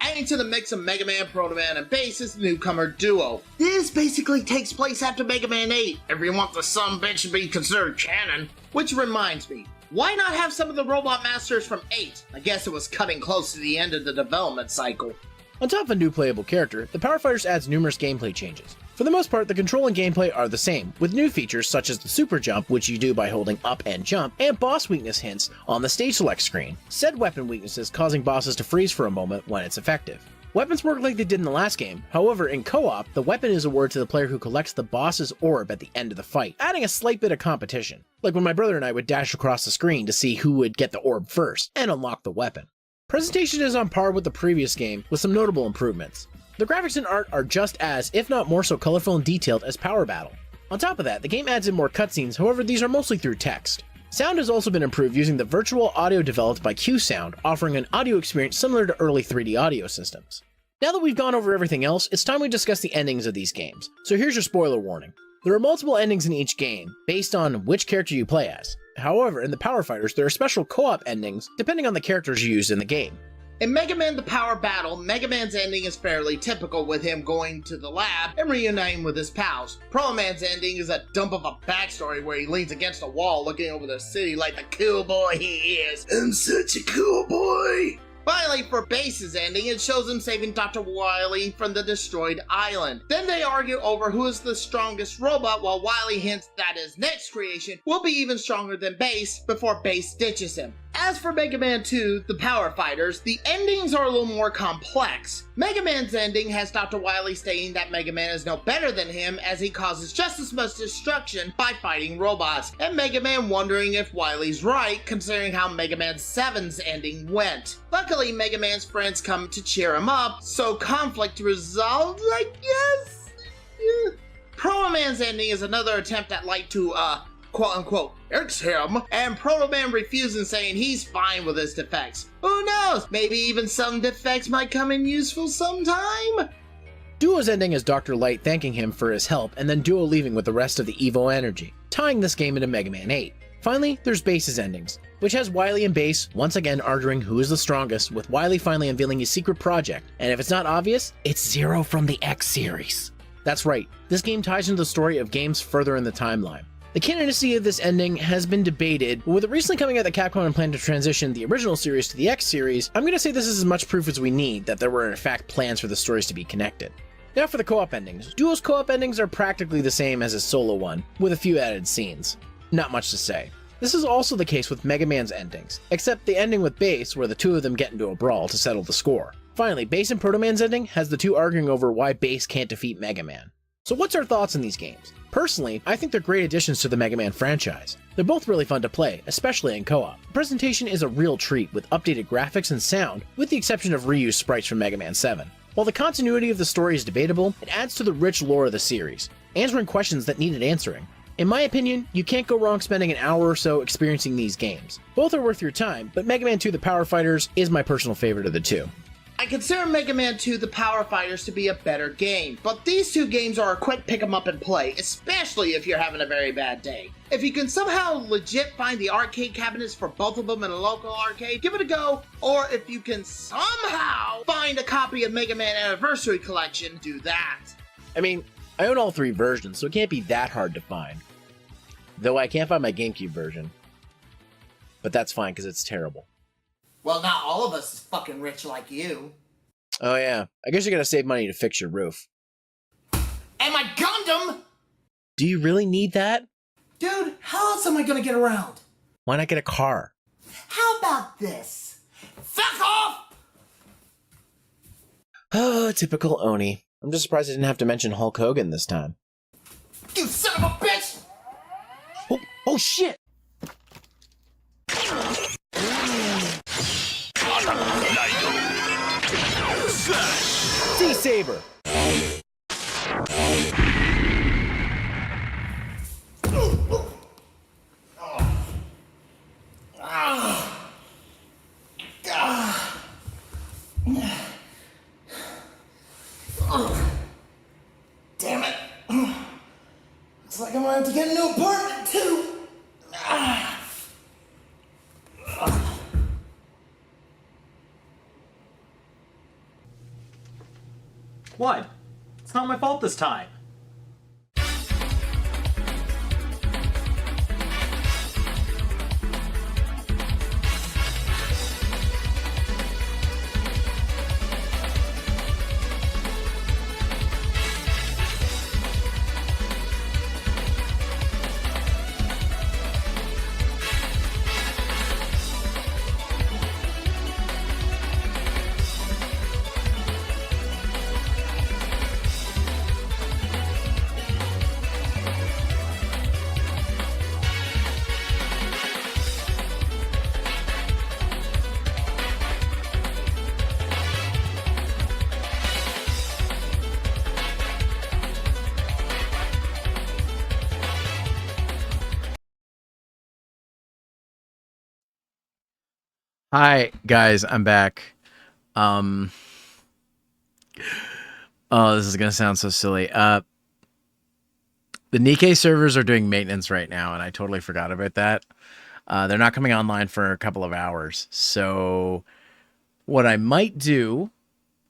Adding to the mix of Mega Man, Proto Man, and Base is the newcomer Duo. This basically takes place after Mega Man 8, if you want the sumbitch to be considered canon. Which reminds me, why not have some of the Robot Masters from 8? I guess it was cutting close to the end of the development cycle. On top of a new playable character, the Power Fighters adds numerous gameplay changes. For the most part, the control and gameplay are the same, with new features such as the Super Jump, which you do by holding up and jump, and boss weakness hints on the stage select screen, said weapon weaknesses causing bosses to freeze for a moment when it's effective. Weapons work like they did in the last game. However, in co-op, the weapon is awarded to the player who collects the boss's orb at the end of the fight, adding a slight bit of competition. Like when my brother and I would dash across the screen to see who would get the orb first, and unlock the weapon. Presentation is on par with the previous game, with some notable improvements. The graphics and art are just as, if not more so colorful and detailed as Power Battle. On top of that, the game adds in more cutscenes, however these are mostly through text. Sound has also been improved using the virtual audio developed by Q-Sound, offering an audio experience similar to early 3D audio systems. Now that we've gone over everything else, it's time we discuss the endings of these games. So here's your spoiler warning. There are multiple endings in each game, based on which character you play as. However, in the Power Fighters, there are special co-op endings, depending on the characters you use in the game. In Mega Man The Power Battle, Mega Man's ending is fairly typical, with him going to the lab and reuniting with his pals. Pro Man's ending is a dump of a backstory where he leans against a wall looking over the city like the cool boy he is. I'm such a cool boy! Finally, for Base's ending, it shows him saving Dr. Wily from the destroyed island. Then they argue over who is the strongest robot, while Wily hints that his next creation will be even stronger than Base before Base ditches him. As for Mega Man 2, The Power Fighters, the endings are a little more complex. Mega Man's ending has Dr. Wily stating that Mega Man is no better than him as he causes just as much destruction by fighting robots, and Mega Man wondering if Wily's right considering how Mega Man 7's ending went. Luckily, Mega Man's friends come to cheer him up, so conflict resolved, I guess? Yeah. Pro Man's ending is another attempt at light to, quote-unquote, it's him, and Proto Man refuses, saying he's fine with his defects. Who knows, maybe even some defects might come in useful sometime? Duo's ending is Dr. Light thanking him for his help, and then Duo leaving with the rest of the Evo energy, tying this game into Mega Man 8. Finally, there's Base's endings, which has Wily and Base once again arguing who is the strongest, with Wily finally unveiling his secret project, and if it's not obvious, it's Zero from the X series. That's right, this game ties into the story of games further in the timeline. The canonicity of this ending has been debated, but with it recently coming out that Capcom planned to transition the original series to the X series, I'm going to say this is as much proof as we need that there were in fact plans for the stories to be connected. Now for the co-op endings. Duo's co-op endings are practically the same as his solo one, with a few added scenes. Not much to say. This is also the case with Mega Man's endings, except the ending with Base where the two of them get into a brawl to settle the score. Finally, Base and Proto Man's ending has the two arguing over why Base can't defeat Mega Man. So what's our thoughts on these games? Personally, I think they're great additions to the Mega Man franchise. They're both really fun to play, especially in co-op. The presentation is a real treat with updated graphics and sound, with the exception of reused sprites from Mega Man 7. While the continuity of the story is debatable, it adds to the rich lore of the series, answering questions that needed answering. In my opinion, you can't go wrong spending an hour or so experiencing these games. Both are worth your time, but Mega Man 2 The Power Fighters is my personal favorite of the two. I consider Mega Man 2 The Power Fighters to be a better game, but these two games are a quick pick 'em up and play, especially if you're having a very bad day. If you can somehow legit find the arcade cabinets for both of them in a local arcade, give it a go, or if you can somehow find a copy of Mega Man Anniversary Collection, do that. I mean, I own all three versions, so it can't be that hard to find. Though I can't find my GameCube version. But that's fine, because it's terrible. Well, not all of us is fucking rich like you. Oh yeah, I guess you gotta save money to fix your roof. And my Gundam! Do you really need that? Dude, how else am I gonna get around? Why not get a car? How about this? Fuck off! Oh, typical Oni. I'm just surprised I didn't have to mention Hulk Hogan this time. You son of a bitch! Oh shit! D-Saber! Damn it. Looks like I'm gonna have to get a new apartment too. What? It's not my fault this time. Hi guys, I'm back. Oh, this is gonna sound so silly. The Nikkei servers are doing maintenance right now, and I totally forgot about that. They're not coming online for a couple of hours. So what I might do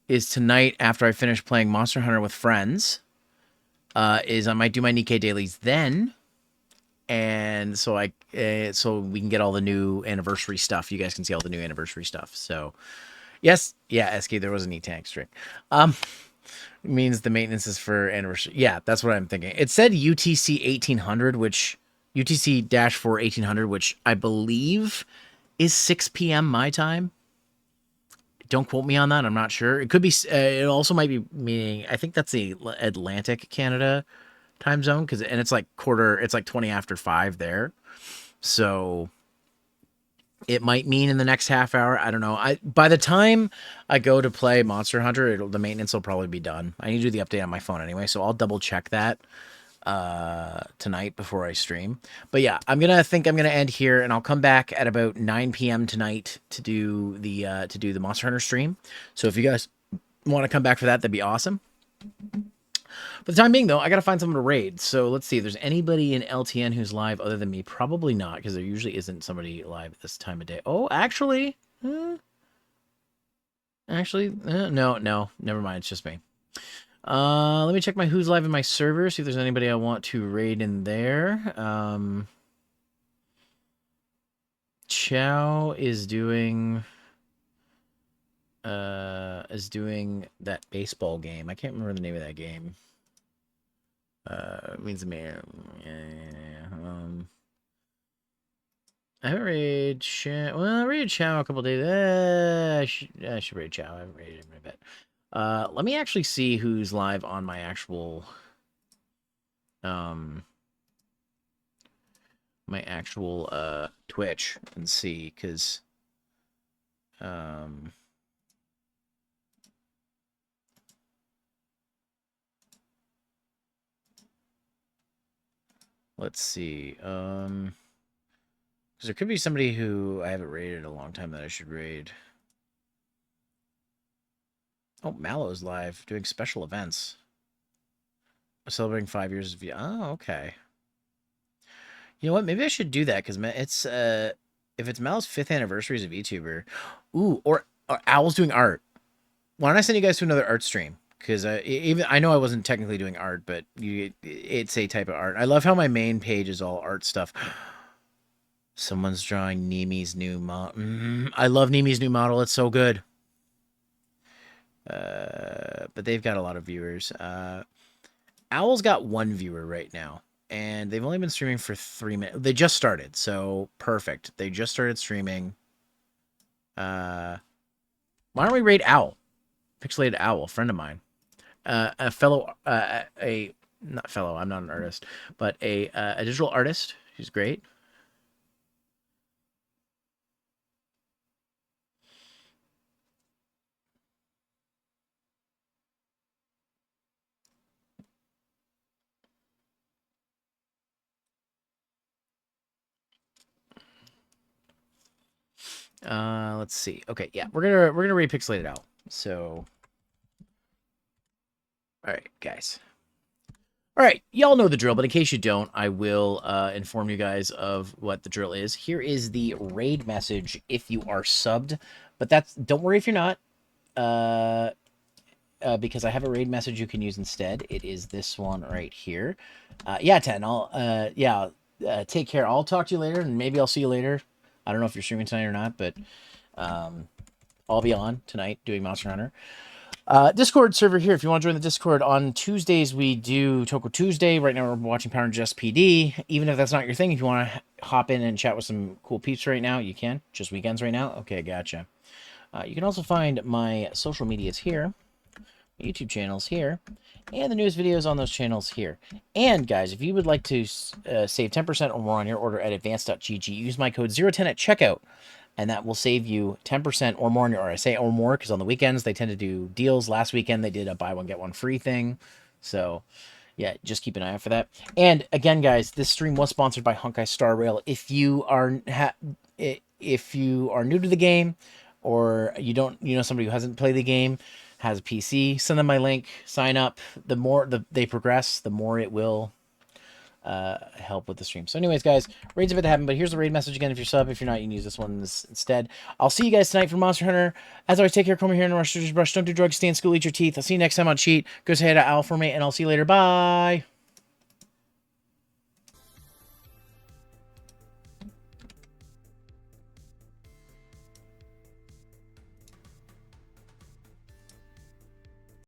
is tonight, after I finish playing Monster Hunter with friends, is I might do my Nikkei dailies then, and so we can get all the new anniversary stuff. You guys can see all the new anniversary stuff. So yes, yeah, SK, there was an E-Tank string. It means the maintenance is for anniversary. Yeah, that's what I'm thinking. It said UTC 1800, which UTC-4 1800, which I believe is 6 p.m. my time. Don't quote me on that. I'm not sure. It could be. It also might be meaning. I think that's the Atlantic Canada time zone and it's like quarter. It's like 20 after 5 there. So it might mean in the next half hour. I don't know. By the time I go to play Monster Hunter, the maintenance will probably be done. I need to do the update on my phone anyway, so I'll double check that tonight before I stream. But yeah, I'm gonna end here, and I'll come back at about 9 p.m. tonight to do the Monster Hunter stream. So if you guys want to come back for that, that'd be awesome. For the time being, though, I gotta find someone to raid. So let's see if there's anybody in LTN who's live other than me. Probably not, because there usually isn't somebody live at this time of day. Oh, actually, no, never mind. It's just me. Let me check my who's live in my server, see if there's anybody I want to raid in there. Chow is doing that baseball game. I can't remember the name of that game. It means me. I haven't raided Chow. Well, I raided Chow a couple days. I should raid Chow. I haven't raided him in a bit. Let me actually see who's live on my actual Twitch and see, because let's see. Because there could be somebody who I haven't raided in a long time that I should raid. Oh, Mallow's live doing special events. Celebrating 5 years of oh, okay. You know what? Maybe I should do that, because it's if it's Mallow's 5th anniversary as a VTuber. Ooh, or Owl's doing art. Why don't I send you guys to another art stream? Because even I know I wasn't technically doing art, but it's a type of art. I love how my main page is all art stuff. Someone's drawing Nemi's new model. I love Nemi's new model. It's so good. But they've got a lot of viewers. Owl's got 1 viewer right now, and they've only been streaming for 3 minutes. They just started, so perfect. They just started streaming. Why don't we raid Owl? Pixelated Owl, friend of mine. A fellow, not fellow, I'm not an artist, but a digital artist who's great. Let's see. Okay, yeah, we're gonna repixelate it out. So, all right, guys. All right, y'all know the drill, but in case you don't, I will inform you guys of what the drill is. Here is the raid message if you are subbed, but don't worry if you're not, because I have a raid message you can use instead. It is this one right here. Yeah, 10. Take care. I'll talk to you later, and maybe I'll see you later. I don't know if you're streaming tonight or not, but I'll be on tonight doing Monster Hunter. Discord server here. If you want to join the Discord, on Tuesdays we do Toko Tuesday. Right now we're watching Power Just PD. Even if that's not your thing, if you want to hop in and chat with some cool peeps right now, you can. Just weekends right now? Okay, gotcha. You can also find my social medias here, YouTube channels here, and the newest videos on those channels here. And guys, if you would like to save 10% or more on your order at advanced.gg, use my code 010 at checkout, and that will save you 10% or more on your order. I say or more because on the weekends they tend to do deals. Last weekend they did a buy one get one free thing. So yeah, just keep an eye out for that. And again, guys, this stream was sponsored by Honkai Star Rail. If you are if you are new to the game, or you know somebody who hasn't played the game, has a PC, send them my link, sign up. The more they progress, the more it will help with the stream. So anyways, guys, raid's about to happen, but here's the raid message again. If you're sub, if you're not, you can use this one instead. I'll see you guys tonight for Monster Hunter. As always, take care, comb your hair, and brush, don't do drugs, stay in school, eat your teeth. I'll see you next time on Cheat. Go say hi to Al for me, and I'll see you later. Bye.